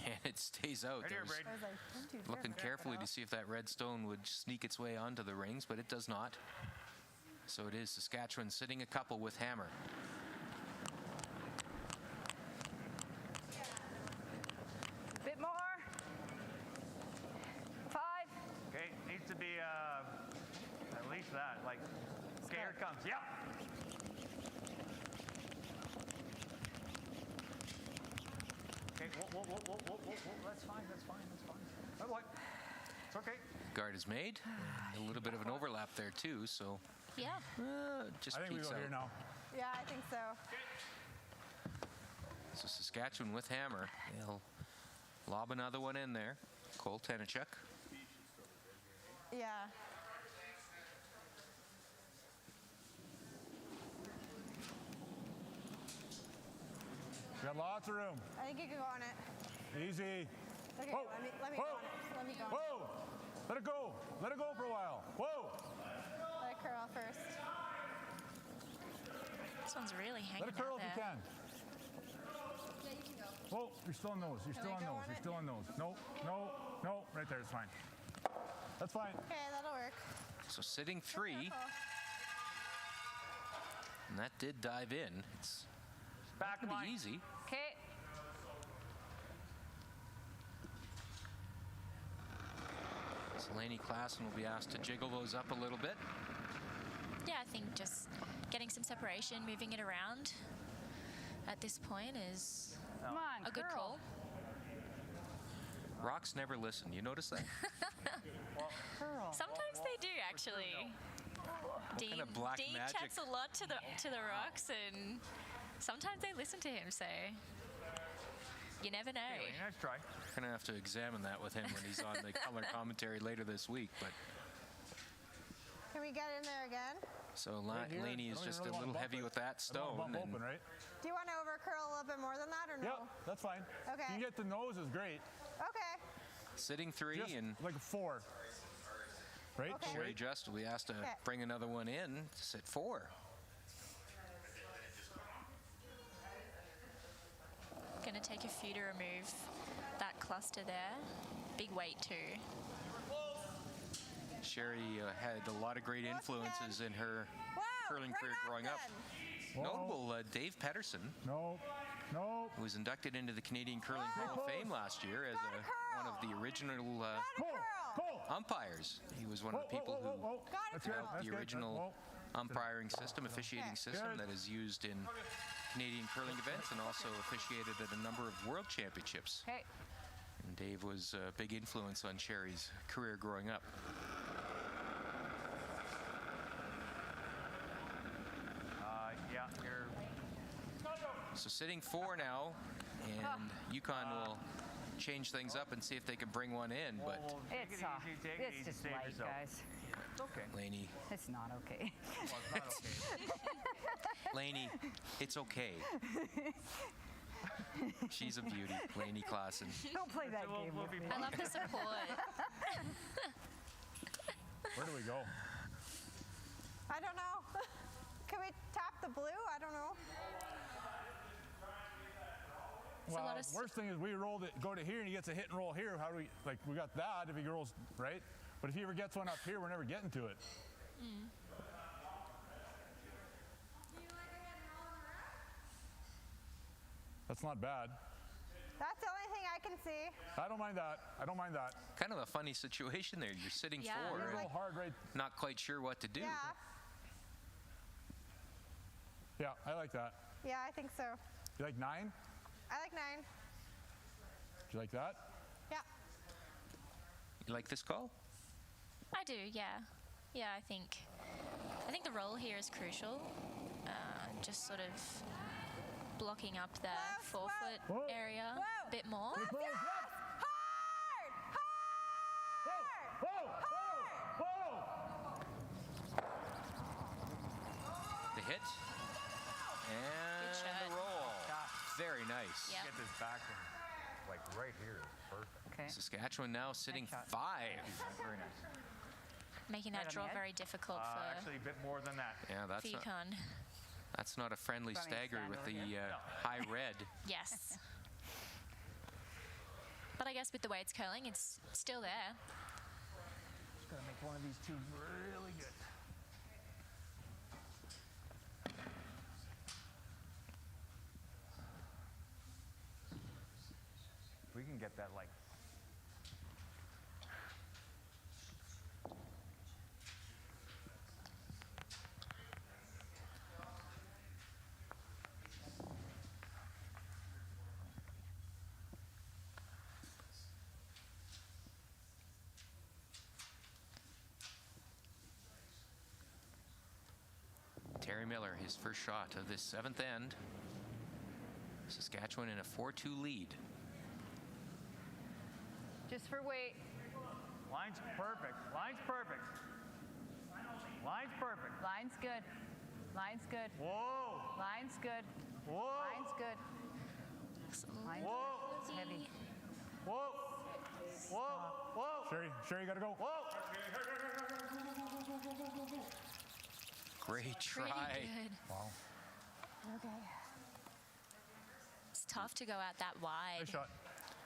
Speaker 1: And it stays out.
Speaker 3: Right here,
Speaker 1: There's
Speaker 3: Braden.
Speaker 4: I was like, too
Speaker 1: looking
Speaker 4: different.
Speaker 1: carefully to see if that red stone would sneak its way onto the rings, but it does not. So it is Saskatchewan sitting a couple with hammer.
Speaker 5: Bit more. 5.
Speaker 3: Okay, needs to be at least that. Like, okay, here it comes. Yep. Okay, whoa. That's fine. Oh, what? It's okay.
Speaker 1: Guard is made. And a little bit of an overlap there too, so
Speaker 2: Yeah.
Speaker 1: just
Speaker 6: I think we
Speaker 1: peeks
Speaker 6: go
Speaker 1: out.
Speaker 6: here now.
Speaker 4: Yeah, I think so.
Speaker 1: So Saskatchewan with hammer. They'll lob another one in there. Cole Tenachuk.
Speaker 4: Yeah.
Speaker 6: Got lots of room.
Speaker 4: I think you can go on it.
Speaker 6: Easy.
Speaker 4: Okay,
Speaker 6: Whoa.
Speaker 4: let me go on it. Let me go on it.
Speaker 6: Whoa! Let it go. Let it go for a while. Whoa!
Speaker 4: Let it curl first.
Speaker 2: This one's really hanging
Speaker 6: Let it curl
Speaker 2: out
Speaker 6: if you
Speaker 2: there.
Speaker 6: can. Whoa! You're still on those. You're still on
Speaker 4: I go
Speaker 6: those.
Speaker 4: on
Speaker 6: You're
Speaker 4: it?
Speaker 6: still on those. No. Right there. It's fine. That's fine.
Speaker 4: Okay, that'll work.
Speaker 1: So sitting 3, and that did dive in. It's
Speaker 3: Back
Speaker 1: not gonna
Speaker 3: line.
Speaker 1: be easy.
Speaker 5: Okay.
Speaker 1: So Lainey Klassen will be asked to jiggle those up a little bit.
Speaker 2: Yeah, I think just getting some separation, moving it around at this point is
Speaker 5: Come on,
Speaker 2: a good
Speaker 5: curl.
Speaker 2: call.
Speaker 1: Rocks never listen. You notice that?
Speaker 5: Curl.
Speaker 2: Sometimes they do, actually. Dean,
Speaker 1: kind of black
Speaker 2: Dean
Speaker 1: magic?
Speaker 2: chats a lot to the rocks, and sometimes they listen to him. So you never know.
Speaker 3: Anyway, nice try.
Speaker 1: Gonna have to examine that with him when he's on the color commentary later this week. But
Speaker 4: Can we get in there again?
Speaker 1: so
Speaker 6: Right here.
Speaker 1: Laney is
Speaker 6: I don't
Speaker 1: just
Speaker 6: really
Speaker 1: a
Speaker 6: wanna
Speaker 1: little
Speaker 6: bump
Speaker 1: heavy
Speaker 6: it.
Speaker 1: with that
Speaker 6: I don't
Speaker 1: stone.
Speaker 6: want to bump
Speaker 1: and
Speaker 6: open, right?
Speaker 4: Do you want to overcurl a little bit more than that or no?
Speaker 6: Yep, that's fine.
Speaker 4: Okay.
Speaker 6: You can get the nose is great.
Speaker 4: Okay.
Speaker 1: Sitting 3
Speaker 6: Just
Speaker 1: and
Speaker 6: like a 4. Right?
Speaker 4: Okay.
Speaker 1: Sherry Just will be asked to
Speaker 4: Okay.
Speaker 1: bring another one in to sit 4.
Speaker 2: Gonna take a few to remove that cluster there. Big weight too.
Speaker 1: Sherry had a lot of great influences in her
Speaker 4: Wow.
Speaker 1: curling
Speaker 4: right
Speaker 1: career
Speaker 4: on
Speaker 1: growing up.
Speaker 4: then.
Speaker 1: Notable Dave Pedersen,
Speaker 6: No.
Speaker 1: who was inducted into the Canadian Curling Hall of Fame last year as one of the original
Speaker 6: Pull.
Speaker 1: umpires. He was one of the people who
Speaker 6: Whoa.
Speaker 4: Got it,
Speaker 6: That's good.
Speaker 4: Carl.
Speaker 1: developed
Speaker 6: That's
Speaker 1: the
Speaker 6: good.
Speaker 1: original
Speaker 6: Whoa.
Speaker 1: umpiring system, officiating system
Speaker 6: Good.
Speaker 1: that is used in Canadian curling events and also officiated at a number of world championships.
Speaker 5: Okay.
Speaker 1: And Dave was a big influence on Sherry's career growing up.
Speaker 3: Yeah, you're.
Speaker 1: So sitting 4 now, and Yukon will change things up and see if they can bring one in, but
Speaker 3: Whoa, take
Speaker 5: It's
Speaker 3: it easy, take it
Speaker 5: it's
Speaker 3: easy,
Speaker 5: just
Speaker 3: save
Speaker 5: light,
Speaker 3: yourself.
Speaker 5: guys.
Speaker 3: It's okay.
Speaker 1: Laney,
Speaker 5: It's not okay.
Speaker 3: Well, it's not okay.
Speaker 1: Laney, it's okay. She's a beauty, Laney Klassen.
Speaker 5: Don't play that
Speaker 3: We'll-
Speaker 5: game
Speaker 3: we'll
Speaker 5: with
Speaker 3: be
Speaker 5: me.
Speaker 2: I love the support.
Speaker 6: Where do we go?
Speaker 4: I don't know. Can we tap the blue? I don't know.
Speaker 2: a
Speaker 6: Well,
Speaker 2: lot of
Speaker 6: worst thing is we rolled it, go to here, and he gets a hit and roll here. How do we, like, we got that if he rolls, right? But if he ever gets one up here, we're never getting to it. That's not bad.
Speaker 4: That's the only thing I can see.
Speaker 6: I don't mind that. I don't mind that.
Speaker 1: Kind of a funny situation there. You're sitting
Speaker 2: Yeah.
Speaker 1: 4
Speaker 6: We roll
Speaker 1: and
Speaker 6: hard right.
Speaker 1: not quite sure what to do.
Speaker 4: Yeah.
Speaker 6: Yeah, I like that.
Speaker 4: Yeah, I think so.
Speaker 6: You like 9?
Speaker 4: I like 9.
Speaker 6: Do you like that?
Speaker 4: Yeah.
Speaker 1: You like this call?
Speaker 2: I do, yeah. Yeah, I think the roll here is crucial. Just sort of blocking up the
Speaker 4: Whoa,
Speaker 2: 4-foot
Speaker 6: whoa,
Speaker 2: area
Speaker 4: whoa.
Speaker 2: a bit more.
Speaker 6: Close,
Speaker 4: Yes!
Speaker 6: left.
Speaker 4: Hard!
Speaker 6: Whoa! Whoa!
Speaker 1: The hit and
Speaker 2: Good shot.
Speaker 1: the roll.
Speaker 3: Got
Speaker 1: Very nice.
Speaker 2: Yep.
Speaker 3: Get this back in, like right here. Perfect.
Speaker 5: Okay.
Speaker 1: Saskatchewan now sitting
Speaker 5: Nice shot.
Speaker 1: 5.
Speaker 3: Very nice.
Speaker 2: Making that
Speaker 5: Right on
Speaker 2: draw
Speaker 5: the edge?
Speaker 2: very difficult
Speaker 3: Actually, a bit more than that.
Speaker 1: Yeah,
Speaker 2: for
Speaker 1: that's not,
Speaker 2: Yukon.
Speaker 1: that's not a friendly
Speaker 5: Want me to
Speaker 1: stagger
Speaker 5: stand
Speaker 1: with
Speaker 5: over
Speaker 1: the
Speaker 5: here?
Speaker 1: high red.
Speaker 2: Yes. But I guess with the way it's curling, it's still there.
Speaker 3: Just gotta make one of these two really good. We can get that like.
Speaker 1: Terry Miller, his first shot of this 7th end. Saskatchewan in a 4-2 lead.
Speaker 5: Just for weight.
Speaker 3: Line's perfect. Line's perfect. Line's perfect.
Speaker 5: Line's good. Line's good.
Speaker 3: Whoa.
Speaker 5: Line's good.
Speaker 3: Whoa.
Speaker 5: Line's good. Line's
Speaker 3: Whoa.
Speaker 5: good. Heavy.
Speaker 3: Whoa. Whoa. Whoa.
Speaker 6: Sherry, you gotta go.
Speaker 3: Whoa.
Speaker 1: Great try.
Speaker 2: Pretty good.
Speaker 6: Wow.
Speaker 5: Okay.
Speaker 2: It's tough to go out that wide.
Speaker 6: Nice shot.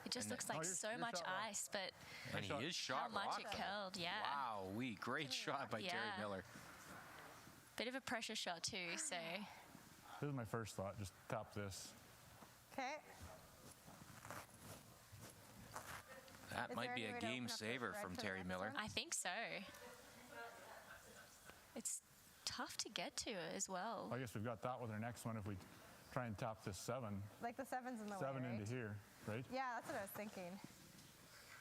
Speaker 2: It just
Speaker 1: And
Speaker 2: looks like
Speaker 6: you're-
Speaker 2: so
Speaker 6: you're
Speaker 2: much
Speaker 6: shot rock.
Speaker 2: ice, but
Speaker 1: And he is
Speaker 2: how
Speaker 1: shot
Speaker 2: much
Speaker 1: rock.
Speaker 2: it curled, yeah.
Speaker 1: Wow, great shot by Terry
Speaker 2: Yeah.
Speaker 1: Miller.
Speaker 2: Bit of a pressure shot too, so
Speaker 6: This is my first thought. Just tap this.
Speaker 4: Okay.
Speaker 1: That
Speaker 4: Is
Speaker 1: might
Speaker 4: there
Speaker 1: be
Speaker 4: any
Speaker 1: a
Speaker 4: way to
Speaker 1: game
Speaker 4: open up the
Speaker 1: saver
Speaker 4: red
Speaker 1: from
Speaker 4: for the
Speaker 1: Terry
Speaker 4: next
Speaker 1: Miller.
Speaker 4: one?
Speaker 2: I think so. It's tough to get to as well.
Speaker 6: I guess we've got that with our next one if we try and tap this 7.
Speaker 4: Like the 7's in the
Speaker 6: 7
Speaker 4: way, right?
Speaker 6: into here, right?
Speaker 4: Yeah, that's what I was thinking.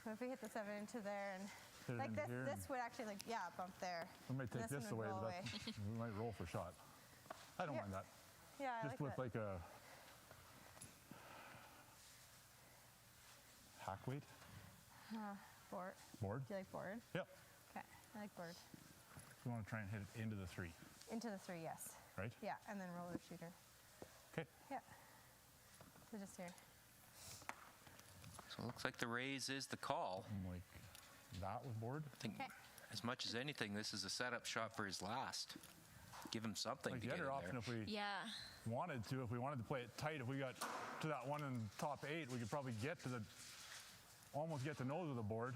Speaker 4: So if we hit the 7 into there and
Speaker 6: Hit it
Speaker 4: like
Speaker 6: into
Speaker 4: this,
Speaker 6: here
Speaker 4: this would actually like bump there.
Speaker 6: We might take
Speaker 4: And
Speaker 6: this
Speaker 4: one would
Speaker 6: away,
Speaker 4: roll
Speaker 6: but that's, we might roll for shot. I don't
Speaker 4: Yeah.
Speaker 6: mind that.
Speaker 4: Yeah, I
Speaker 6: Just
Speaker 4: like
Speaker 6: with
Speaker 4: that.
Speaker 6: like a hack weight
Speaker 4: Board.
Speaker 6: board.
Speaker 4: Do you like board?
Speaker 6: Yep.
Speaker 4: Okay, I like board.
Speaker 6: We want to try and hit it into the 3,
Speaker 4: Into the 3, yes.
Speaker 6: right?
Speaker 4: Yeah, and then roller shooter.
Speaker 6: Okay.
Speaker 4: Yeah. So just here.
Speaker 1: So it looks like the raise is the call.
Speaker 6: And like that with board.
Speaker 1: I think
Speaker 4: Okay.
Speaker 1: as much as anything, this is a setup shot for his last. Give him something
Speaker 6: Like
Speaker 1: to
Speaker 6: the
Speaker 1: get in
Speaker 6: other option,
Speaker 1: there.
Speaker 6: if we
Speaker 2: Yeah.
Speaker 6: wanted to, if we wanted to play it tight, if we got to that one in the top 8, we could probably get to the, almost get the nose of the board.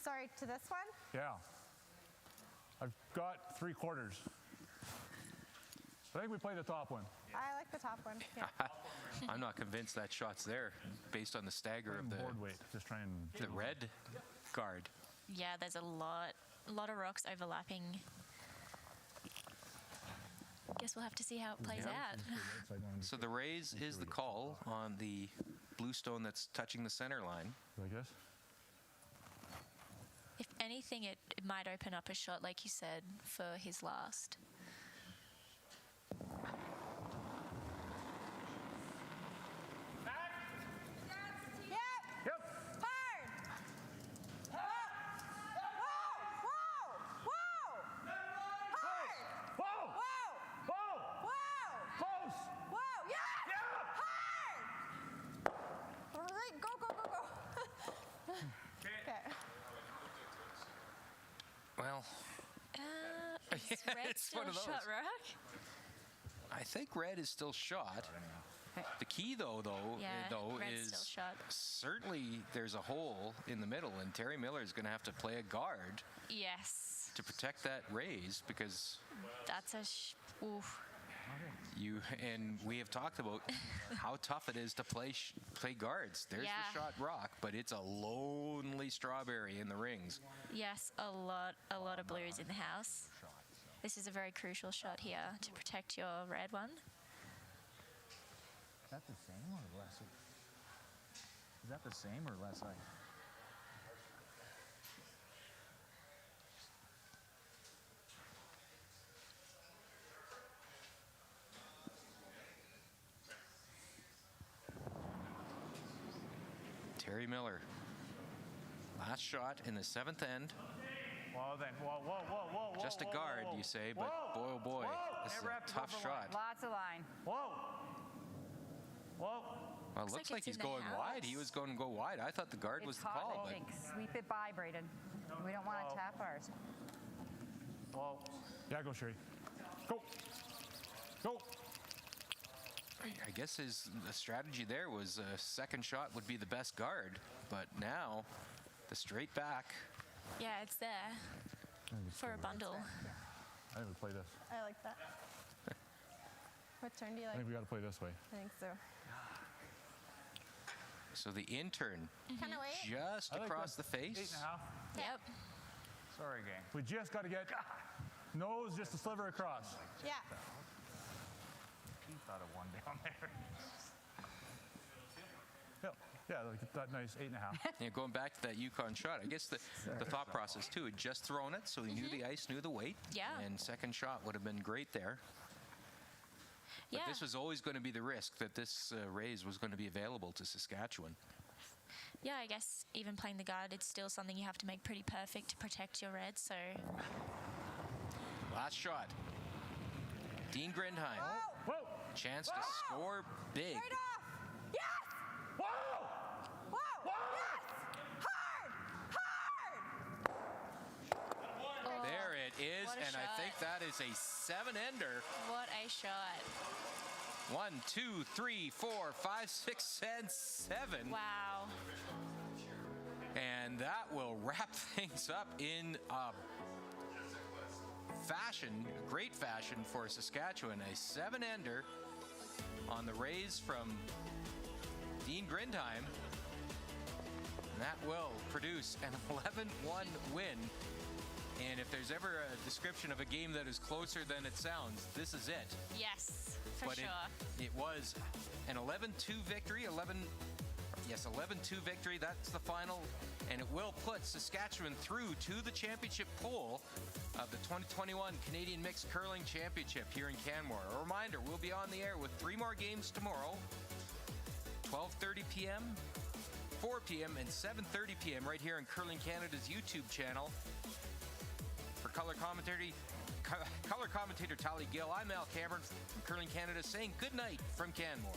Speaker 4: Sorry, to this one?
Speaker 6: Yeah. I've got 3/4. I think we play the top one.
Speaker 4: I like the top one. Yeah.
Speaker 1: I'm not convinced that shot's there based on the stagger of the
Speaker 6: board weight. Just try and
Speaker 1: red guard.
Speaker 2: Yeah, there's a lot of rocks overlapping. Guess we'll have to see how it plays out.
Speaker 1: So the raise is the call on the blue stone that's touching the center line.
Speaker 6: I guess.
Speaker 2: If anything, it might open up a shot, like you said, for his last.
Speaker 4: Yep.
Speaker 6: Yep.
Speaker 4: Hard. Whoa. Whoa. Whoa. Hard.
Speaker 6: Whoa!
Speaker 4: Whoa.
Speaker 6: Whoa!
Speaker 4: Whoa.
Speaker 6: Close!
Speaker 4: Whoa. Yes. Hard. All right. Go, go, go, go. Okay.
Speaker 1: Well,
Speaker 2: Is red
Speaker 1: it's
Speaker 2: still
Speaker 1: one of
Speaker 2: shot
Speaker 1: those.
Speaker 2: rock?
Speaker 1: I think red is still shot. The key, though,
Speaker 2: Yeah, red's
Speaker 1: is
Speaker 2: still shot.
Speaker 1: certainly there's a hole in the middle, and Terry Miller is going to have to play a guard
Speaker 2: Yes.
Speaker 1: to protect that raise because
Speaker 2: That's a oof.
Speaker 1: we have talked about how tough it is to play guards. There's
Speaker 2: Yeah.
Speaker 1: the shot rock, but it's a lonely strawberry in the rings.
Speaker 2: Yes, a lot of blues in the house. This is a very crucial shot here to protect your red one.
Speaker 7: Is that the same or less? Is that the same or less ice?
Speaker 1: Terry Miller, last shot in the 7th end.
Speaker 3: Well then, whoa.
Speaker 1: Just a guard, you say, but boy, oh boy, this is
Speaker 3: Never
Speaker 1: a
Speaker 3: have to go
Speaker 1: tough
Speaker 3: for line.
Speaker 1: shot.
Speaker 5: Lots of line.
Speaker 3: Whoa. Whoa.
Speaker 1: Well, it looks like he's going wide. He was going to go wide. I thought the guard was
Speaker 5: It's
Speaker 1: the
Speaker 5: hot,
Speaker 1: call.
Speaker 5: I
Speaker 1: But
Speaker 5: think. Sweep it by, Braden. We don't want to tap ours.
Speaker 3: Whoa.
Speaker 6: Yeah, go, Sherry. Go. Go.
Speaker 1: I guess the strategy there was second shot would be the best guard. But now, the straight back.
Speaker 2: Yeah, it's there for a bundle.
Speaker 6: I think we play this.
Speaker 4: I like that. What turn do you
Speaker 6: I
Speaker 4: like?
Speaker 6: think we got to play this way.
Speaker 4: I think so.
Speaker 1: So the intern
Speaker 4: Can I wait?
Speaker 1: just
Speaker 6: I like
Speaker 1: across
Speaker 6: that.
Speaker 1: the face.
Speaker 3: 8.5.
Speaker 2: Yep.
Speaker 3: Sorry, gang.
Speaker 6: We just got to get nose just a sliver across.
Speaker 4: Yeah.
Speaker 3: He thought of one down there.
Speaker 6: Yeah, like that nice 8.5.
Speaker 1: Yeah, going back to that Yukon shot, I guess the thought process too, had just thrown it, so he knew the ice, knew the weight.
Speaker 2: Yeah.
Speaker 1: And second shot would have been great there. But
Speaker 2: Yeah.
Speaker 1: this was always going to be the risk that this raise was going to be available to Saskatchewan.
Speaker 2: Yeah, I guess even playing the guard, it's still something you have to make pretty perfect to protect your Reds. So
Speaker 1: Last shot. Dean Grindheim.
Speaker 6: Whoa!
Speaker 1: Chance to score big.
Speaker 4: Straight off. Yes.
Speaker 6: Whoa!
Speaker 4: Whoa. Yes. Hard. Hard.
Speaker 1: There it is,
Speaker 2: what a
Speaker 1: and I
Speaker 2: shot.
Speaker 1: think that is a 7-ender.
Speaker 2: what a shot!
Speaker 1: 1, 2, 3, 4, 5, 6, and 7.
Speaker 2: Wow.
Speaker 1: And that will wrap things up in great fashion for Saskatchewan. A 7-ender on the raise from Dean Grindheim. And that will produce an 11-1 win. And if there's ever a description of a game that is closer than it sounds, this is it.
Speaker 2: Yes, for
Speaker 1: But
Speaker 2: sure.
Speaker 1: it was an 11-2 victory. 11-2 victory. That's the final. And it will put Saskatchewan through to the championship pool of the 2021 Canadian Mixed Curling Championship here in Canmore. A reminder, we'll be on the air with 3 more games tomorrow. 12:30 p.m., 4 p.m., and 7:30 p.m. right here on Curling Canada's YouTube channel. For color commentator Tally Gill, I'm Al Cameron from Curling Canada saying good night from Canmore.